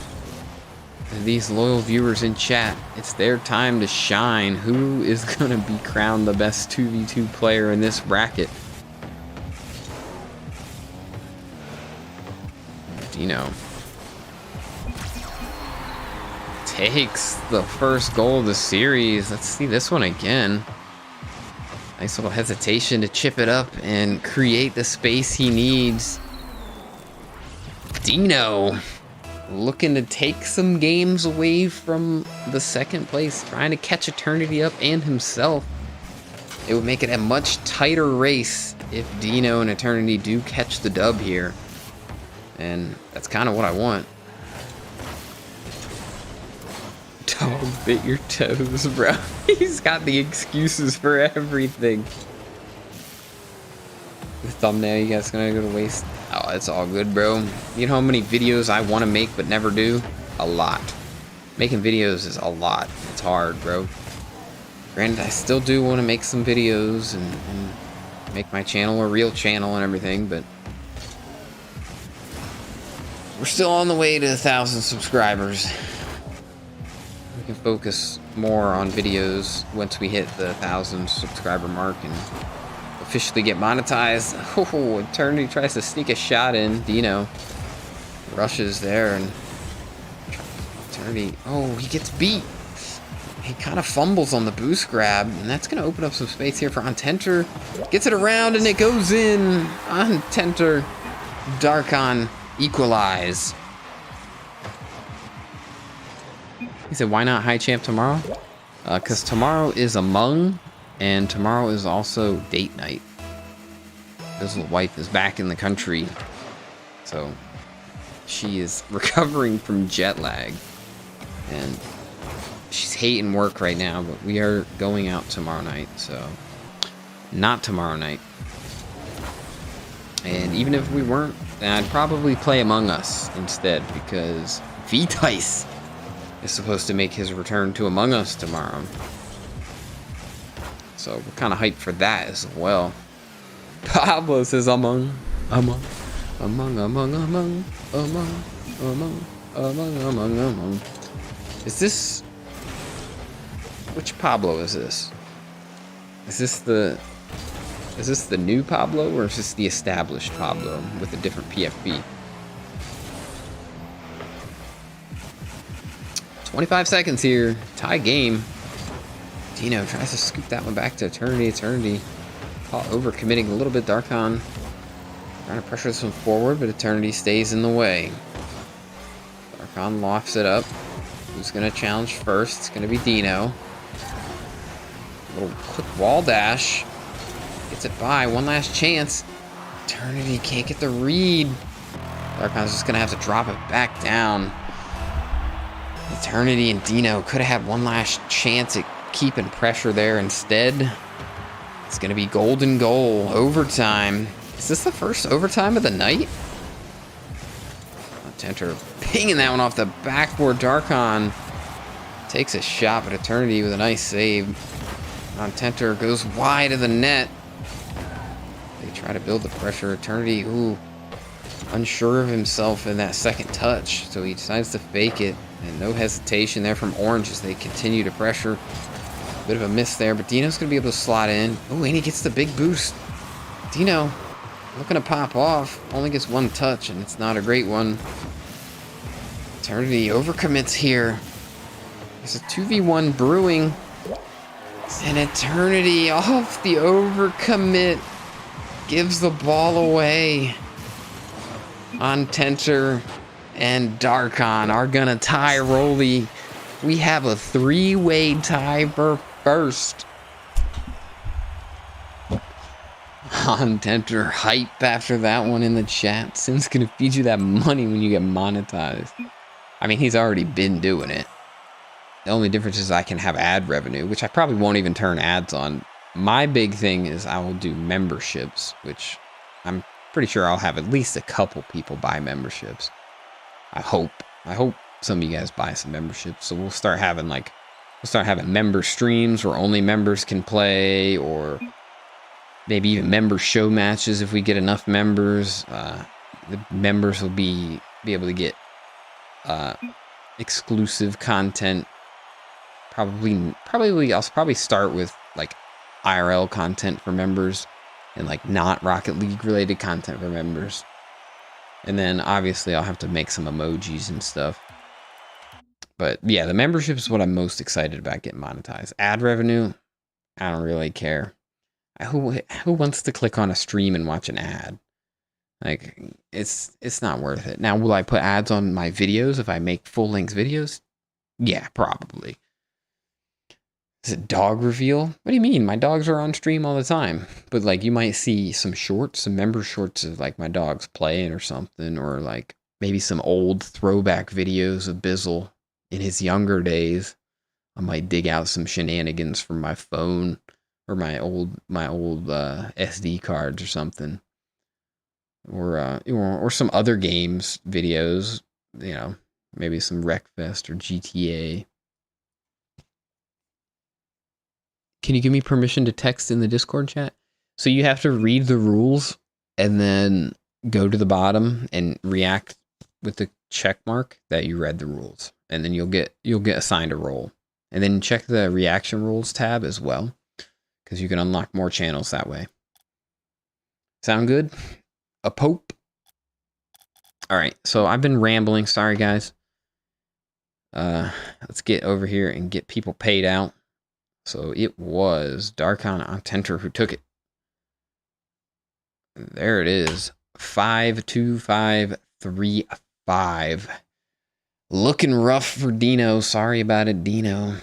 these loyal viewers in chat. It's their time to shine. Who is going to be crowned the best 2v2 player in this bracket? Dino takes the first goal of the series. Let's see this one again. Nice little hesitation to chip it up and create the space he needs. Dino looking to take some games away from the second place, trying to catch Eternity up and himself. It would make it a much tighter race if Dino and Eternity do catch the dub here. And that's kind of what I want. Dog bit your toes, bro. He's got the excuses for everything. The thumbnail, you guys gonna go to waste? Oh, it's all good, bro. You know how many videos I want to make but never do? A lot. Making videos is a lot. It's hard, bro. Granted, I still do want to make some videos and make my channel a real channel and everything, but we're still on the way to 1,000 subscribers. We can focus more on videos once we hit the 1,000 subscriber mark and officially get monetized. Oh, Eternity tries to sneak a shot in. Dino rushes there and Eternity. Oh, he gets beat. He kind of fumbles on the boost grab, and that's going to open up some space here for Ontenter. Gets it around, and it goes in. Ontenter, Darkon equalize. He said, why not high champ tomorrow? Because tomorrow is Among, and tomorrow is also date night. His wife is back in the country, so she is recovering from jet lag, and she's hating work right now, but we are going out tomorrow night, so not tomorrow night. And even if we weren't, I'd probably play Among Us instead, because V-Dice is supposed to make his return to Among Us tomorrow. So we're kind of hyped for that as well. Pablo says Among. Is this... Which Pablo is this? Is this the new Pablo, or is this the established Pablo with a different PFP? 25 seconds here. Tie game. Dino tries to scoop that one back to Eternity. Eternity overcommitting a little bit. Darkon trying to pressure this one forward, but Eternity stays in the way. Darkon lofts it up. Who's going to challenge first? It's going to be Dino. A little quick wall dash. Gets it by. One last chance. Eternity can't get the read. Darkon's just going to have to drop it back down. Eternity and Dino could have had one last chance at keeping pressure there. Instead, it's going to be golden goal. Overtime. Is this the first overtime of the night? Ontenter pinging that one off the backboard. Darkon takes a shot, but Eternity with a nice save. Ontenter goes wide of the net. They try to build the pressure. Eternity, ooh, unsure of himself in that second touch, so he decides to fake it. And no hesitation there from Orange as they continue to pressure. Bit of a miss there, but Dino's going to be able to slot in. Oh, and he gets the big boost. Dino looking to pop off. Only gets one touch, and it's not a great one. Eternity overcommits here. There's a 2v1 brewing. And Eternity off the overcommit gives the ball away. Ontenter and Darkon are gonna tie Rolly. We have a 3-way tie for first. Ontenter hype after that one in the chat. Sim's gonna feed you that money when you get monetized. I mean, he's already been doing it. The only difference is I can have ad revenue, which I probably won't even turn ads on. My big thing is I will do memberships, which I'm pretty sure I'll have at least a couple people buy memberships. I hope some of you guys buy some memberships. So we'll start having member streams where only members can play, or maybe even member show matches if we get enough members. The members will be able to get exclusive content. I'll probably start with like IRL content for members and like not Rocket League related content for members. And then obviously I'll have to make some emojis and stuff. But yeah, the membership is what I'm most excited about getting monetized. Ad revenue, I don't really care. Who wants to click on a stream and watch an ad? Like, it's not worth it. Now, will I put ads on my videos if I make full-length videos? Yeah, probably. Is it dog reveal? What do you mean? My dogs are on stream all the time. But like, you might see some shorts, some member shorts of like my dogs playing or something, or like maybe some old throwback videos of Bizzal in his younger days. I might dig out some shenanigans from my phone or my old SD cards or something, or some other games videos. You know, Maybe some Wreckfest or GTA. Can you give me permission to text in the Discord chat? So you have to read the rules and then go to the bottom and react with the check mark that you read the rules. And then you'll get assigned a role. And then check the reaction rules tab as well, because you can unlock more channels that way. Sound good? A Pope? Alright, so I've been rambling, sorry guys. Let's get over here and get people paid out. So it was Darkon Ontenter who took it. There it is. 52535. Looking rough for Dino. Sorry about it, Dino.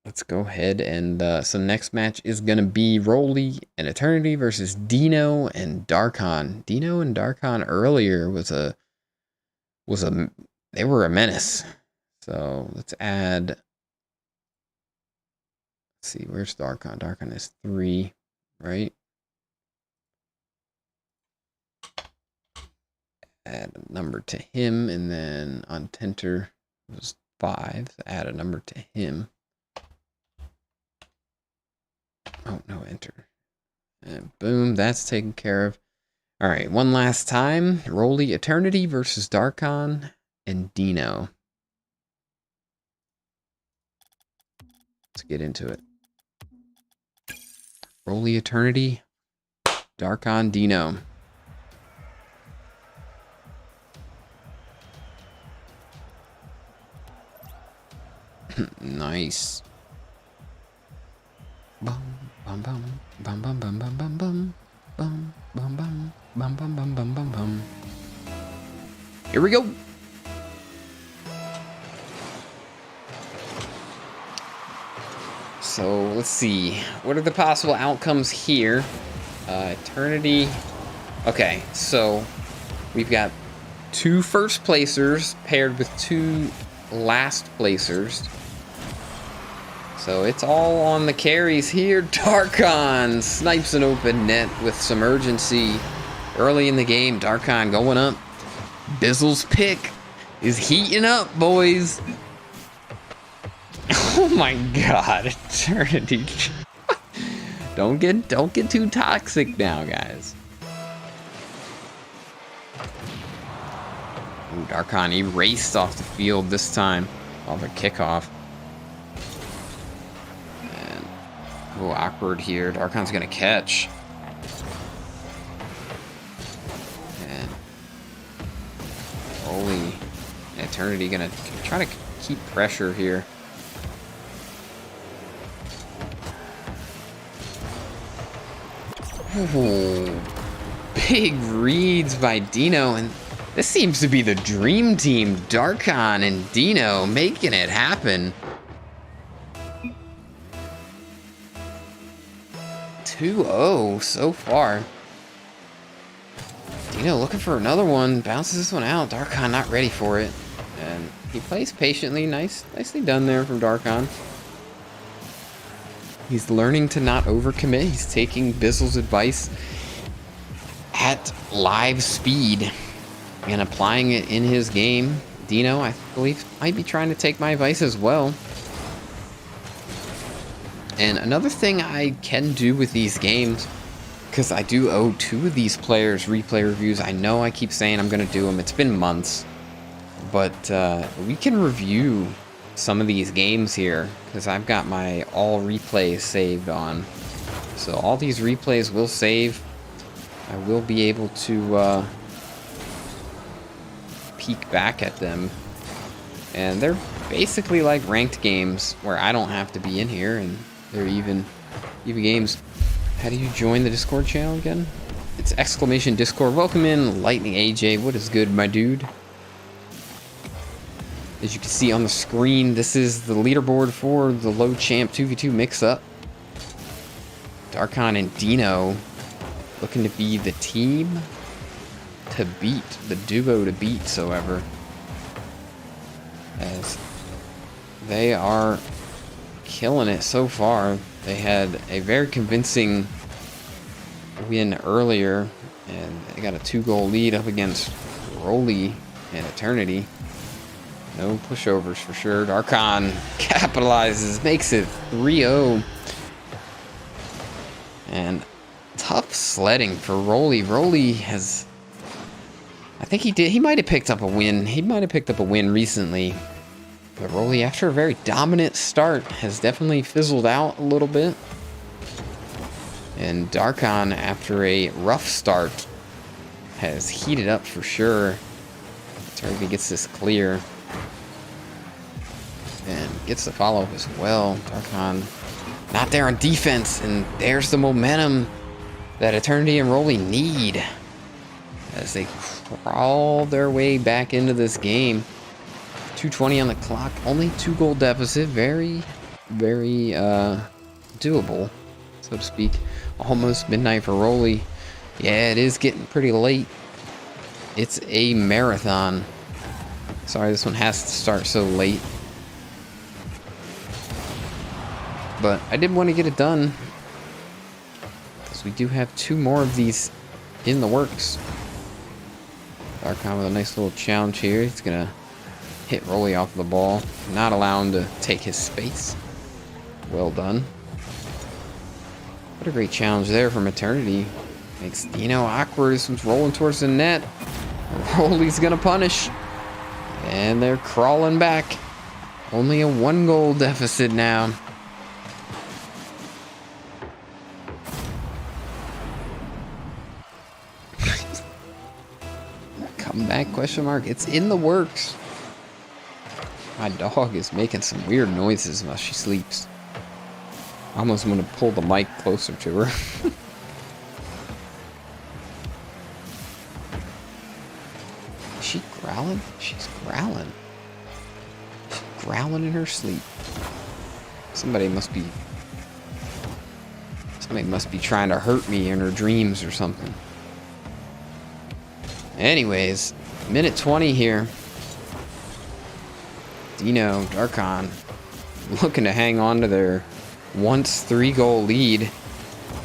Let's go ahead and so next match is gonna be Rolly and Eternity versus Dino and Darkon. Dino and Darkon earlier they were a menace. So let's add. Let's see, where's Darkon? Darkon is 3, right? Add a number to him, and then on Tenter was 5. So add a number to him. Oh no, enter. And boom, that's taken care of. All right, one last time. Rolly Eternity versus Darkon and Dino. Let's get into it. Rolly Eternity, Darkon, Dino. Nice. Bum bum bum bum bum bum bum bum bum bum bum bum bum bum bum bum bum bum. Here we go. So let's see. What are the possible outcomes here? Eternity. Okay, so we've got 2 first placers paired with 2 last placers. So it's all on the carries here. Darkon snipes an open net with some urgency early in the game. Darkon going up. Bizzal's pick is heating up, boys. Oh my god, Eternity. Don't get too toxic now, guys. Ooh, Darkon erased off the field this time. Off a kickoff. And oh, awkward here. Darkon's gonna catch. And holy, Eternity gonna try to keep pressure here. Oh, big reads by Dino, and this seems to be the dream team. Darkon and Dino making it happen. 2-0 so far. Dino looking for another one, bounces this one out. Darkon not ready for it, and he plays patiently. Nicely done there from Darkon. He's learning to not overcommit. He's taking Bizzal's advice at live speed and applying it in his game. Dino, I believe, might be trying to take my advice as well. And another thing I can do with these games, because I do owe 2 of these players replay reviews. I know I keep saying I'm going to do them. It's been months. But we can review some of these games here, because I've got my all replays saved on. So all these replays will save. I will be able to peek back at them. And they're basically like ranked games where I don't have to be in here, and they're even games. How do you join the Discord channel again? It's !Discord. Welcome in, Lightning AJ. What is good, my dude? As you can see on the screen, this is the leaderboard for the low champ 2v2 mix-up. Darkon and Dino looking to be the team to beat, the duo to beat, so ever. As they are killing it so far. They had a very convincing win earlier And they got a 2-goal lead up against Rolly and Eternity. No pushovers for sure. Darkon capitalizes, makes it 3-0. And tough sledding for Rolly. Rolly has, I think he might have picked up a win. He might have picked up a win recently. But Rolly, after a very dominant start, has definitely fizzled out a little bit. And Darkon, after a rough start, has heated up for sure. Eternity gets this clear. And gets the follow as well. Darkon not there on defense, and there's the momentum that Eternity and Rolly need as they crawl their way back into this game. 2:20 on the clock, only 2-goal deficit. Very, very doable, so to speak. Almost midnight for Rolly. Yeah, it is getting pretty late. It's a marathon. Sorry, this one has to start so late. But I did want to get it done, because we do have 2 more of these in the works. Darkon with a nice little challenge here. He's going to hit Rolly off the ball. Not allow him to take his space. Well done. What a great challenge there from Eternity. Makes Dino awkward. This one's rolling towards the net. Rolly's going to punish. And they're crawling back. Only a 1-goal deficit now. Comeback question mark? It's in the works. My dog is making some weird noises while she sleeps. I almost want to pull the mic closer to her. Is she growling? She's growling. She's growling in her sleep. Somebody must be trying to hurt me in her dreams or something. Anyways, minute 20 here. Dino, Darkon, looking to hang on to their once 3-goal lead.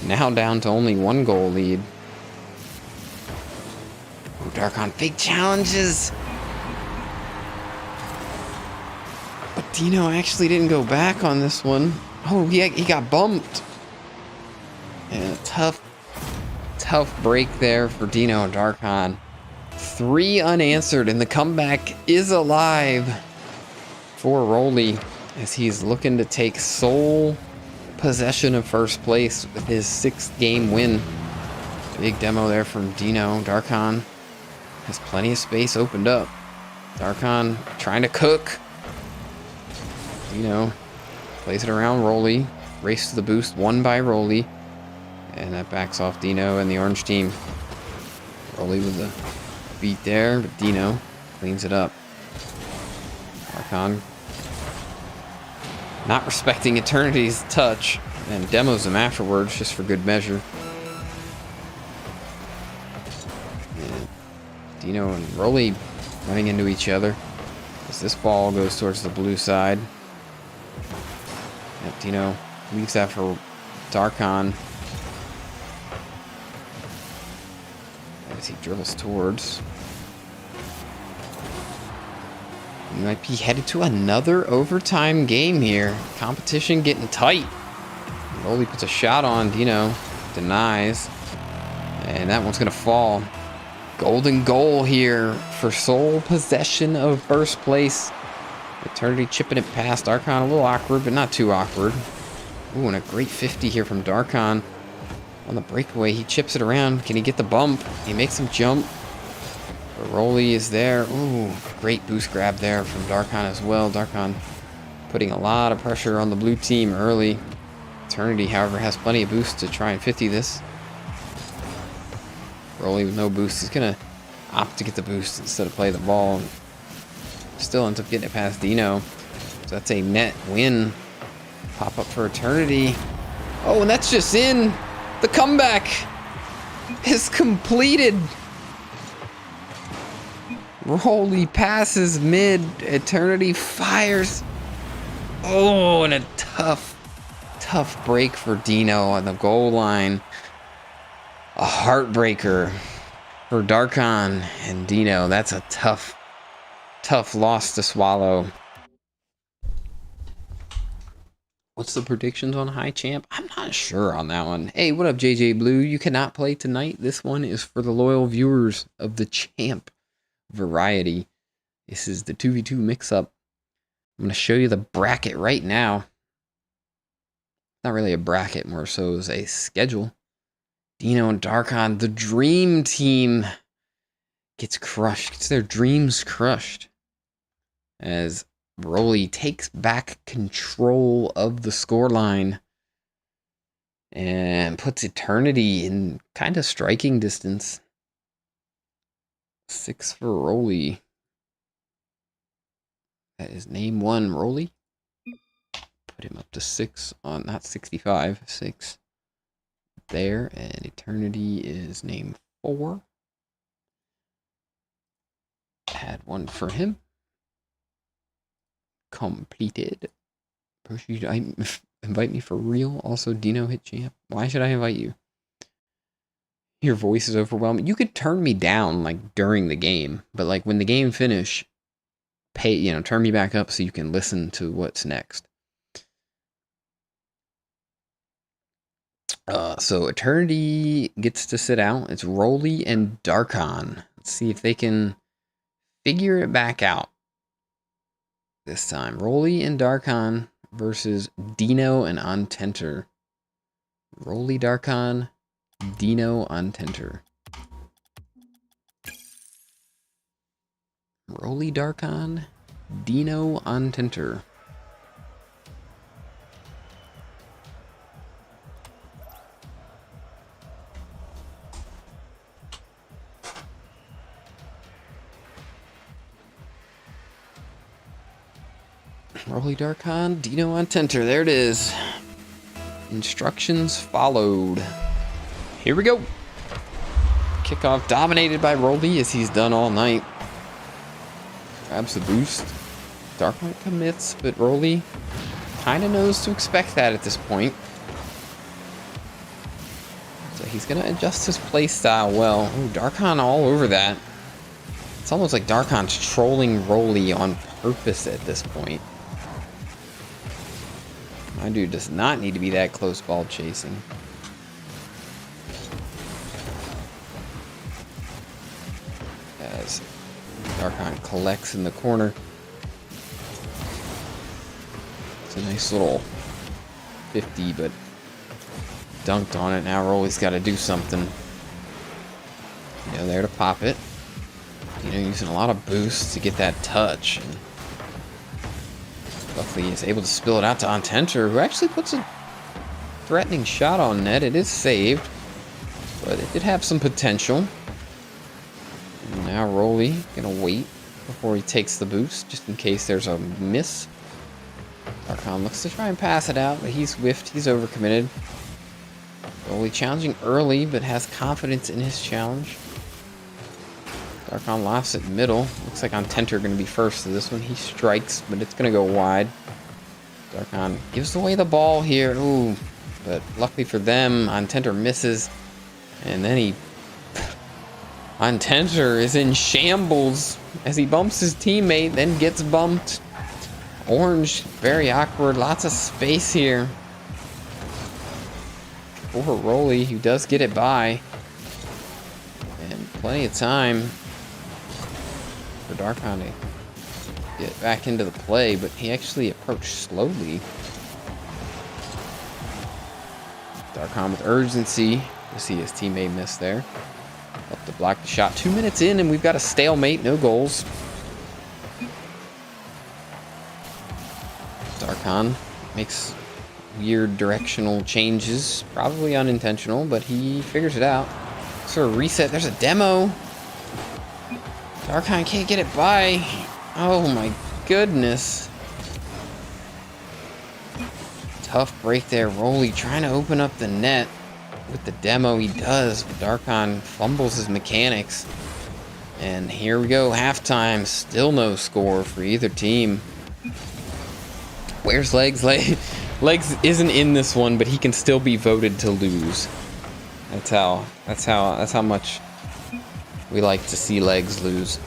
Now down to only 1-goal lead. Ooh, Darkon, big challenges. But Dino actually didn't go back on this one. Oh, yeah, he got bumped. And a tough break there for Dino and Darkon. 3 unanswered, and the comeback is alive for Rolly as he's looking to take sole possession of first place with his 6th game win. Big demo there from Dino. Darkon has plenty of space opened up. Darkon trying to cook. Dino plays it around Rolly. Race to the boost, won by Rolly. And that backs off Dino and the orange team. Rolly with the beat there, but Dino cleans it up. Darkon not respecting Eternity's touch and demos him afterwards just for good measure. And Dino and Rolly running into each other as this ball goes towards the blue side. Yep, Dino leaves that for Darkon as he dribbles towards. We might be headed to another overtime game here. Competition getting tight. Rolly puts a shot on. Dino denies. And that one's going to fall. Golden goal here for sole possession of first place. Eternity chipping it past. Darkon a little awkward, but not too awkward. Ooh, and a great 50 here from Darkon. On the breakaway, he chips it around. Can he get the bump? He makes him jump. But Rolly is there. Ooh, great boost grab there from Darkon as well. Darkon putting a lot of pressure on the blue team early. Eternity, however, has plenty of boost to try and 50 this. Rolly with no boost. He's going to opt to get the boost instead of play the ball. Still ends up getting it past Dino. So that's a net win. Pop up for Eternity. Oh, and that's just in. The comeback is completed. Rolly passes mid. Eternity fires. Oh, and a tough break for Dino on the goal line. A heartbreaker for Darkon and Dino. That's a tough loss to swallow. What's the predictions on High Champ? I'm not sure on that one. Hey, what up, JJ Blue? You cannot play tonight. This one is for the loyal viewers of the Champ variety. This is the 2v2 mix-up. I'm going to show you the bracket right now. Not really a bracket, more so as a schedule. Dino and Darkon, the dream team, gets crushed. Gets their dreams crushed. As Broly takes back control of the scoreline and puts Eternity in kind of striking distance. 6 for Broly. That is name 1 Broly. Put him up to 6 on, not 65, 6 there. And Eternity is name 4. Add 1 for him. Completed. Should I invite me for real? Also, Dino hit champ. Why should I invite you? Your voice is overwhelming. You could turn me down like during the game, but like when the game finish, turn me back up so you can listen to what's next. So Eternity gets to sit out. It's Broly and Darkon. Let's see if they can figure it back out this time. Broly and Darkon versus Dino and Untenter. Broly, Darkon, Dino, Untenter. Broly, Darkon, Dino, Untenter. Broly, Darkon, Dino, Untenter. There it is. Instructions followed. Here we go. Kickoff dominated by Broly as he's done all night. Grabs the boost. Darkon commits, but Broly kind of knows to expect that at this point. So he's going to adjust his playstyle well. Ooh, Darkon all over that. It's almost like Darkon's trolling Broly on purpose at this point. My dude does not need to be that close ball chasing. As Darkon collects in the corner. It's a nice little 50, but dunked on it. Now Broly's got to do something. There to pop it. Using a lot of boosts to get that touch. And luckily, he's able to spill it out to Untenter, who actually puts a threatening shot on net. It is saved, but it did have some potential. And now Broly gonna wait before he takes the boost, just in case there's a miss. Darkon looks to try and pass it out, but he's whiffed. He's overcommitted. Broly challenging early, but has confidence in his challenge. Darkon lofts it middle. Looks like Untenter going to be first to this one. He strikes, but it's going to go wide. Darkon gives away the ball here. Ooh, but luckily for them, Untenter misses. And then Untenter is in shambles as he bumps his teammate, then gets bumped. Orange, very awkward. Lots of space here for Broly, who does get it by. And plenty of time for Darkon to get back into the play, but he actually approached slowly. Darkon with urgency. You see his teammate miss there. Up to block the shot. 2 minutes in, and we've got a stalemate. No goals. Darkon makes weird directional changes. Probably unintentional, but he figures it out. Sort of reset. There's a demo. Darkon can't get it by. Oh my goodness. Tough break there. Broly trying to open up the net with the demo. He does, but Darkon fumbles his mechanics. And here we go, halftime. Still no score for either team. Where's Legs? Legs isn't in this one, but he can still be voted to lose. That's how much We like to see legs lose.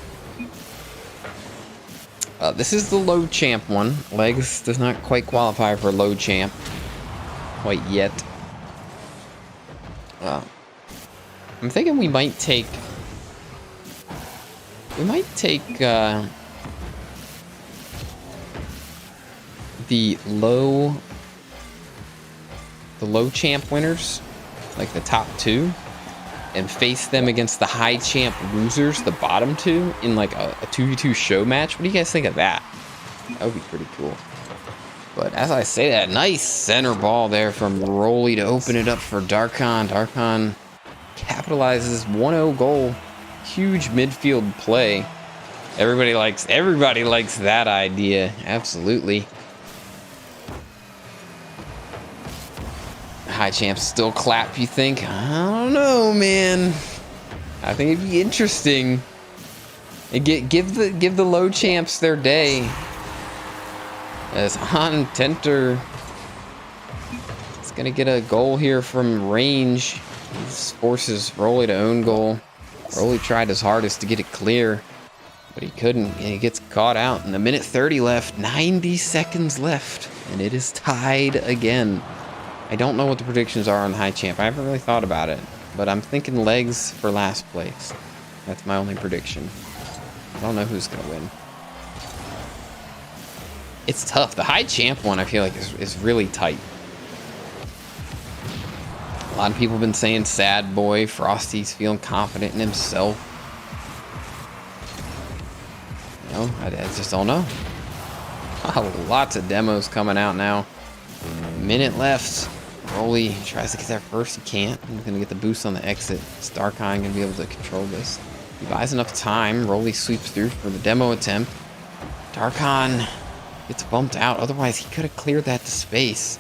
This is the low champ one. Legs does not quite qualify for low champ quite yet. I'm thinking we might take the low champ winners, like the top 2, and face them against the high champ losers, the bottom 2, in like a 2v2 show match. What do you guys think of that? That would be pretty cool. But as I say that, nice center ball there from Rolly to open it up for Darkon. Darkon capitalizes 1-0 goal. Huge midfield play. Everybody likes that idea. Absolutely. High champs still clap, you think? I don't know, man. I think it'd be interesting. And give the low champs their day. As Han Tenter is gonna get a goal here from range. This forces Rolly to own goal. Rolly tried his hardest to get it clear, but he couldn't. And he gets caught out. And a minute 30 left, 90 seconds left, and it is tied again. I don't know what the predictions are on the high champ. I haven't really thought about it, but I'm thinking legs for last place. That's my only prediction. I don't know who's gonna win. It's tough. The high champ one, I feel like, is really tight. A lot of people have been saying sad boy. Frosty's feeling confident in himself. You know, I just don't know. Lots of demos coming out now. Minute left. Rolly tries to get there first. He can't. He's going to get the boost on the exit. Starkon going to be able to control this. He buys enough time. Rolly sweeps through for the demo attempt. Darkon gets bumped out. Otherwise, he could have cleared that to space.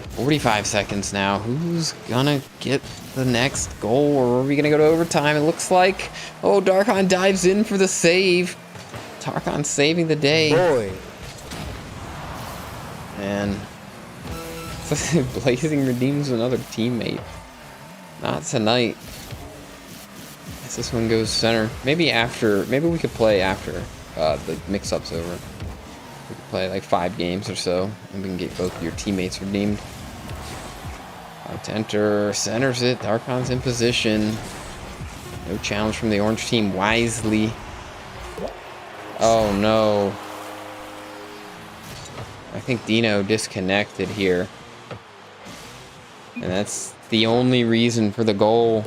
45 seconds now. Who's gonna get the next goal? Or are we gonna go to overtime? It looks like. Oh, Darkon dives in for the save. Darkon saving the day. Boy. And Blazing redeems another teammate. Not tonight. As this one goes center. Maybe we could play after the mix-up's over. We could play like 5 games or so, and we can get both of your teammates redeemed. Tenter centers it. Darkon's in position. No challenge from the orange team. Wisely. Oh no. I think Dino disconnected here. And that's the only reason for the goal.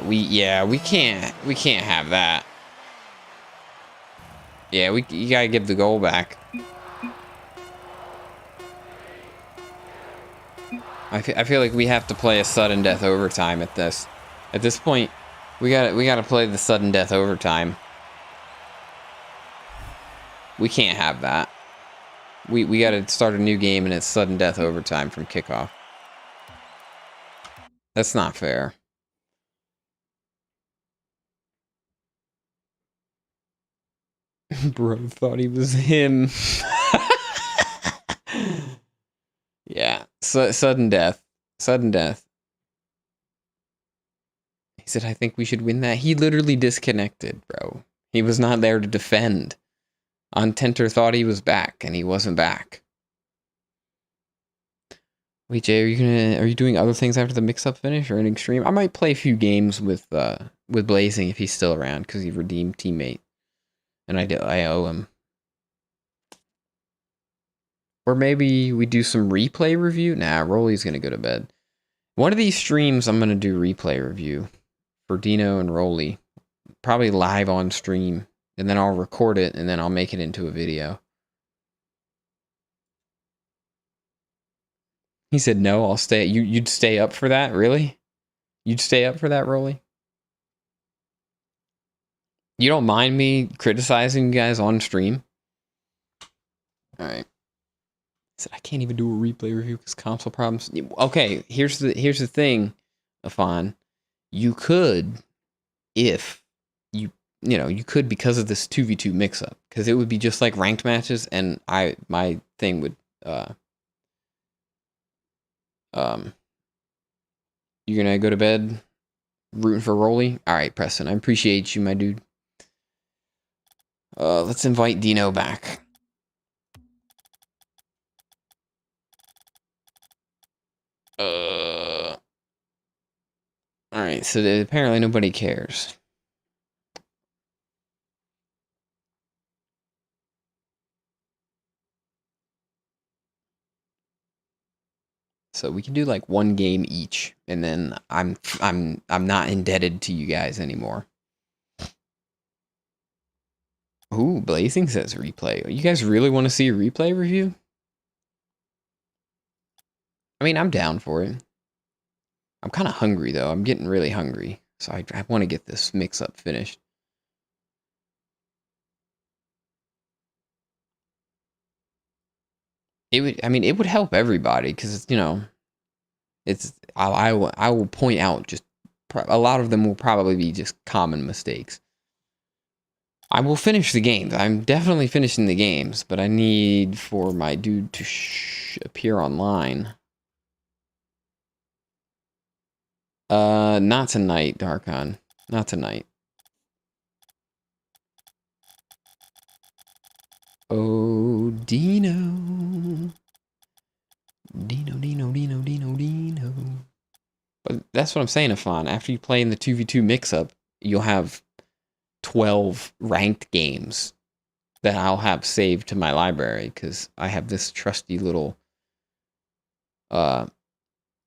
We can't have that. Yeah, you gotta give the goal back. I feel like we have to play a sudden death overtime at this. At this point, we gotta play the sudden death overtime. We can't have that. We gotta start a new game and it's sudden death overtime from kickoff. That's not fair. Bro thought he was him. Yeah, sudden death. Sudden death. He said, I think we should win that. He literally disconnected, bro. He was not there to defend. Tenter thought he was back, and he wasn't back. Wait, Jay, are you doing other things after the mix-up finish or ending stream? I might play a few games with Blazing if he's still around, because he redeemed teammate. And I owe him. Or maybe we do some replay review. Nah, Rolly's gonna go to bed. One of these streams, I'm gonna do replay review for Dino and Rolly. Probably live on stream. And then I'll record it, and then I'll make it into a video. He said, no, I'll stay. You'd stay up for that? Really? You'd stay up for that, Rolly? You don't mind me criticizing you guys on stream? Alright. He said, I can't even do a replay review because console problems. Okay, here's the thing, Afan. You could, if you could, because of this 2v2 mix-up, because it would be just like ranked matches, and my thing would You're gonna go to bed rooting for Rolly? Alright, Preston, I appreciate you, my dude. Let's invite Dino back. Alright, so apparently nobody cares. So we can do like one game each, and then I'm not indebted to you guys anymore. Ooh, Blazing says replay. You guys really want to see a replay review? I mean, I'm down for it. I'm kind of hungry though. I'm getting really hungry, so I want to get this mix-up finished. It would help everybody because, you know, I will point out just a lot of them will probably be just common mistakes. I will finish the games. I'm definitely finishing the games, but I need for my dude to appear online. Not tonight, Darkon. Not tonight. Oh, Dino. Dino. But that's what I'm saying, Afan. After you play in the 2v2 mix-up, you'll have 12 ranked games that I'll have saved to my library, because I have this trusty little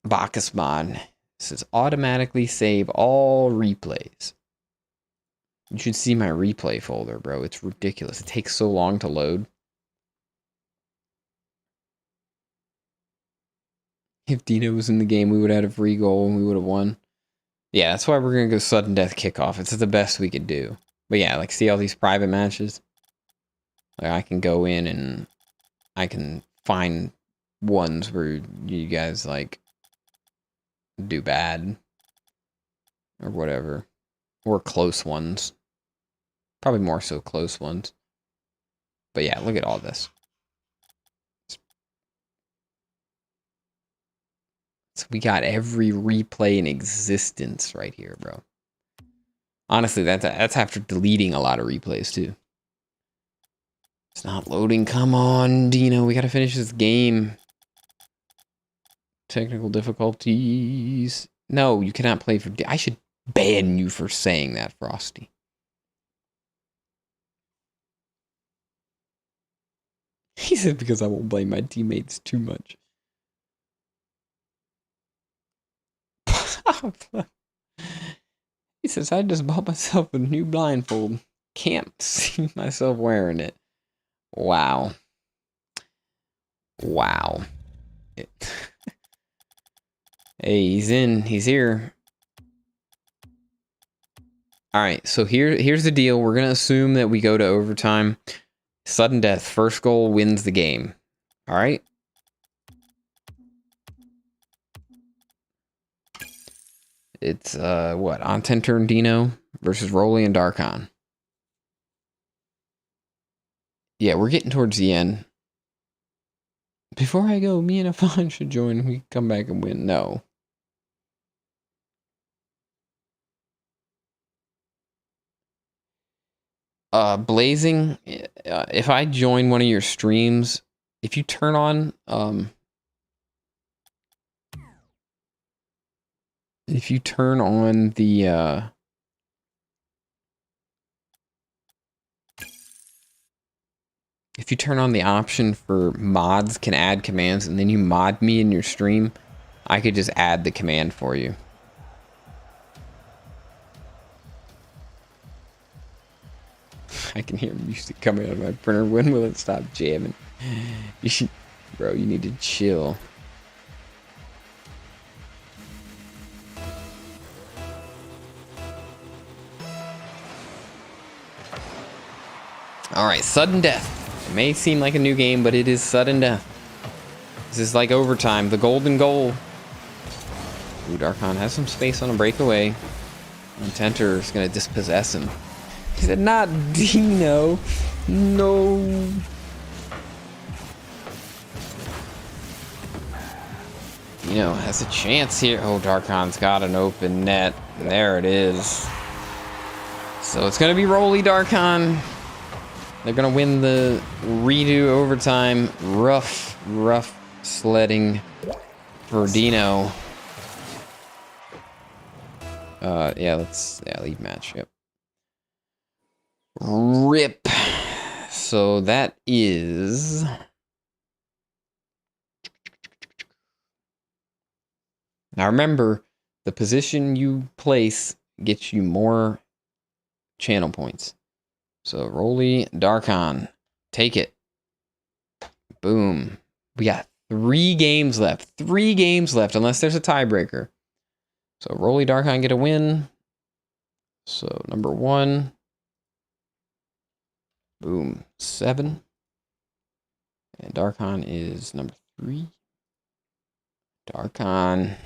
Bacchus mod. It says automatically save all replays. You should see my replay folder, bro. It's ridiculous. It takes so long to load. If Dino was in the game, we would have had a free goal and we would have won. Yeah, that's why we're going to go sudden death kickoff. It's the best we could do. But yeah, like, see all these private matches? Like, I can go in and I can find ones where you guys, like, do bad. Or whatever. Or close ones. Probably more so close ones. But yeah, look at all this. So we got every replay in existence right here, bro. Honestly, that's after deleting a lot of replays, too. It's not loading. Come on, Dino. We gotta finish this game. Technical difficulties. No, you cannot play for... I should ban you for saying that, Frosty. He said because I won't blame my teammates too much. He says, I just bought myself a new blindfold. Can't see myself wearing it. Wow. Wow. Hey, he's in. He's here. Alright, so here's the deal. We're going to assume that we go to overtime. Sudden death. First goal wins the game. Alright? It's, what? Ontenter and Dino versus Rolly and Darkon. Yeah, we're getting towards the end. Before I go, me and Afan should join. We can come back and win. No. Blazing, if I join one of your streams, if you turn on, if you turn on the, if you turn on the option for mods can add commands and then you mod me in your stream, I could just add the command for you. I can hear music coming out of my printer. When will it stop jamming? You should, bro, you need to chill. Alright, sudden death. It may seem like a new game, but it is sudden death. This is like overtime, the golden goal. Ooh, Darkon has some space on a breakaway. And Tenter is going to dispossess him. He said, not Dino. No. Dino has a chance here. Oh, Darkon's got an open net. There it is. So it's going to be Rolly Darkon. They're going to win the redo overtime. Rough sledding for Dino. Lead match. Yep. Rip. So that is... Now remember, the position you place gets you more channel points. So Rolly Darkon, take it. Boom. We got 3 games left. 3 games left, unless there's a tiebreaker. So Rolly Darkon get a win. So number 1. Boom. 7. And Darkon is number 3. Darkon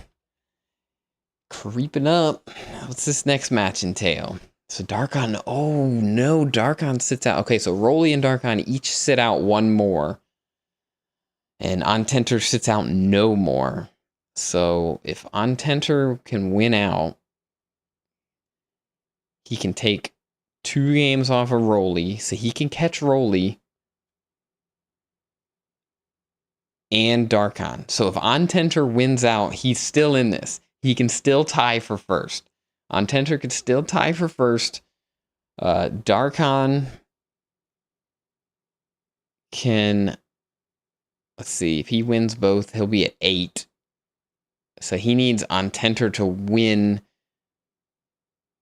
creeping up. What's this next match entail? So Darkon, oh no, Darkon sits out. Okay, so Rolly and Darkon each sit out 1 more. And Ontenter sits out no more. So if Ontenter can win out, he can take 2 games off of Rolly. So he can catch Rolly and Darkon. So if Ontenter wins out, he's still in this. He can still tie for first. Ontenter could still tie for first. Darkon can... Let's see. If he wins both, he'll be at 8. So he needs Ontenter to win.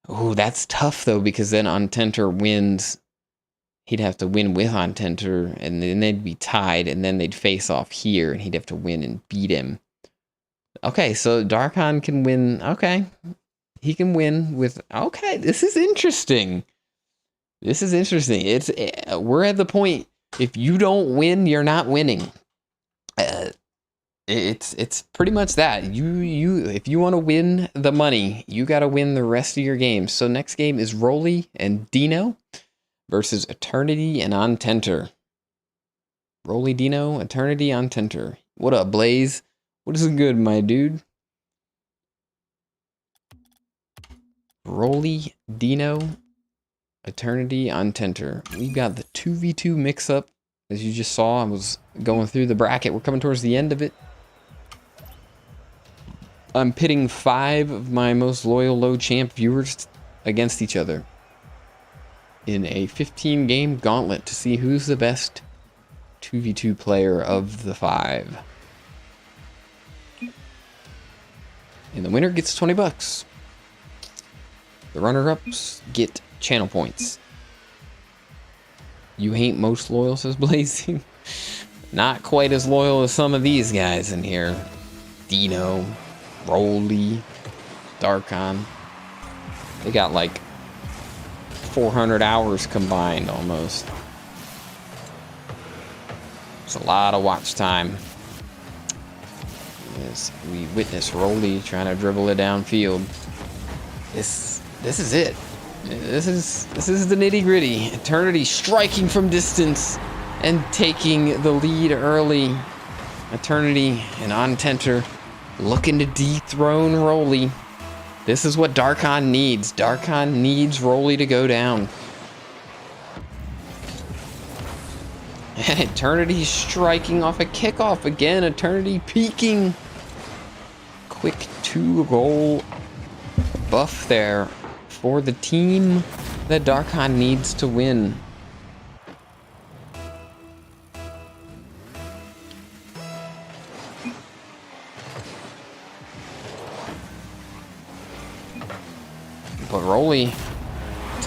Oh, that's tough, though, because then Ontenter wins. He'd have to win with Ontenter, and then they'd be tied, and then they'd face off here, and he'd have to win and beat him. Okay, so Darkon can win. Okay. He can win with... Okay, this is interesting. This is interesting. We're at the point, if you don't win, you're not winning. It's pretty much that. If you want to win the money, you got to win the rest of your games. So next game is Rolly and Dino versus Eternity and Ontenter. Rolly, Dino, Eternity, Ontenter. What up, Blaze? What is good, my dude? Rolly, Dino, Eternity, Ontenter. We've got the 2v2 mix-up. As you just saw, I was going through the bracket. We're coming towards the end of it. I'm pitting 5 of my most loyal low champ viewers against each other in a 15-game gauntlet to see who's the best 2v2 player of the 5. And the winner gets 20 bucks. The runner-ups get channel points. You ain't most loyal, says Blazing. Not quite as loyal as some of these guys in here. Dino, Rolly, Darkon. They got like 400 hours combined almost. It's a lot of watch time. As we witness Rolly trying to dribble it downfield. This is it. This is the nitty-gritty. Eternity striking from distance and taking the lead early. Eternity and Ontenter looking to dethrone Rolly. This is what Darkon needs. Darkon needs Rolly to go down. And Eternity striking off a kickoff again. Eternity peaking. Quick 2-goal buff there for the team that Darkon needs to win. But Rolly at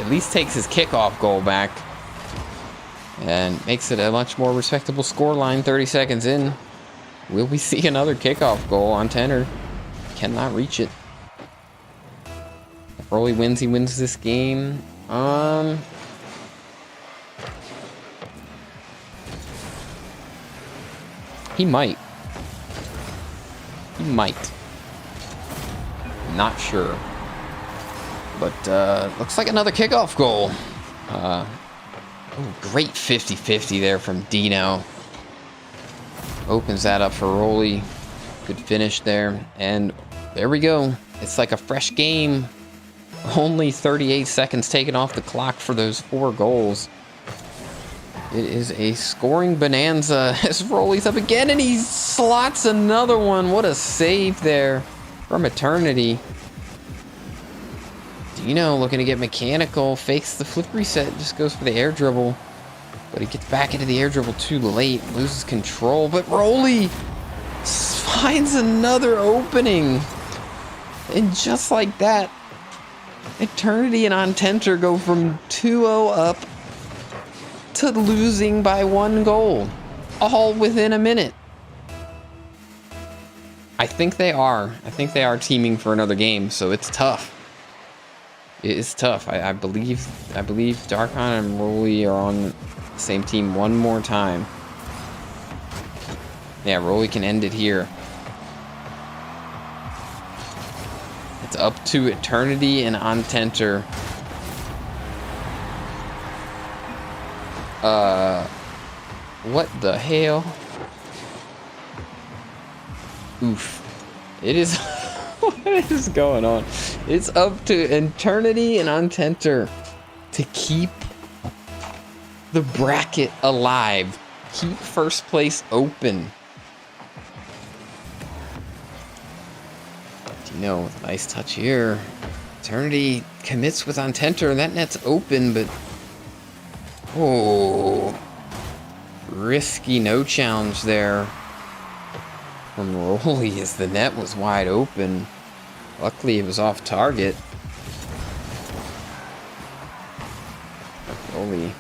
least takes his kickoff goal back and makes it a much more respectable scoreline 30 seconds in. Will we see another kickoff goal? Ontenter cannot reach it. If Rolly wins, he wins this game. He might. Not sure. But looks like another kickoff goal. Great 50-50 there from Dino. Opens that up for Rolly. Good finish there. And there we go. It's like a fresh game. Only 38 seconds taken off the clock for those 4 goals. It is a scoring bonanza as Rolly's up again, and he slots another one. What a save there from Eternity. Dino looking to get mechanical, fakes the flip reset, just goes for the air dribble. But he gets back into the air dribble too late, loses control. But Rolly finds another opening. And just like that, Eternity and Ontenter go from 2-0 up to losing by 1 goal, all within a minute. I think they are teaming for another game, so it's tough. It is tough. I believe Darkon and Rolly are on the same team one more time. Yeah, Rolly can end it here. It's up to Eternity and Ontenter. What the hell? Oof. It is... What is going on? It's up to Eternity and Ontenter to keep the bracket alive. Keep first place open. Dino with a nice touch here. Eternity commits with Ontenter. That net's open, but... Oh. Risky no challenge there from Rolly as the net was wide open. Luckily it was off target. Rolly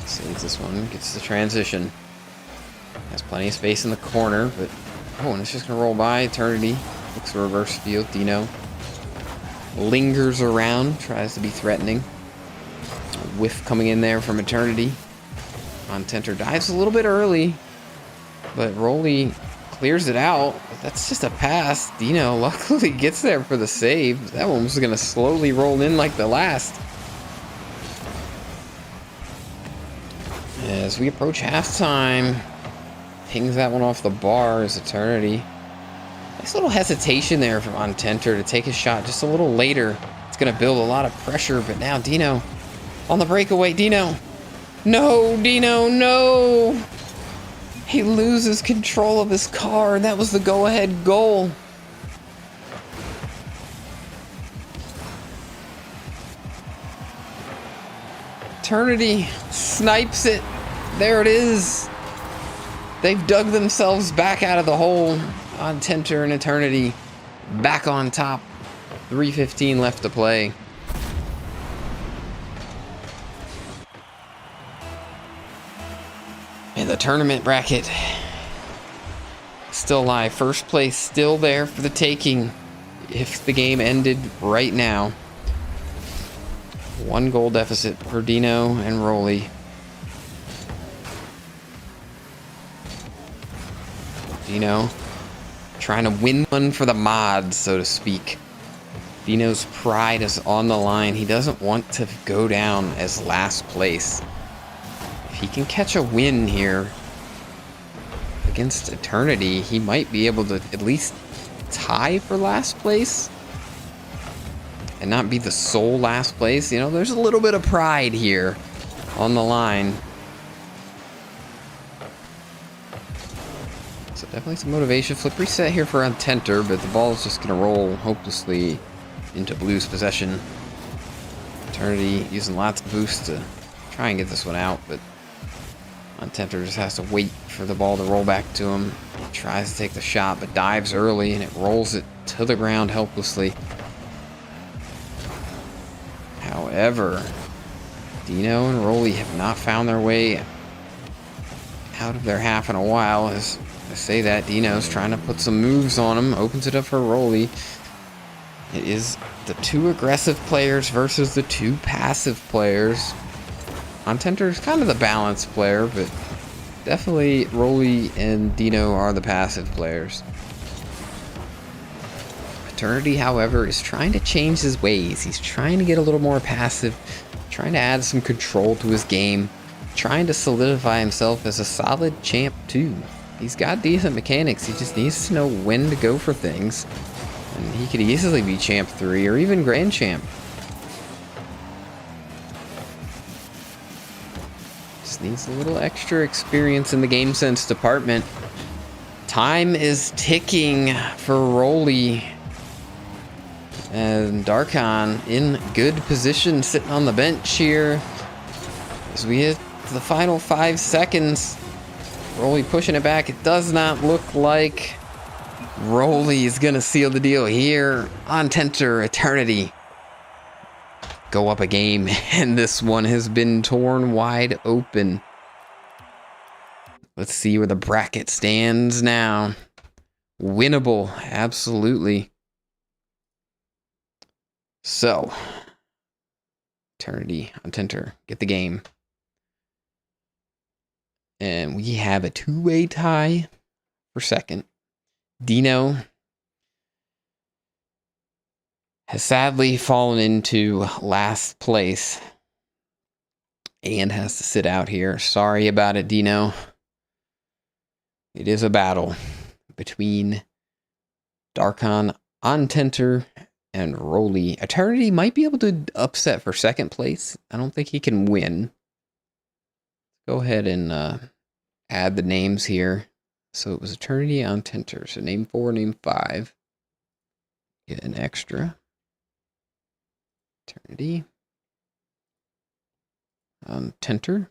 saves this one, gets the transition. Has plenty of space in the corner, but oh, and it's just gonna roll by. Eternity looks a reverse field. Dino lingers around, tries to be threatening. A whiff coming in there from Eternity. Ontenter dives a little bit early, but Rolly clears it out. That's just a pass. Dino luckily gets there for the save. That one was gonna slowly roll in like the last. As we approach halftime, pings that one off the bar as Eternity. Nice little hesitation there from Ontenter to take his shot just a little later. It's gonna build a lot of pressure, but now Dino on the breakaway. Dino. No, Dino, no! He loses control of his car, and that was the go-ahead goal. Eternity snipes it. There it is. They've dug themselves back out of the hole. Ontenter and Eternity back on top. 3:15 left to play. And the tournament bracket still alive. First place still there for the taking if the game ended right now. 1 goal deficit for Dino and Rolly. Dino trying to win one for the mods, so to speak. Dino's pride is on the line. He doesn't want to go down as last place. If he can catch a win here against Eternity, he might be able to at least tie for last place and not be the sole last place. You know, there's a little bit of pride here on the line. So definitely some motivation. Flip reset here for Ontenter, but the ball is just going to roll hopelessly into Blues possession. Eternity using lots of boost to try and get this one out, but Ontenter just has to wait for the ball to roll back to him. He tries to take the shot, but dives early, and it rolls it to the ground helplessly. However, Dino and Rolly have not found their way out of their half in a while. As I say that, Dino's trying to put some moves on him, opens it up for Rolly. It is the 2 aggressive players versus the 2 passive players. Ontenter is kind of the balanced player, but definitely Rolly and Dino are the passive players. Eternity, however, is trying to change his ways. He's trying to get a little more passive, trying to add some control to his game, trying to solidify himself as a solid champ too. He's got decent mechanics. He just needs to know when to go for things. And he could easily be Champ 3 or even Grand Champ. Just needs a little extra experience in the game sense department. Time is ticking for Rolly. And Darkon in good position, sitting on the bench here. As we hit the final 5 seconds. Rolly pushing it back. It does not look like Rolly is going to seal the deal here. On Tenter, Eternity go up a game, and this one has been torn wide open. Let's see where the bracket stands now. Winnable, absolutely. So, Eternity on Tenter, get the game. And we have a 2-way tie for second. Dino has sadly fallen into last place and has to sit out here. Sorry about it, Dino. It is a battle between Darkon on Tenter and Rolly. Eternity might be able to upset for second place. I don't think he can win. Go ahead and add the names here. So it was Eternity on Tenter. So name 4, name 5. Get an extra. Eternity on Tenter.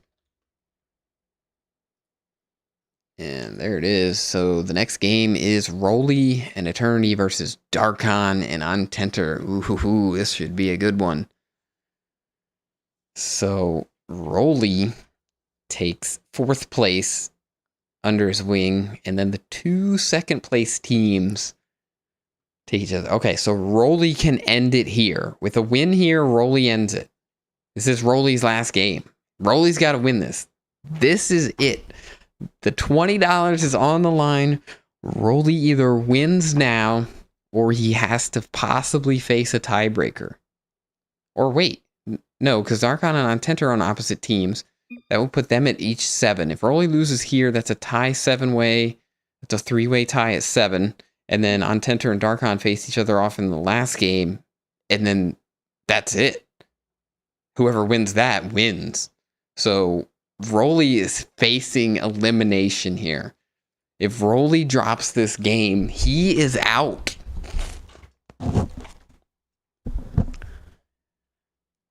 And there it is. So the next game is Rolly and Eternity versus Darkon and on Tenter. Ooh, this should be a good one. So Rolly takes 4th place under his wing, and then the 2 second place teams take each other. Okay, so Rolly can end it here. With a win here, Rolly ends it. This is Rolly's last game. Rolly's got to win this. This is it. The $20 is on the line. Rolly either wins now, or he has to possibly face a tiebreaker. Or wait, no, because Darkon and Ontenter are on opposite teams. That will put them at each 7. If Rolly loses here, that's a tie 7-way. It's a 3-way tie at 7. And then Ontenter and Darkon face each other off in the last game. And then that's it. Whoever wins that wins. So Rolly is facing elimination here. If Rolly drops this game, he is out.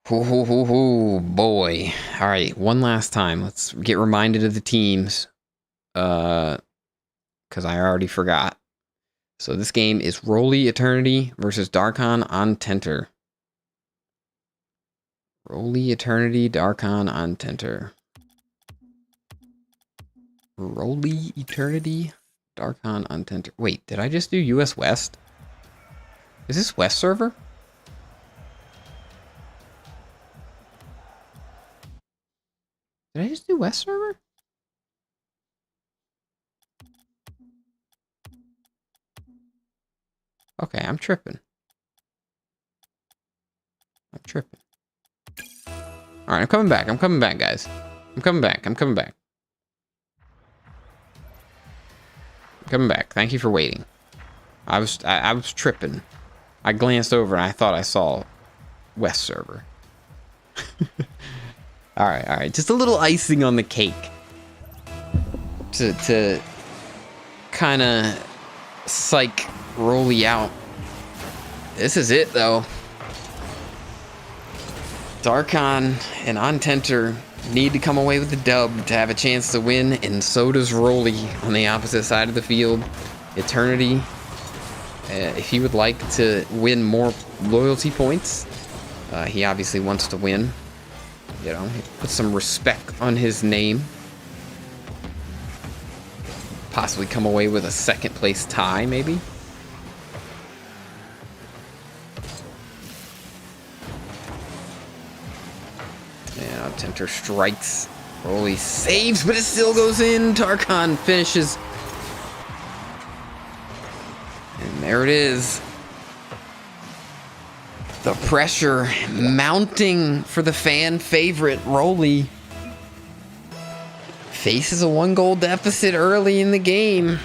Boy. All right, one last time. Let's get reminded of the teams. Because I already forgot. So this game is Rolly Eternity versus Darkon on Tenter. Rolly Eternity, Darkon on Tenter. Rolly Eternity, Darkon on Tenter. Wait, did I just do US West? Is this West server? Did I just do West server? Okay, I'm tripping. Alright, I'm coming back, guys. I'm coming back. Thank you for waiting. I was tripping. I glanced over and I thought I saw West server. All right. Just a little icing on the cake to kind of psych Rolly out. This is it, though. Darkon and Ontenter need to come away with the dub to have a chance to win, and so does Rolly on the opposite side of the field. Eternity, if he would like to win more loyalty points, he obviously wants to win. You know, put some respect on his name. Possibly come away with a second place tie, maybe. And Tenter strikes. Rolly saves, but it still goes in. Darkon finishes. And there it is. The pressure mounting for the fan favorite, Rolly. faces a 1-goal deficit early in the game.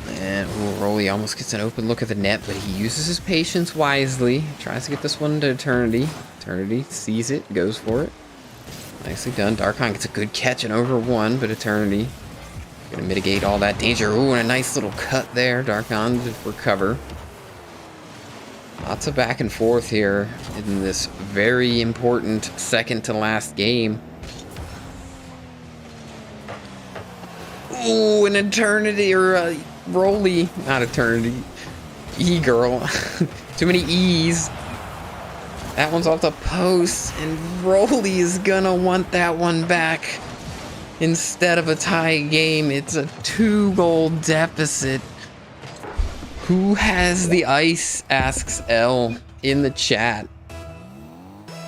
And Rolly almost gets an open look at the net, but he uses his patience wisely. Tries to get this one to Eternity. Eternity sees it, goes for it. Nicely done. Darkon gets a good catch and over one, but Eternity gonna mitigate all that danger. Ooh, and a nice little cut there. Darkon to recover. Lots of back and forth here in this very important second to last game. Ooh, an Eternity or a Rolly, not Eternity. E-girl. Too many E's. That one's off the post, and Rolly is gonna want that one back. Instead of a tie game, it's a 2-goal deficit. Who has the ice, asks L in the chat.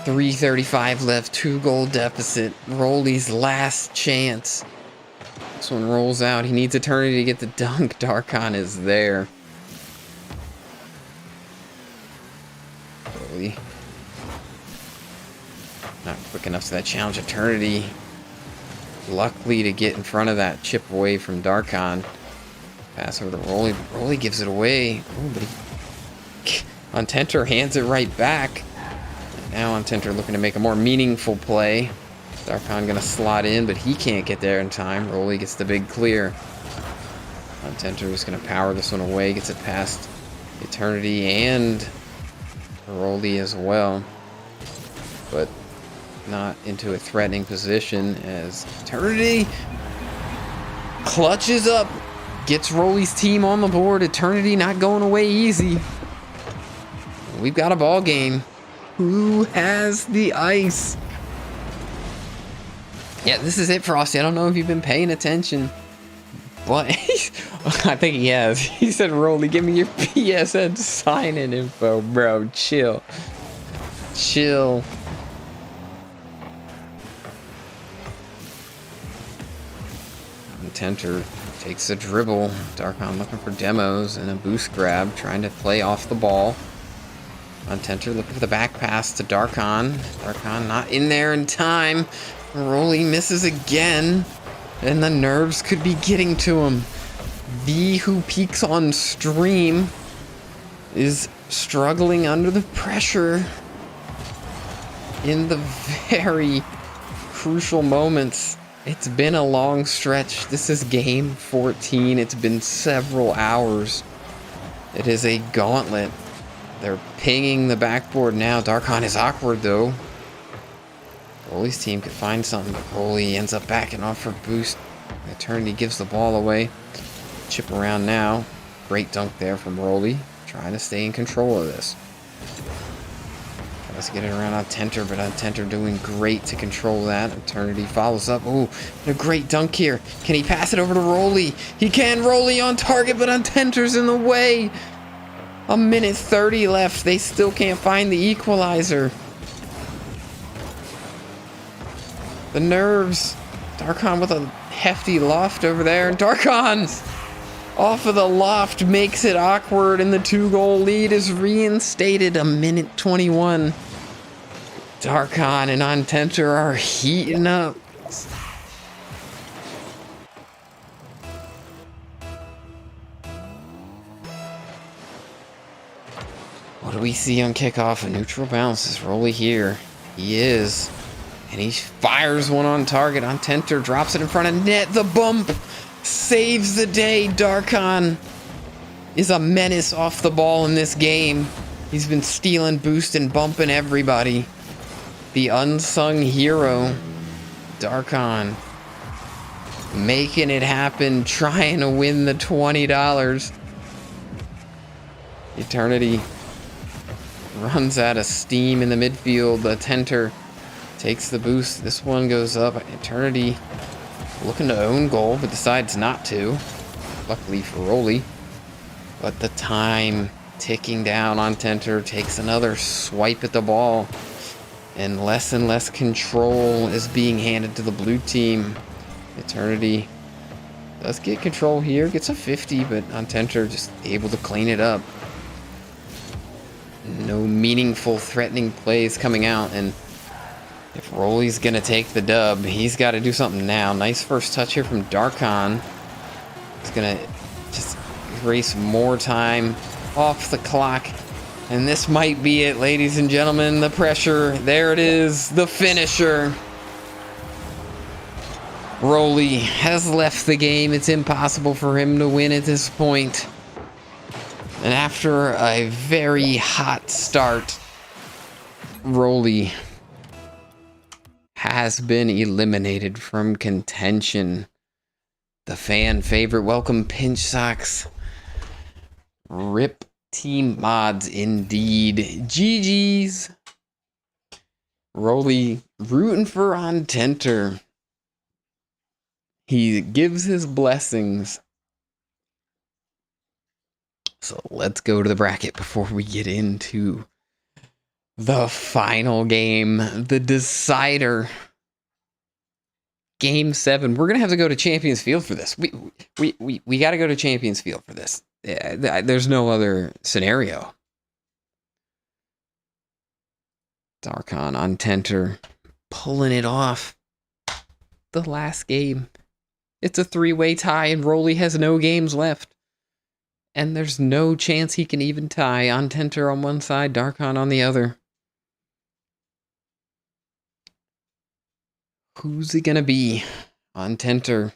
3:35 left, 2-goal deficit. Rolly's last chance. This one rolls out. He needs Eternity to get the dunk. Darkon is there. Rolly. Not quick enough to that challenge. Eternity. Luckily to get in front of that chip away from Darkon. Pass over to Rolly. Rolly gives it away. Oh, but Untenter hands it right back. Now Untenter looking to make a more meaningful play. Darkon gonna slot in, but he can't get there in time. Rolly gets the big clear. Untenter is gonna power this one away. Gets it past Eternity and Rolly as well. But not into a threatening position as Eternity clutches up. Gets Rolly's team on the board. Eternity not going away easy. We've got a ball game. Who has the ice? Yeah, this is it, Frosty. I don't know if you've been paying attention, but I think he has. He said, Rolly, give me your PSN sign-in info, bro. Chill. Chill. Untenter takes a dribble. Darkon looking for demos and a boost grab, trying to play off the ball. Untenter looking for the back pass to Darkon. Darkon not in there in time. Rolly misses again, and the nerves could be getting to him. V, who peaks on stream, is struggling under the pressure in the very crucial moments. It's been a long stretch. This is game 14. It's been several hours. It is a gauntlet. They're pinging the backboard now. Darkon is awkward, though. Rolly's team could find something, but Rolly ends up backing off for boost. Eternity gives the ball away. Chip around now. Great dunk there from Rolly. Trying to stay in control of this. Tries to get it around Untenter, but Untenter doing great to control that. Eternity follows up. Ooh, a great dunk here. Can he pass it over to Rolly? He can. Rolly on target, but Untenter's in the way. 1:30 left. They still can't find the equalizer. The nerves. Darkon with a hefty loft over there. And Darkon off of the loft makes it awkward, and the 2-goal lead is reinstated. 1:21. Darkon and Untenter are heating up. What do we see on kickoff? A neutral bounce. Is Rolly here? He is. And he fires one on target. Untenter drops it in front of net. The bump saves the day. Darkon is a menace off the ball in this game. He's been stealing, boosting, bumping everybody. The unsung hero, Darkon, making it happen, trying to win the $20. Eternity runs out of steam in the midfield. The Untenter takes the boost. This one goes up. Eternity looking to own goal, but decides not to. Luckily for Rolly. But the time ticking down. Untenter takes another swipe at the ball. And less control is being handed to the blue team. Eternity does get control here. Gets a 50, but Untenter just able to clean it up. No meaningful, threatening plays coming out, and if Rolly's gonna take the dub, he's got to do something now. Nice first touch here from Darkon. He's gonna just erase more time off the clock, and this might be it, ladies and gentlemen. The pressure, there it is, the finisher. Rolly has left the game. It's impossible for him to win at this point. And after a very hot start, Rolly has been eliminated from contention. The fan favorite, welcome Pinch Socks. RIP Team Mods indeed. GG's. Rolly rooting for Ontenter. He gives his blessings. So let's go to the bracket before we get into the final game, the decider. Game 7. We're gonna have to go to Champions Field for this. We got to go to Champions Field for this. There's no other scenario. Darkon on Tenter pulling it off. The last game. It's a 3-way tie, and Rolly has no games left. And there's no chance he can even tie. On Tenter on one side, Darkon on the other. Who's it gonna be? On Tenter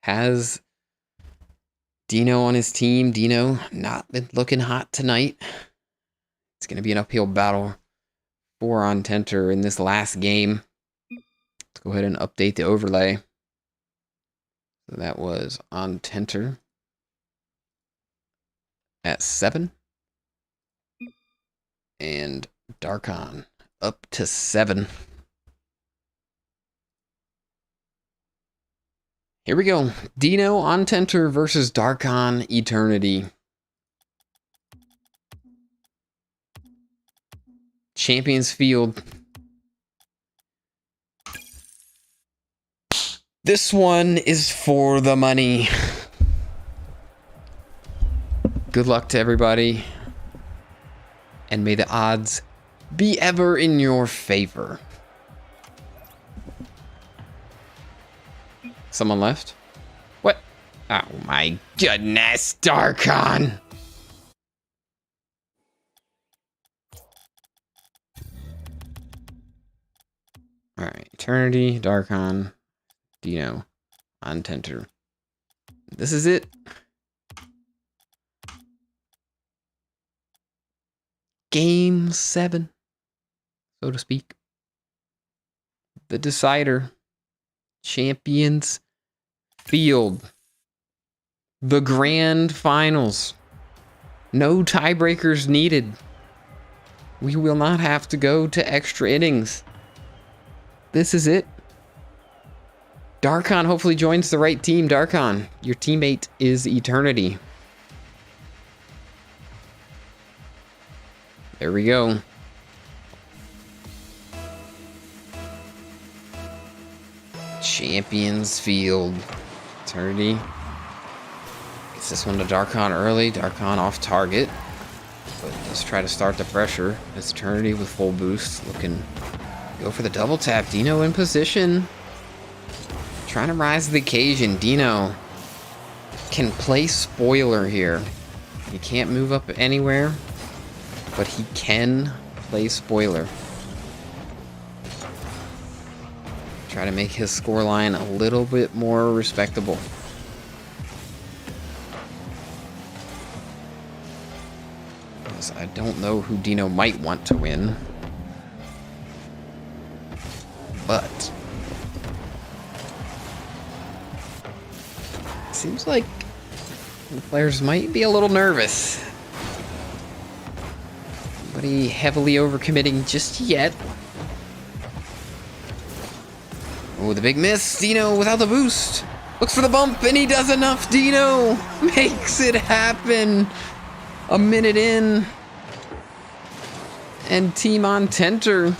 has Dino on his team. Dino not been looking hot tonight. It's gonna be an uphill battle for On Tenter in this last game. Let's go ahead and update the overlay. So that was On Tenter at 7. And Darkon up to 7. Here we go. Dino on Tenter versus Darkon Eternity. Champions Field. This one is for the money. Good luck to everybody. And may the odds be ever in your favor. Someone left? What? Oh my goodness, Darkon! Alright, Eternity, Darkon, Dino, on Tenter. This is it. Game 7, so to speak. The decider. Champions Field. The grand finals. No tiebreakers needed. We will not have to go to extra innings. This is it. Darkon hopefully joins the right team. Darkon, your teammate is Eternity. There we go. Champions Field. Eternity gets this one to Darkon early. Darkon off target, but let's try to start the pressure. It's Eternity with full boost, looking to go for the double tap. Dino in position, trying to rise to the occasion. Dino can play spoiler here. He can't move up anywhere, but he can play spoiler. Try to make his scoreline a little bit more respectable. Because I don't know who Dino might want to win. But it seems like the players might be a little nervous. Nobody heavily overcommitting just yet. Oh, the big miss. Dino without the boost. Looks for the bump, and he does enough. Dino makes it happen. A minute in. And Team on Tenter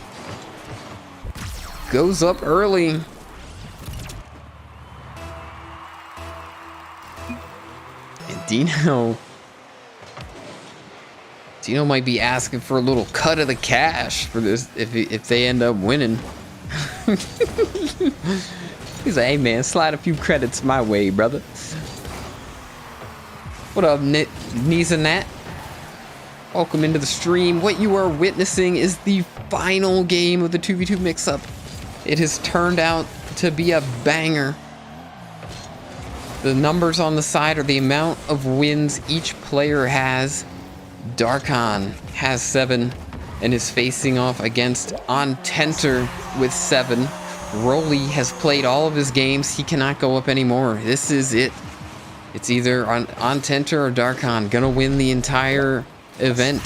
goes up early. And Dino Dino might be asking for a little cut of the cash for this if they end up winning. He's like, hey man, slide a few credits my way, brother. What up, Knees and Nat? Welcome into the stream. What you are witnessing is the final game of the 2v2 mix-up. It has turned out to be a banger. The numbers on the side are the amount of wins each player has. Darkon has 7 and is facing off against Ontenter with 7. Rolly has played all of his games. He cannot go up anymore. This is it. It's either Ontenter or Darkon gonna win the entire event.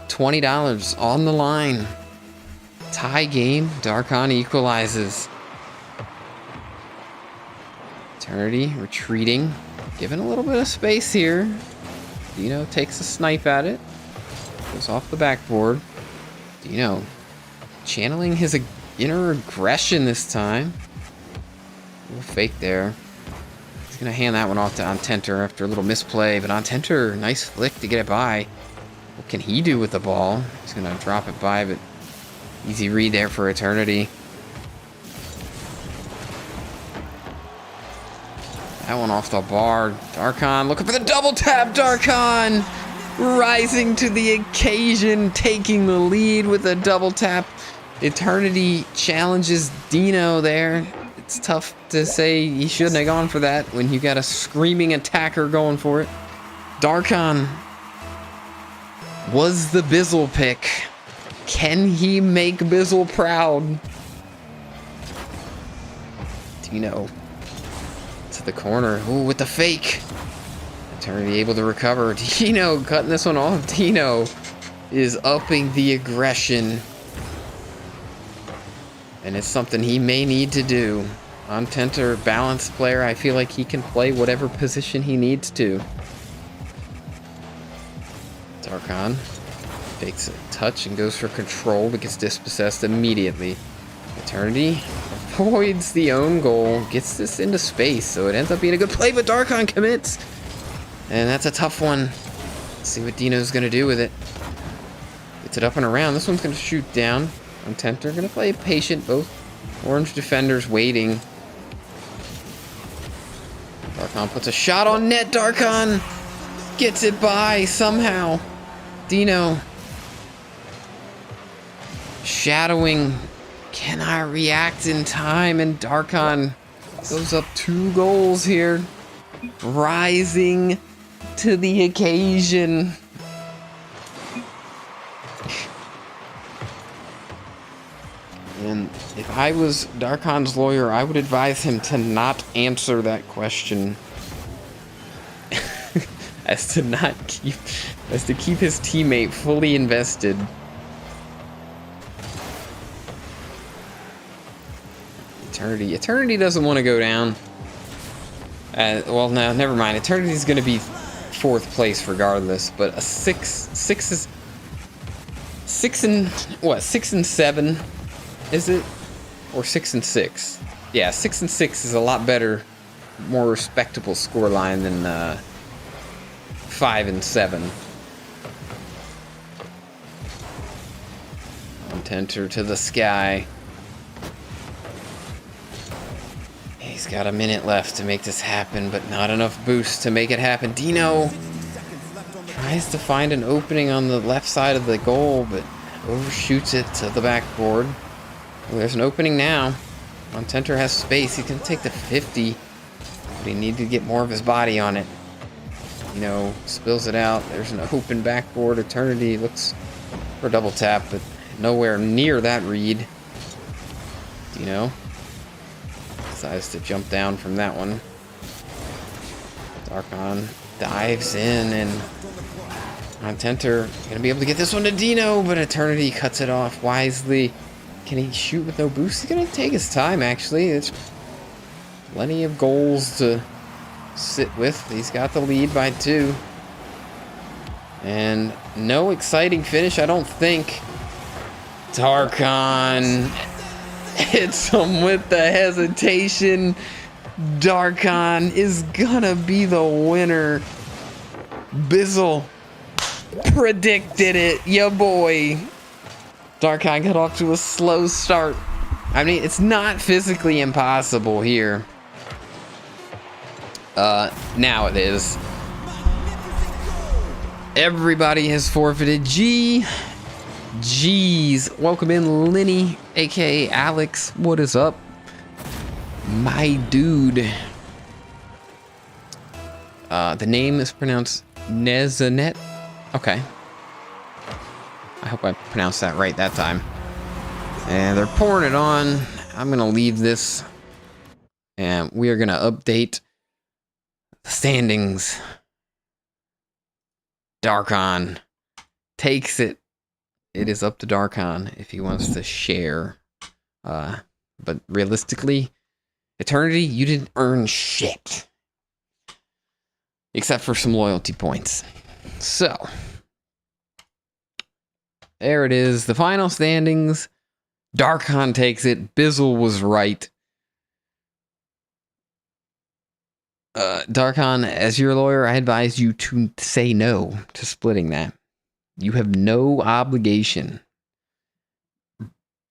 $20 on the line. Tie game. Darkon equalizes. Eternity retreating. Given a little bit of space here. Dino takes a snipe at it. Goes off the backboard. Dino channeling his inner aggression this time. A little fake there. He's going to hand that one off to Ontenter after a little misplay. But Ontenter, nice flick to get it by. What can he do with the ball? He's going to drop it by, but easy read there for Eternity. That one off the bar. Darkon looking for the double tap. Darkon rising to the occasion, taking the lead with a double tap. Eternity challenges Dino there. It's tough to say he shouldn't have gone for that when you got a screaming attacker going for it. Darkon was the Bizzal pick. Can he make Bizzal proud? Dino to the corner. Ooh, with the fake. Eternity able to recover. Dino cutting this one off. Dino is upping the aggression. And it's something he may need to do. Ontenter, balanced player. I feel like he can play whatever position he needs to. Darkon fakes a touch and goes for control, but gets dispossessed immediately. Eternity avoids the own goal, gets this into space, so it ends up being a good play, but Darkon commits. And that's a tough one. Let's see what Dino's going to do with it. Gets it up and around. This one's going to shoot down. Ontenter going to play patient, both orange defenders waiting. Darkon puts a shot on net. Darkon gets it by somehow. Dino shadowing, cannot react in time, and Darkon goes up 2 goals here, rising to the occasion. And if I was Darkon's lawyer, I would advise him to not answer that question. as to keep his teammate fully invested. Eternity doesn't want to go down. Well, no, never mind. Eternity's going to be 4th place regardless, but a 6 and 7 is it? Or 6 and 6? Yeah, 6 and 6 is a lot better, more respectable scoreline than 5 and 7. Ontenter to the sky. He's got a minute left to make this happen, but not enough boost to make it happen. Dino tries to find an opening on the left side of the goal, but overshoots it to the backboard. Well, there's an opening now. Ontenter has space. He can take the 50, but he needed to get more of his body on it. Spills it out. There's an open backboard. Eternity looks for a double tap, but nowhere near that read. Decides to jump down from that one. Darkon dives in, and Ontenter gonna be able to get this one to Dino, but Eternity cuts it off wisely. Can he shoot with no boost? He's gonna take his time, actually. It's plenty of goals to sit with. He's got the lead by 2. And no exciting finish, I don't think. Darkon hits him with the hesitation. Darkon is gonna be the winner. Bizzal predicted it, ya boy. Darkon got off to a slow start. I mean, it's not physically impossible here. Now it is. Everybody has forfeited. Jeez. Welcome in, Lenny, aka Alex. What is up? My dude. The name is pronounced Nezanet. Okay. I hope I pronounced that right that time. And they're pouring it on. I'm gonna leave this. And we are gonna update the standings. Darkon takes it. It is up to Darkon if he wants to share. But realistically, Eternity, you didn't earn shit. Except for some loyalty points. So, there it is. The final standings. Darkon takes it. Bizzal was right. Darkon, as your lawyer, I advise you to say no to splitting that. You have no obligation.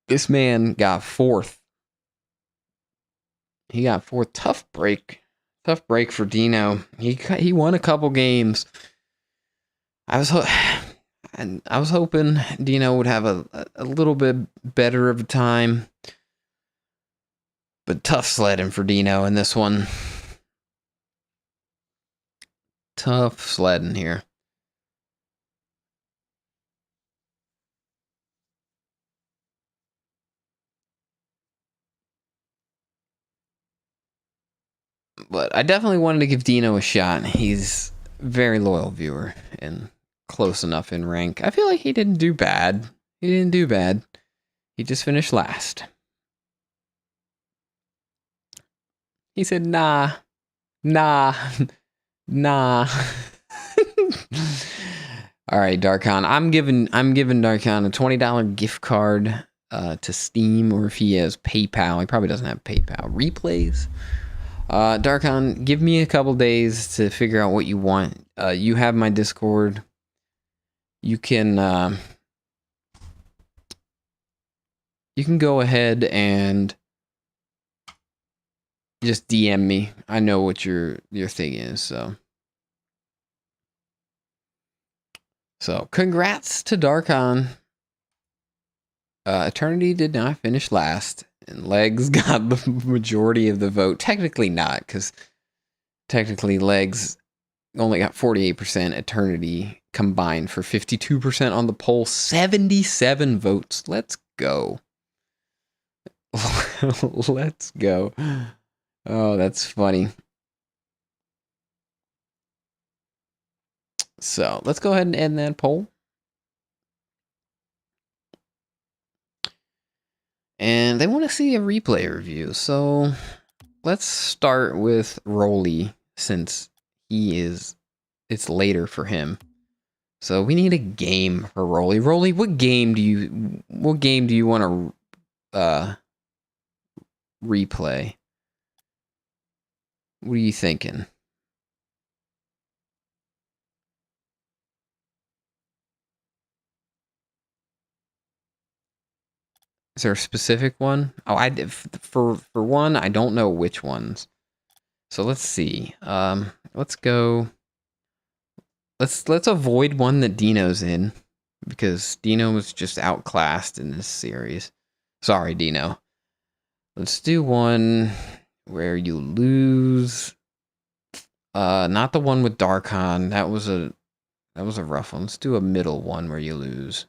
This man got fourth. He got fourth. Tough break. Tough break for Dino. He won a couple games. I was hoping Dino would have a little bit better of a time. But tough sledding for Dino in this one. Tough sledding here. But I definitely wanted to give Dino a shot. He's a very loyal viewer and close enough in rank. I feel like he didn't do bad. He just finished last. He said, nah. All right, Darkon. I'm giving Darkon a $20 gift card to Steam, or if he has PayPal. He probably doesn't have PayPal. Replays. Darkon, give me a couple days to figure out what you want. You have my Discord. You can go ahead and just DM me. I know what your thing is, So congrats to Darkon. Eternity did not finish last, and Legs got the majority of the vote. Technically not, because technically Legs only got 48%. Eternity combined for 52% on the poll. 77 votes. Let's go. Let's go. Oh, that's funny. So let's go ahead and end that poll. And they want to see a replay review. So let's start with Rolly, since it's later for him. So we need a game for Rolly. Rolly, what game do you want to replay? What are you thinking? Is there a specific one? Oh, I did for one. I don't know which ones. So let's see. Let's go. Let's avoid one that Dino's in, because Dino was just outclassed in this series. Sorry, Dino. Let's do one where you lose. Not the one with Darkon. That was a rough one. Let's do a middle one where you lose.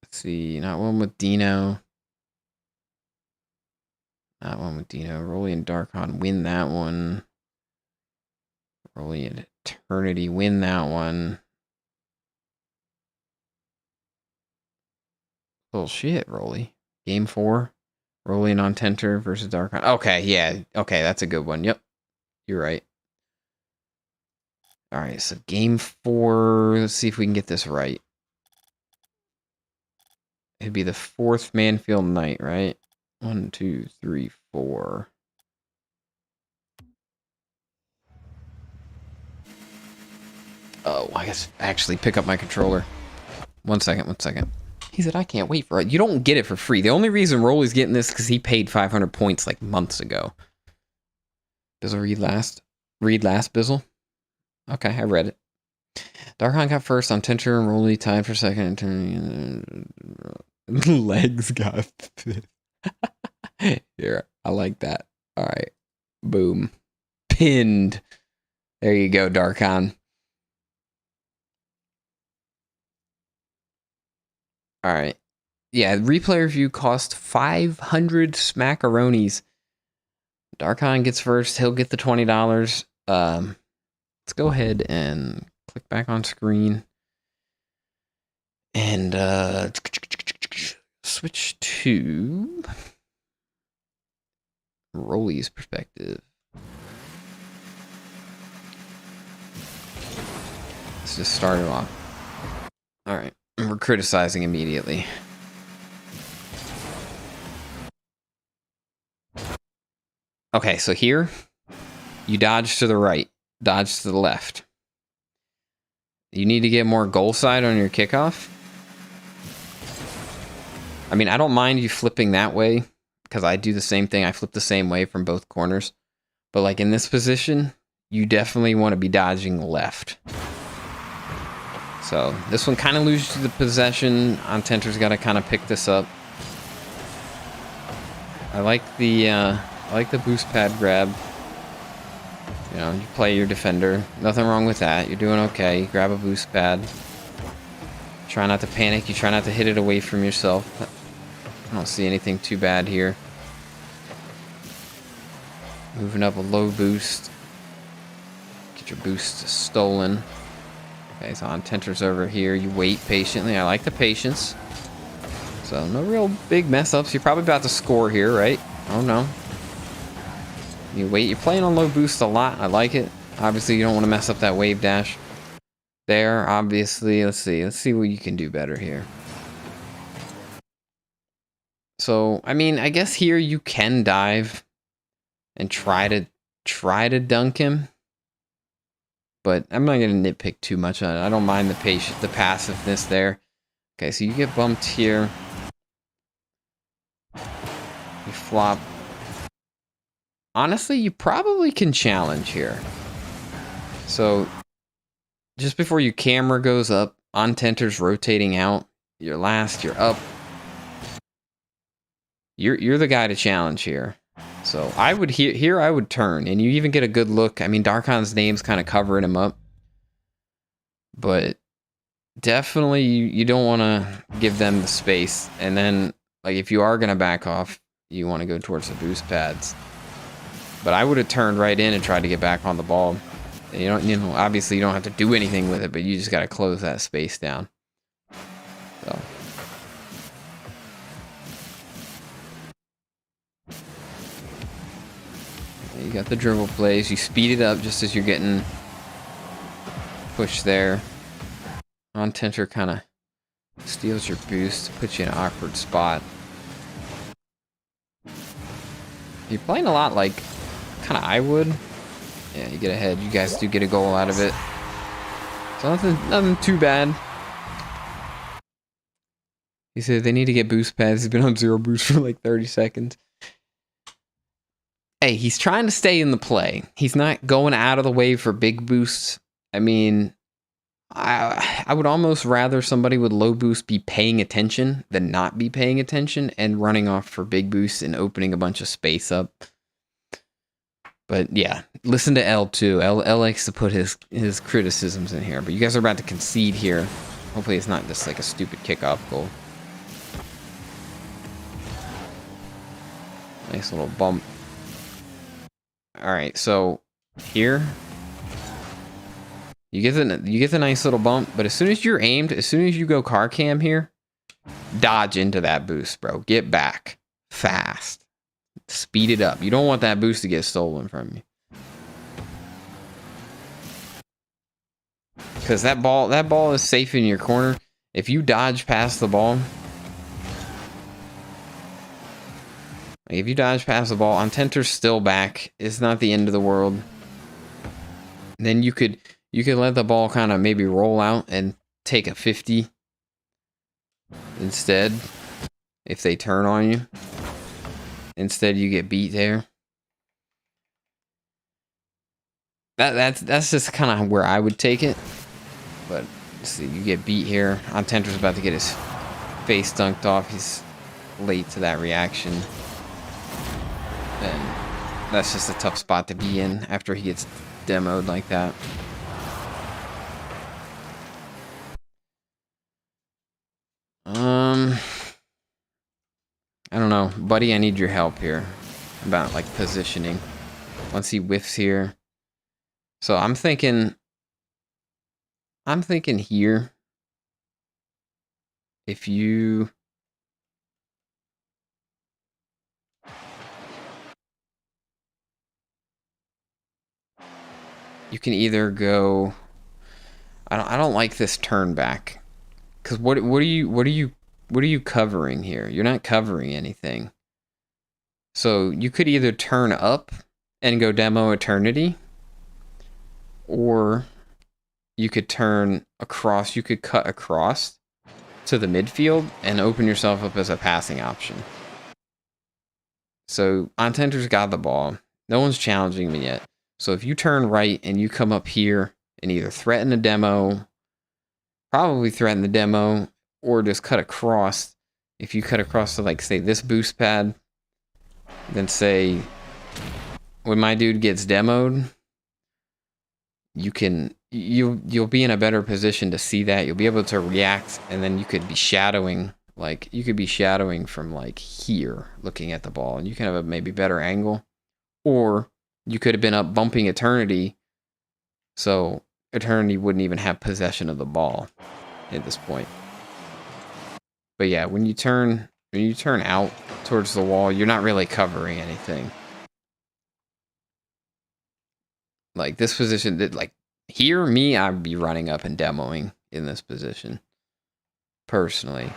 Let's see, not one with Dino. Not one with Dino. Rolly and Darkon win that one. Rolly and Eternity win that one. Bullshit, Rolly. Game 4. Rolly and Ontenter versus Darkon. Okay, yeah. Okay, that's a good one. Yep. You're right. Alright, so game 4. Let's see if we can get this right. It'd be the 4th Manfield Night, right? 1, 2, 3, 4. Oh, I guess actually pick up my controller. 1 second, 1 second. He said, I can't wait for it. You don't get it for free. The only reason Rolly's getting this is because he paid 500 points like months ago. Bizzal read last? Read last, Bizzal? Okay, I read it. Darkhan got first on Tinter and Rolly tied for second. Legs got here. I like that. All right. Boom. Pinned. There you go, Darkhan. All right. Yeah, replay review cost 500 smackaronis. Darkhan gets first. He'll get the $20. Let's go ahead and click back on screen. And switch to Rolly's perspective. Let's just start it off. All right. We're criticizing immediately. Okay, so here, you dodge to the right, dodge to the left. You need to get more goal side on your kickoff. I mean, I don't mind you flipping that way, because I do the same thing. I flip the same way from both corners. But like in this position, you definitely want to be dodging left. So this one kind of loses the possession. Tenter's got to kind of pick this up. I like the boost pad grab. You know, you play your defender. Nothing wrong with that. You're doing okay. You grab a boost pad. Try not to panic. You try not to hit it away from yourself. I don't see anything too bad here. Moving up a low boost. Get your boost stolen. Okay, so Tenter's over here. You wait patiently. I like the patience. So no real big mess ups. You're probably about to score here, right? Oh no. You wait. You're playing on low boost a lot. I like it. Obviously, you don't want to mess up that wave dash. There, obviously. Let's see what you can do better here. So, I mean, I guess here you can dive and try to dunk him. But I'm not going to nitpick too much on it. I don't mind the passiveness there. Okay, so you get bumped here. You flop. Honestly, you probably can challenge here. So, just before your camera goes up, Tenter's rotating out. You're last, you're up. You're the guy to challenge here. So I would here I would turn, and you even get a good look. I mean, Darkhan's name's kind of covering him up, but definitely you don't want to give them the space. And then, like, if you are gonna back off, you want to go towards the boost pads. But I would have turned right in and tried to get back on the ball. And you know, obviously you don't have to do anything with it, but you just got to close that space down. So. You got the dribble plays. You speed it up just as you're getting pushed there. Tenter kind of steals your boost, puts you in an awkward spot. You're playing a lot like kind of I would. Yeah, you get ahead. You guys do get a goal out of it. So nothing too bad. He said they need to get boost pads. He's been on 0 boost for like 30 seconds. Hey, he's trying to stay in the play. He's not going out of the way for big boosts. I mean, I would almost rather somebody with low boost be paying attention than not be paying attention and running off for big boosts and opening a bunch of space up. But yeah, listen to L too. L likes to put his criticisms in here. But you guys are about to concede here. Hopefully it's not just like a stupid kickoff goal. Nice little bump. Alright, so here you get the nice little bump, but as soon as you're aimed, as soon as you go car cam here, dodge into that boost, bro. Get back fast. Speed it up. You don't want that boost to get stolen from you. Because that ball is safe in your corner. If you dodge past the ball, Like if you dodge past the ball, Untenter's still back. It's not the end of the world. Then you could let the ball kind of maybe roll out and take a 50 instead if they turn on you. Instead you get beat there. That's just kind of where I would take it. But see, you get beat here. Untenter's about to get his face dunked off. He's late to that reaction. And that's just a tough spot to be in after he gets demoed like that. I don't know, buddy. I need your help here about like positioning. Once he whiffs here, so I'm thinking here. If you can either go. I don't like this turn back, because what are you covering here? You're not covering anything. So you could either turn up and go demo eternity, or you could turn across. You could cut across to the midfield and open yourself up as a passing option. So Untenter's got the ball. No one's challenging me yet. So if you turn right and you come up here and either threaten the demo, probably threaten the demo, or just cut across. If you cut across to, like, say this boost pad, then say when my dude gets demoed, you'll be in a better position to see that. You'll be able to react, and then you could be shadowing, like you could be shadowing from like here, looking at the ball, and you can have a maybe better angle. Or you could have been up bumping Eternity, so Eternity wouldn't even have possession of the ball at this point. But yeah, when you turn out towards the wall, you're not really covering anything. Like this position, like here, I'd be running up and demoing in this position. Personally.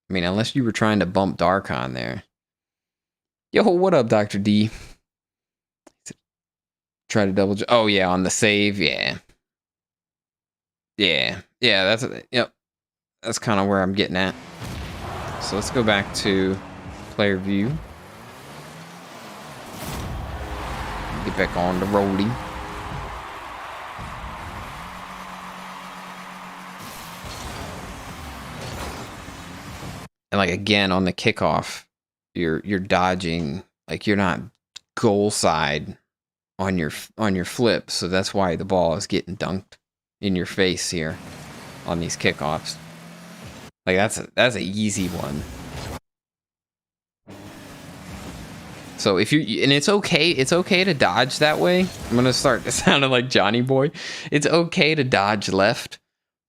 I mean, unless you were trying to bump Darkon there. Yo, what up, Dr. D? Try to double jump. Oh yeah, on the save, yeah. Yeah, yep. That's kind of where I'm getting at. So let's go back to player view. Get back on the rolling. And like again on the kickoff, you're dodging, like you're not goal side on your flip, so that's why the ball is getting dunked in your face here on these kickoffs. Like that's a easy one. So if you, and it's okay to dodge that way. I'm gonna start sounding like Johnny Boy. It's okay to dodge left,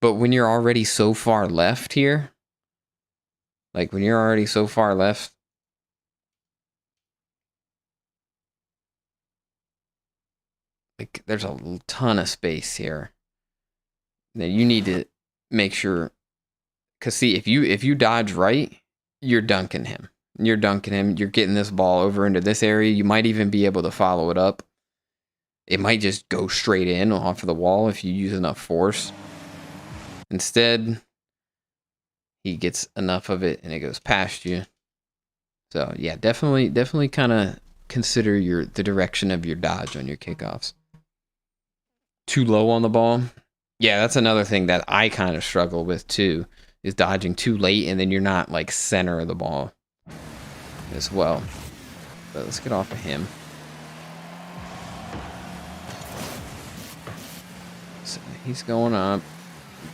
but when you're already so far left here, like when you're already so far left, like there's a ton of space here that you need to make sure. Cause see, if you dodge right, you're dunking him. You're getting this ball over into this area. You might even be able to follow it up. It might just go straight in off of the wall if you use enough force. Instead, he gets enough of it and it goes past you. So yeah, definitely kind of consider the direction of your dodge on your kickoffs. Too low on the ball. Yeah, that's another thing that I kind of struggle with too, is dodging too late and then you're not like center of the ball as well. But let's get off of him. So he's going up,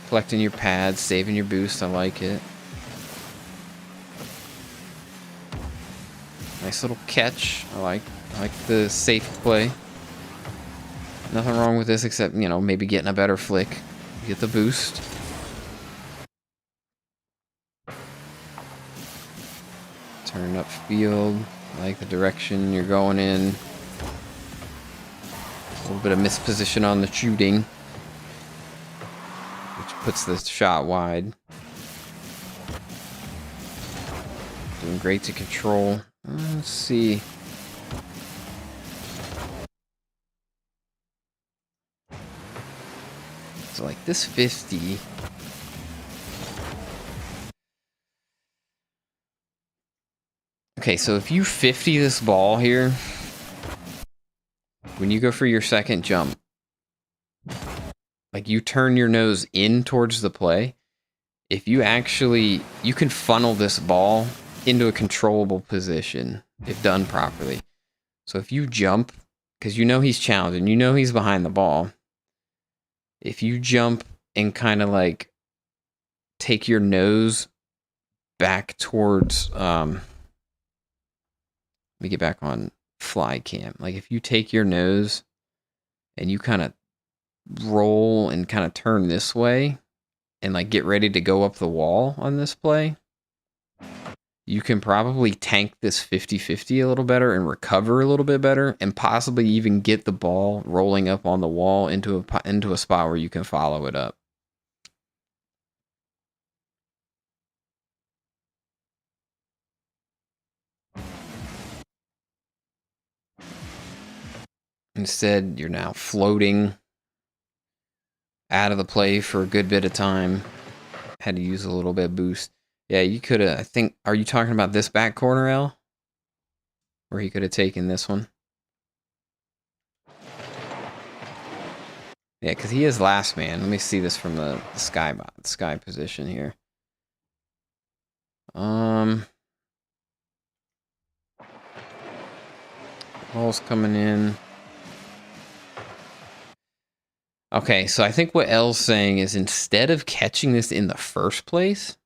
collecting your pads, saving your boost. I like it. Nice little catch. I like the safe play. Nothing wrong with this except, you know, maybe getting a better flick. Get the boost. Turn up field. I like the direction you're going in. A little bit of misposition on the shooting, which puts the shot wide. Doing great to control. Let's see. So like this 50. Okay, so if you 50 this ball here, when you go for your second jump, like you turn your nose in towards the play, if you actually, you can funnel this ball into a controllable position if done properly. So if you jump, because you know he's challenging, you know he's behind the ball. If you jump and kind of like take your nose back towards, let me get back on fly cam. Like if you take your nose and you kind of roll and kind of turn this way and like get ready to go up the wall on this play, you can probably tank this 50-50 a little better and recover a little bit better, and possibly even get the ball rolling up on the wall into a spot where you can follow it up. Instead, you're now floating out of the play for a good bit of time. Had to use a little bit of boost. Yeah, you could have, I think, are you talking about this back corner, L? Where he could have taken this one? Yeah, because he is last man. Let me see this from the sky position here. Ball's coming in. Okay, so I think what L's saying is instead of catching this in the first place,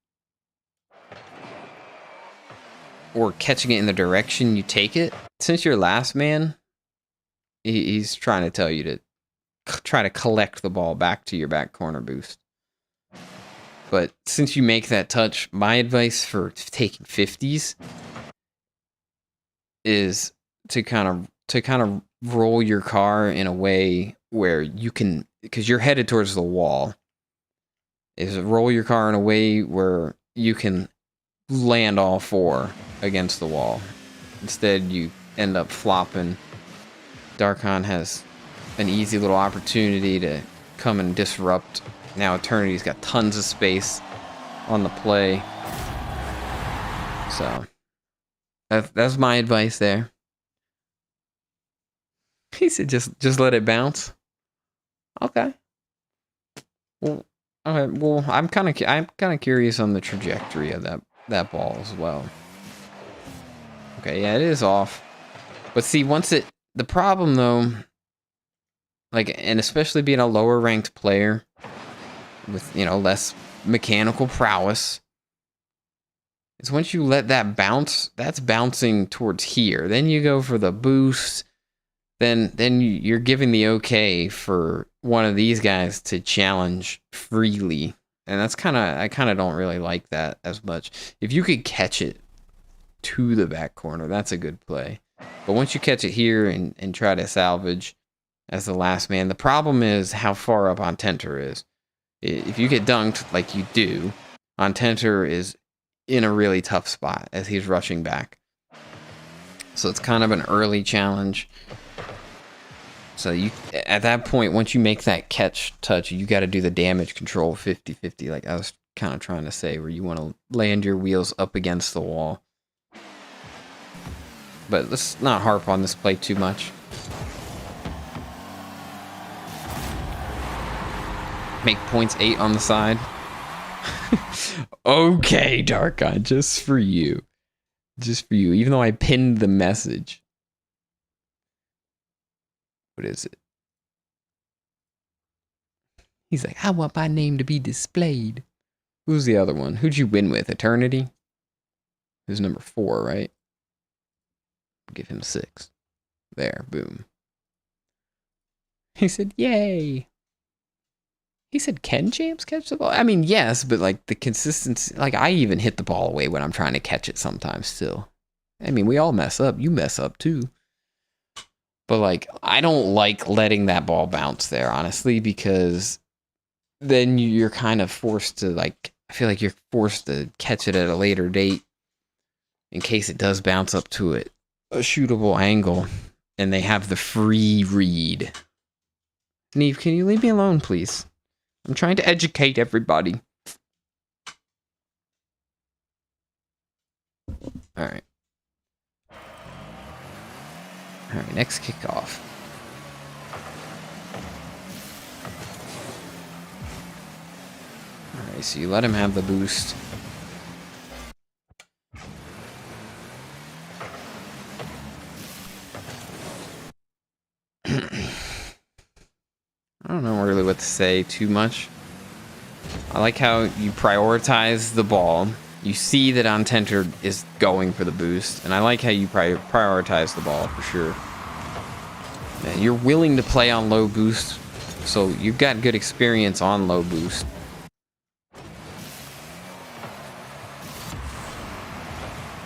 or catching it in the direction you take it, since you're last man, he's trying to tell you to try to collect the ball back to your back corner boost. But since you make that touch, my advice for taking 50s is to kind of roll your car in a way where you can, because you're headed towards the wall, is roll your car in a way where you can land all four against the wall. Instead, you end up flopping. Darkon has an easy little opportunity to come and disrupt. Now Eternity's got tons of space on the play. So that's my advice there. He said just let it bounce. Okay. Well, okay. Well, I'm kind of curious on the trajectory of that ball as well. Okay, yeah, it is off. But see, the problem though, like, and especially being a lower ranked player with, you know, less mechanical prowess, is once you let that bounce, that's bouncing towards here. Then you go for the boost. Then you're giving the okay for one of these guys to challenge freely. And I kind of don't really like that as much. If you could catch it to the back corner, that's a good play. But once you catch it here and try to salvage as the last man, the problem is how far up Ontenter is. If you get dunked like you do, Ontenter is in a really tough spot as he's rushing back. So it's kind of an early challenge. So you, at that point, once you make that catch touch, you got to do the damage control 50-50, like I was kind of trying to say, where you want to land your wheels up against the wall. But let's not harp on this play too much. Make points 8 on the side. Okay, Darkon, just for you. Just for you, even though I pinned the message. What is it? He's like, I want my name to be displayed. Who's the other one? Who'd you win with? Eternity? Who's number 4, right? Give him 6. There, boom. He said, yay. He said, can James catch the ball? I mean, yes, but like the consistency, like I even hit the ball away when I'm trying to catch it sometimes still. I mean, we all mess up. You mess up too. But like, I don't like letting that ball bounce there, honestly, because then you're kind of forced to, like, I feel like you're forced to catch it at a later date. in case it does bounce up to it a shootable angle and they have the free read. Neve, can you leave me alone, please? I'm trying to educate everybody. Alright. Alright, next kickoff. Alright, so you let him have the boost. I don't know really what to say too much. I like how you prioritize the ball. You see that Ontenter is going for the boost, and I like how you prioritize the ball for sure. Man, you're willing to play on low boost, so you've got good experience on low boost.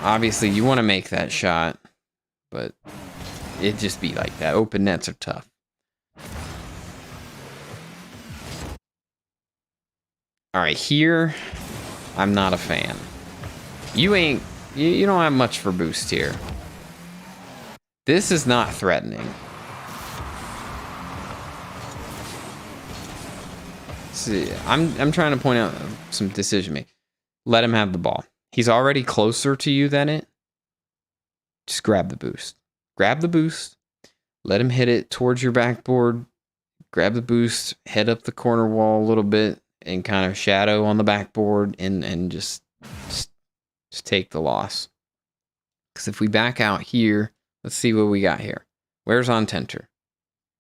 Obviously, you want to make that shot, but it'd just be like that. Open nets are tough. Alright, here, I'm not a fan. You don't have much for boost here. This is not threatening. See, I'm trying to point out some decision making. Let him have the ball. He's already closer to you than it. Just grab the boost. Grab the boost. Let him hit it towards your backboard. Grab the boost. Head up the corner wall a little bit. And kind of shadow on the backboard and just take the loss. Because if we back out here, let's see what we got here. Where's Ontenter?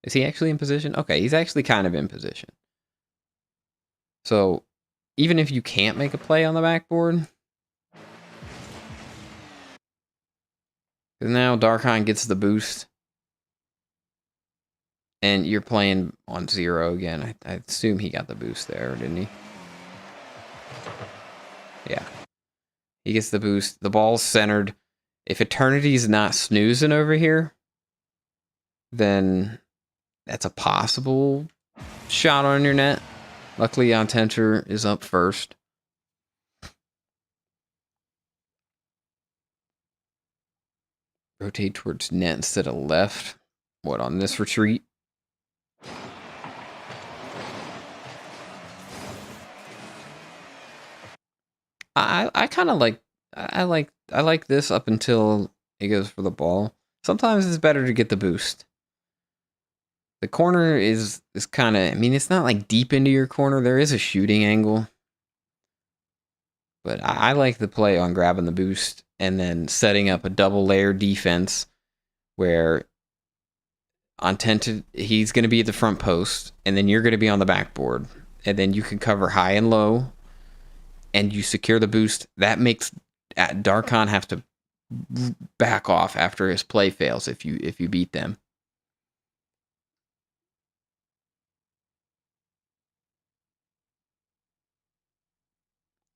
Is he actually in position? Okay, he's actually kind of in position. So even if you can't make a play on the backboard, now Darkon gets the boost. And you're playing on 0 again. I assume he got the boost there, didn't he? Yeah. He gets the boost. The ball's centered. If Eternity's not snoozing over here, then that's a possible shot on your net. Luckily, Ontenter is up first. Rotate towards net instead of left. What, on this retreat? I kind of like I like this up until it goes for the ball. Sometimes it's better to get the boost. The corner is kind of, I mean, it's not like deep into your corner. There is a shooting angle. But I like the play on grabbing the boost and then setting up a double layer defense where Ontenter, he's going to be at the front post and then you're going to be on the backboard. And then you can cover high and low. And you secure the boost. That makes Darkon have to back off after his play fails if you beat them.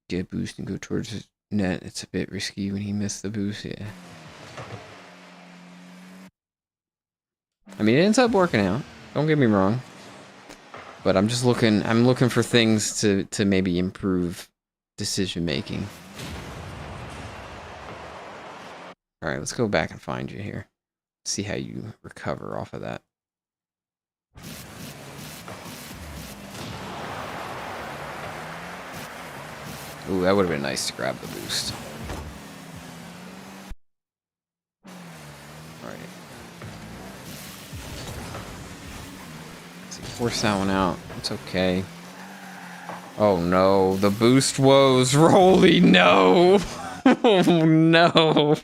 Get a boost and go towards his net. It's a bit risky when he missed the boost. Yeah. I mean, it ends up working out. Don't get me wrong. But I'm just looking. I'm looking for things to maybe improve decision making. All right, let's go back and find you here. See how you recover off of that. Ooh, that would have been nice to grab the boost. All right. Let's see, force that one out. It's okay. Oh no, the boost woes, Rolly, no! Oh no!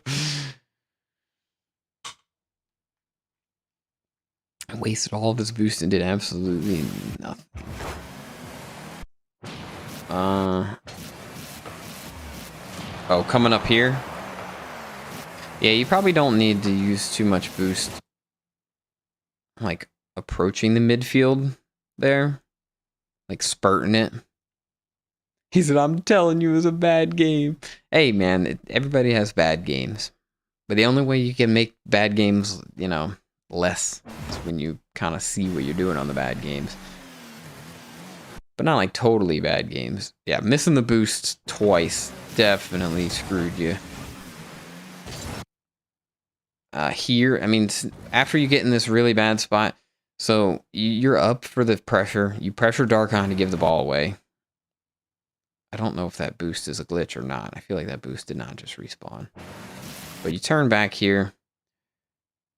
I wasted all of his boost and did absolutely nothing. Oh, coming up here? Yeah, you probably don't need to use too much boost. Like, approaching the midfield there. Like, spurting it. He said, I'm telling you it was a bad game. Hey, man, everybody has bad games. But the only way you can make bad games, you know, less is when you kind of see what you're doing on the bad games. But not like totally bad games. Yeah, missing the boost twice definitely screwed you. Here, I mean, after you get in this really bad spot, so you're up for the pressure. You pressure Darkon to give the ball away. I don't know if that boost is a glitch or not. I feel like that boost did not just respawn. But you turn back here,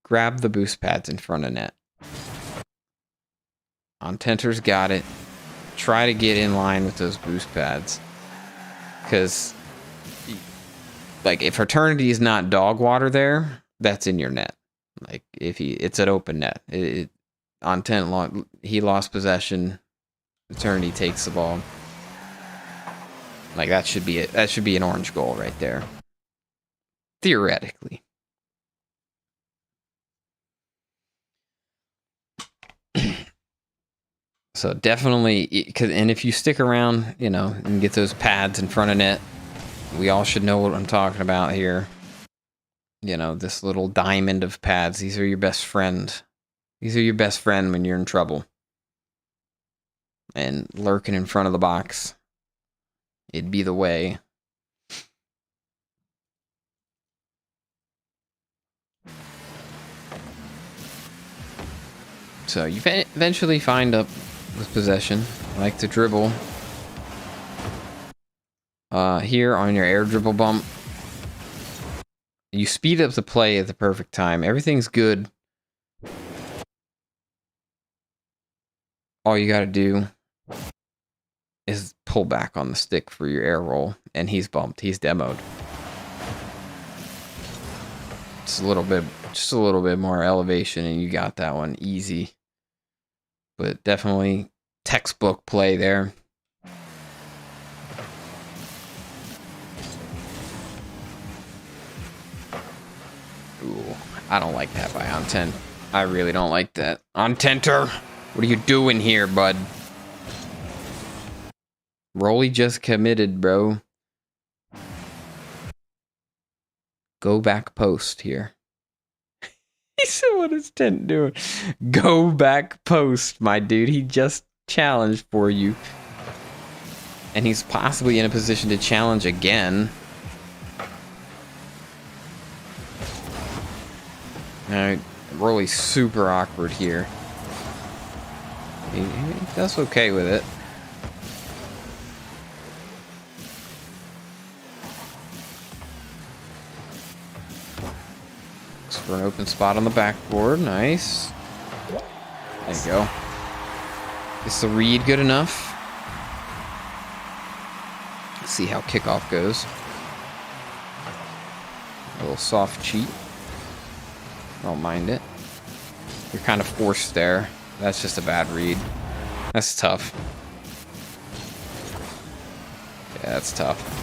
grab the boost pads in front of net. Ontenter's got it. Try to get in line with those boost pads. Because, like, if Eternity is not dog water there, that's in your net. Like, if it's an open net. Ontent, he lost possession. Eternity takes the ball. Like, that should be it. That should be an orange goal right there. Theoretically. So definitely, and if you stick around, you know, and get those pads in front of net, we all should know what I'm talking about here. You know, this little diamond of pads. These are your best friend. These are your best friend when you're in trouble. And lurking in front of the box, it'd be the way. So you eventually find up with possession. I like to dribble. Here on your air dribble bump, you speed up the play at the perfect time. Everything's good. All you gotta do is pull back on the stick for your air roll, and he's bumped. He's demoed. Just a little bit more elevation, and you got that one easy. But definitely textbook play there. Ooh, I don't like that by Ontent. I really don't like that. Ontenter, what are you doing here, bud? Rolly just committed, bro. Go back post here. He said, what is Tent doing? Go back post, my dude. He just challenged for you. And he's possibly in a position to challenge again. Alright, Rolly's super awkward here. He does okay with it. For an open spot on the backboard. Nice. There you go. Is the read good enough? Let's see how kickoff goes. A little soft cheat. I don't mind it. You're kind of forced there. That's just a bad read. That's tough. Yeah, that's tough.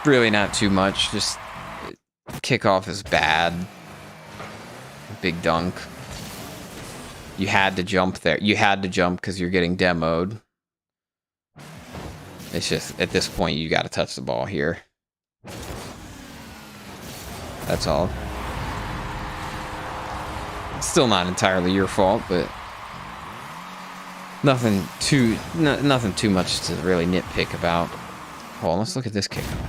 Really not too much, just kickoff is bad. Big dunk. You had to jump there. You had to jump because you're getting demoed. It's just, at this point, you got to touch the ball here. That's all. Still not entirely your fault, but nothing too much to really nitpick about. Hold on, let's look at this kickoff.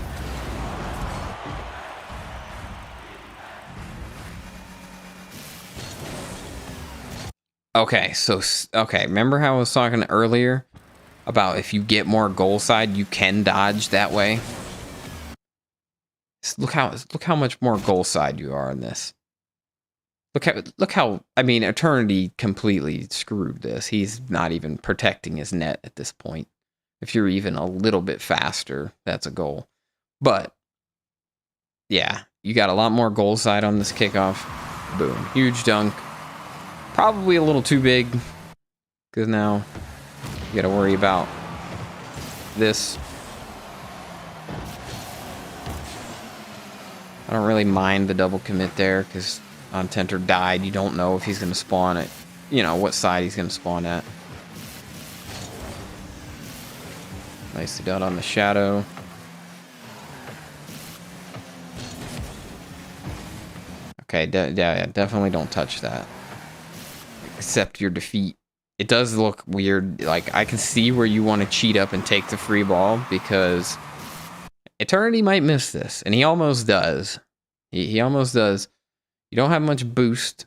Okay, so, remember how I was talking earlier about if you get more goal side, you can dodge that way? Look how much more goal side you are in this. Look how, I mean, Eternity completely screwed this. He's not even protecting his net at this point. If you're even a little bit faster, that's a goal. But, yeah, you got a lot more goal side on this kickoff. Boom, huge dunk. Probably a little too big, because now you gotta worry about this. I don't really mind the double commit there, because Ontenter died. You don't know if he's gonna spawn at, you know, what side he's gonna spawn at. Nicely done on the shadow. Okay, yeah, definitely don't touch that. Accept your defeat. It does look weird. Like, I can see where you want to cheat up and take the free ball, because Eternity might miss this, and he almost does. He almost does. You don't have much boost,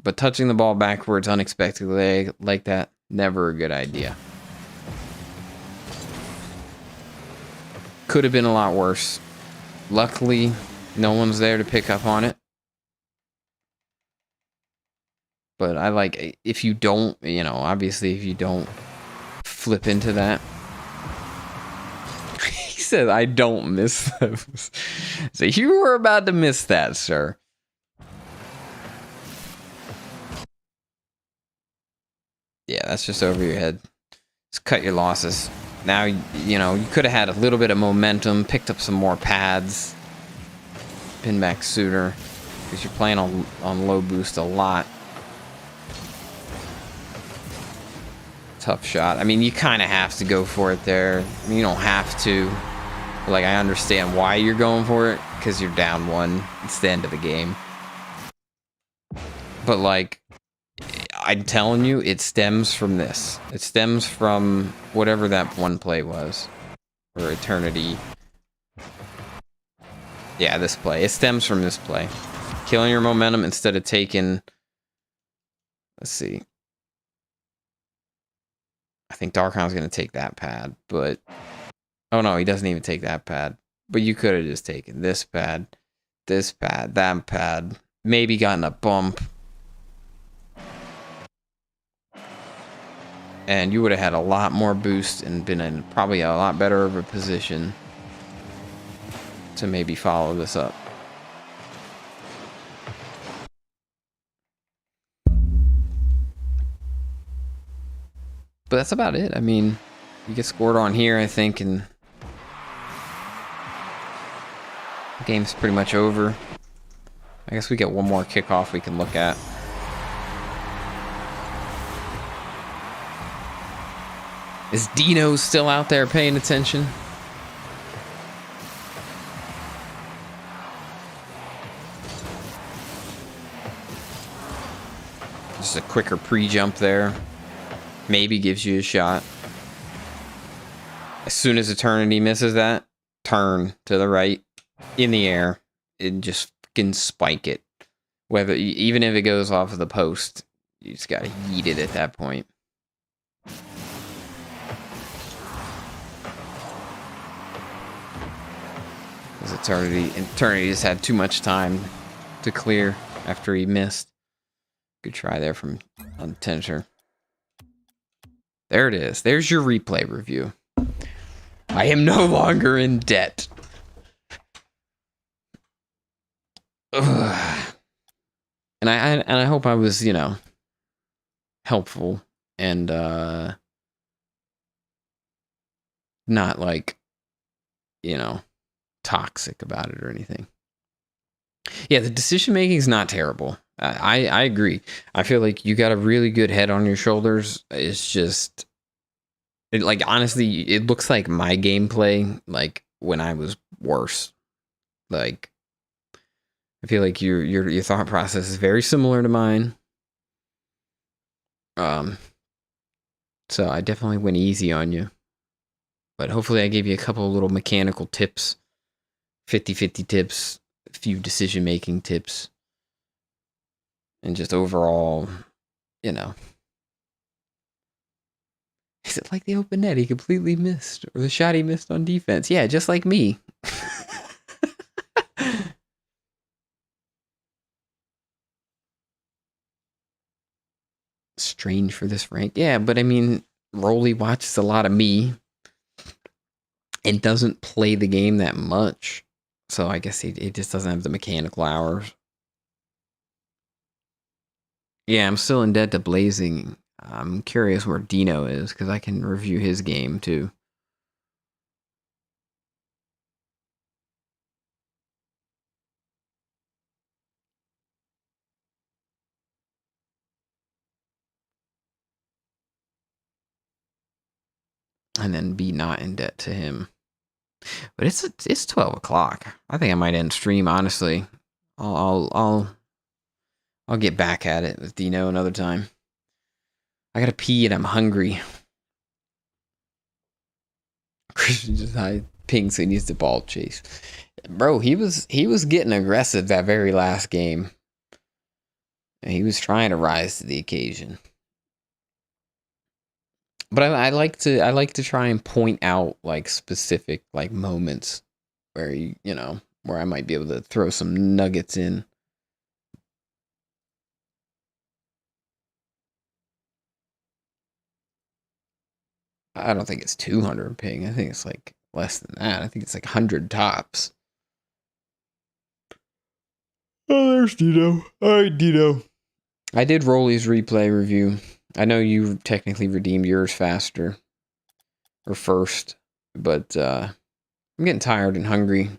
but touching the ball backwards unexpectedly like that, never a good idea. Could have been a lot worse. Luckily, no one's there to pick up on it. But I like, if you don't, you know, obviously if you don't flip into that. He said, I don't miss those. So you were about to miss that, sir. Yeah, that's just over your head. Just cut your losses. Now, you know, you could have had a little bit of momentum, picked up some more pads, pin back sooner, because you're playing on low boost a lot. Tough shot. I mean, you kind of have to go for it there. I mean, you don't have to. Like, I understand why you're going for it, because you're down one. It's the end of the game. But, like, I'm telling you, it stems from this. It stems from whatever that one play was. Or Eternity. Yeah, this play. It stems from this play. Killing your momentum instead of taking... Let's see. I think Darkon's going to take that pad, but... Oh no, he doesn't even take that pad. But you could have just taken this pad, that pad. Maybe gotten a bump. And you would have had a lot more boost and been in probably a lot better of a position to maybe follow this up. But that's about it. I mean, you get scored on here, I think, and the game's pretty much over. I guess we get one more kickoff we can look at. Is Dino still out there paying attention? Just a quicker pre-jump there. Maybe gives you a shot. As soon as Eternity misses that, turn to the right, in the air, and just fucking spike it. Whether, even if it goes off of the post, you just gotta yeet it at that point. Because Eternity just had too much time to clear after he missed. Good try there from Untensor. There it is. There's your replay review. I am no longer in debt. Ugh. And I hope I was, you know, helpful and not like, you know, toxic about it or anything. Yeah, the decision making is not terrible. I agree. I feel like you got a really good head on your shoulders. It's just, like, honestly, it looks like my gameplay, like, when I was worse. Like, I feel like your thought process is very similar to mine. So I definitely went easy on you. But hopefully I gave you a couple of little mechanical tips. 50-50 tips. A few decision-making tips. And just overall, you know. Is it like the open net he completely missed? Or the shot he missed on defense? Yeah, just like me. Strange for this rank. Yeah, but I mean, Rolly watches a lot of me. And doesn't play the game that much. So I guess he just doesn't have the mechanical hours. Yeah, I'm still in debt to Blazing. I'm curious where Dino is, because I can review his game too. And then be not in debt to him. But it's 12 o'clock. I think I might end stream, honestly. I'll get back at it with Dino another time. I gotta pee and I'm hungry. Christian just high ping, so he needs the ball chase. Bro, he was getting aggressive that very last game. And he was trying to rise to the occasion. But I like to try and point out like specific like moments where where I might be able to throw some nuggets in. I don't think it's 200 ping. I think it's like less than that. I think it's like 100 tops. Oh, there's Dino. All right, Dino. I did Rolly's replay review. I know you technically redeemed yours faster. Or first. But I'm getting tired and hungry.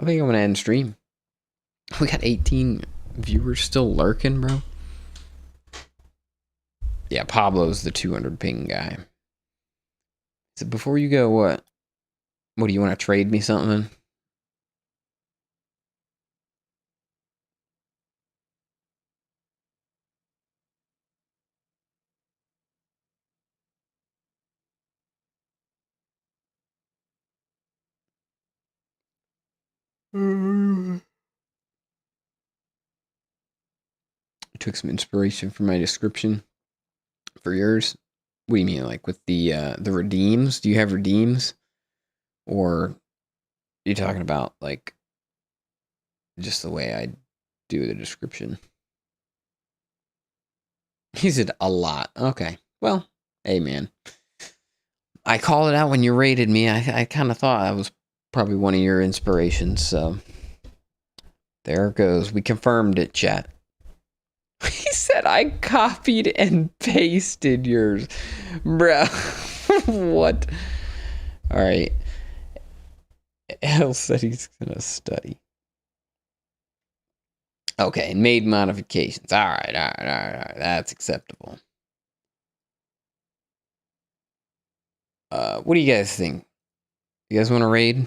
I think I'm going to end stream. We got 18 viewers still lurking, bro. Yeah, Pablo's the 200 ping guy. So before you go, what? What, do you want to trade me something? Took some inspiration from my description for yours. What do you mean, like with the redeems? Do you have redeems? Or are you talking about like just the way I do the description? He said a lot. Okay. Well, hey man. I called it out when you rated me. I kind of thought I was probably one of your inspirations, so there it goes. We confirmed it, chat. He said I copied and pasted yours. Bro. What? Alright. El said he's gonna study. Okay, made modifications. Alright. That's acceptable. What do you guys think? You guys want to raid?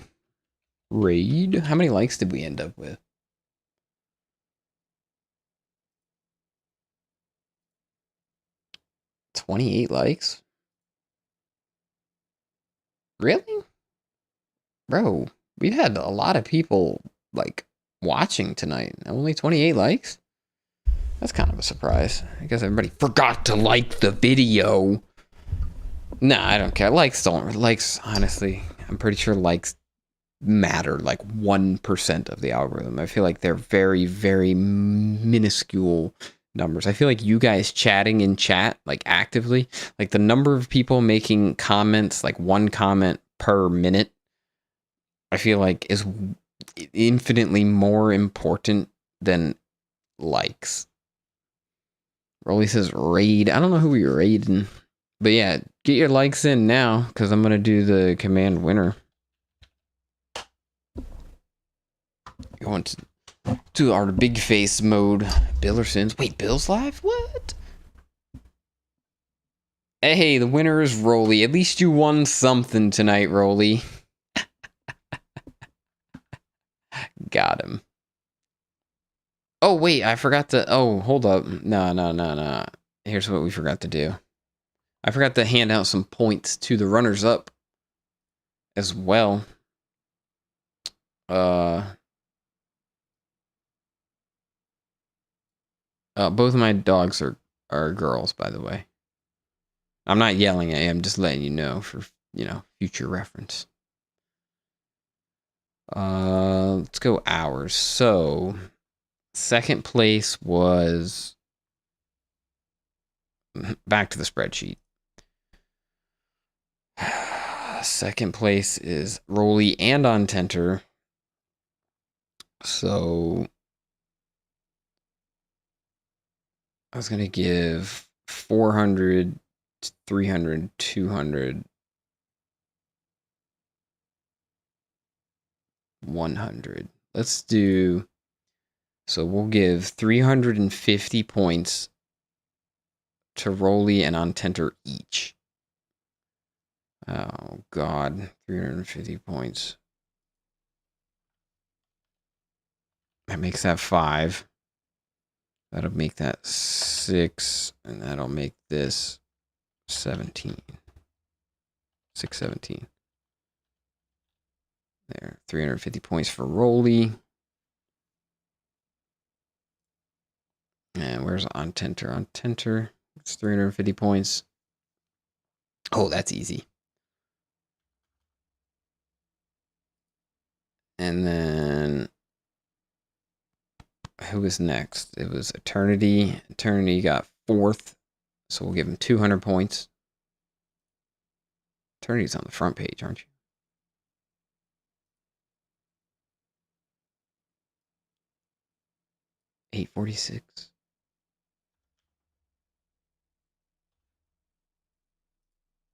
Raid? How many likes did we end up with? 28 likes? Really? Bro, we've had a lot of people, like, watching tonight. Only 28 likes? That's kind of a surprise. I guess everybody forgot to like the video. Nah, I don't care. Likes, honestly, I'm pretty sure likes matter like 1% of the algorithm. I feel like they're very, very minuscule numbers. I feel like you guys chatting in chat, like actively, like the number of people making comments, like one comment per minute, I feel like is infinitely more important than likes. Rolly says raid. I don't know who we're raiding. But yeah, get your likes in now, because I'm going to do the command winner. Going to our big face mode. Billersons. Wait, Bill's live? What? Hey, the winner is Rolly. At least you won something tonight, Rolly. Got him. Oh, wait, I forgot to... Oh, hold up. No. Here's what we forgot to do. I forgot to hand out some points to the runners-up as well. Both of my dogs are girls, by the way. I'm not yelling at you. I'm just letting you know for, future reference. Let's go hours. So, second place was... Back to the spreadsheet. Second place is Rolly and Ontenter. So I was going to give 400, 300, 200, 100. Let's do... So we'll give 350 points to Rolly and Ontenter each. Oh, God. 350 points. That makes that 5. That'll make that 6. And that'll make this 17. 617. 350 points for Rolly. And where's on Tenter? On Tenter, it's 350 points. Oh, that's easy. And then who was next? It was Eternity. Eternity got 4th, so we'll give him 200 points. Eternity's on the front page, aren't you? $846.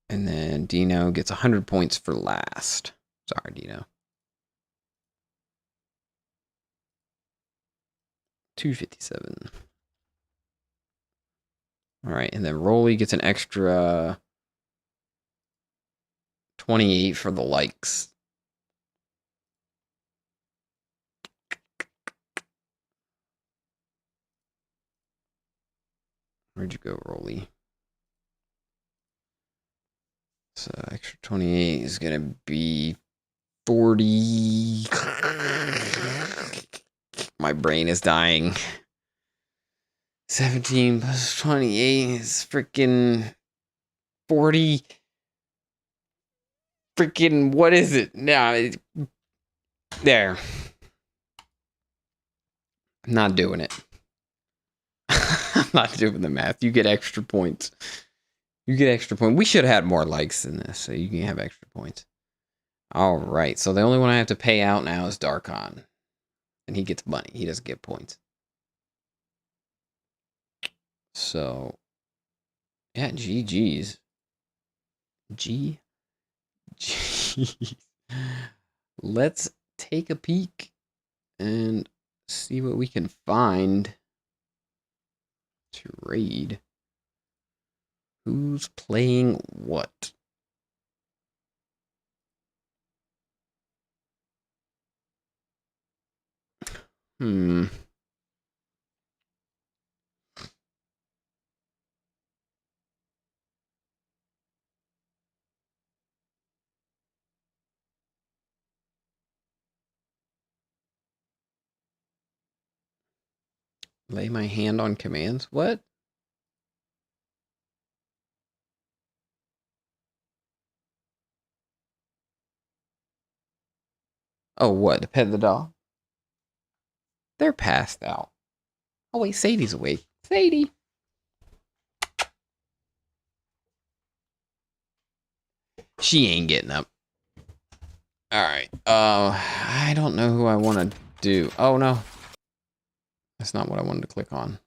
And then Dino gets 100 points for last. Sorry, Dino. 257. All right, and then Rolly gets an extra 28 for the likes. Where'd you go, Rolly? So extra 28 is going to be 40. My brain is dying. 17 plus 28 is freaking 40. Freaking, what is it? Now, there. I'm not doing it. I'm not doing the math. You get extra points. You get extra points. We should have had more likes than this, so you can have extra points. All right, so the only one I have to pay out now is Darkon. And he gets money. He doesn't get points. So, yeah, GG's. GG's. Let's take a peek and see what we can find to raid. Who's playing what? Lay my hand on commands? What? Oh, what? To pet the dog? They're passed out. Oh, wait, Sadie's awake. Sadie! She ain't getting up. Alright. I don't know who I want to do. Oh, no. That's not what I wanted to click on.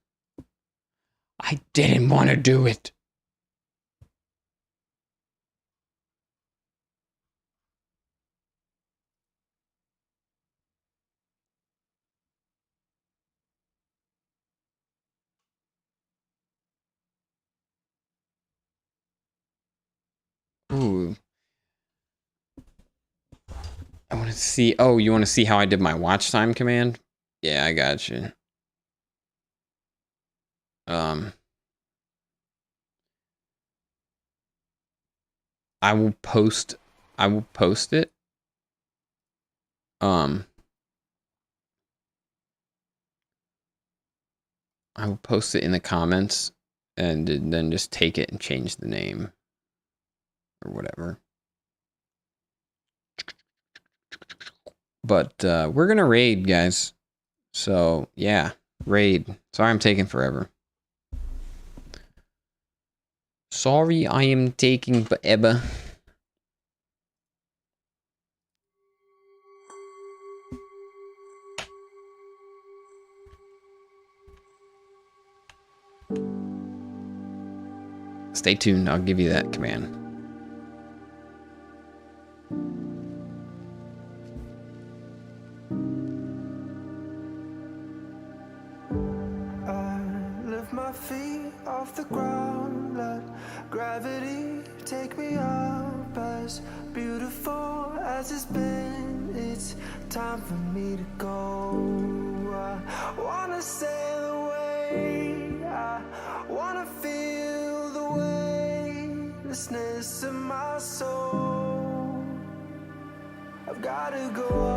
I didn't want to do it. Ooh. I want to see. Oh, you want to see how I did my watch time command? Yeah, I got you. I will post it. I will post it in the comments and then just take it and change the name or whatever. But we're gonna raid, guys. So yeah, raid. Sorry I'm taking forever. Sorry I am taking forever. Stay tuned, I'll give you that command. My feet off the ground, let gravity take me up. As beautiful as it's been, it's time for me to go. I wanna sail away, I wanna feel the weightlessness of my soul. I've gotta go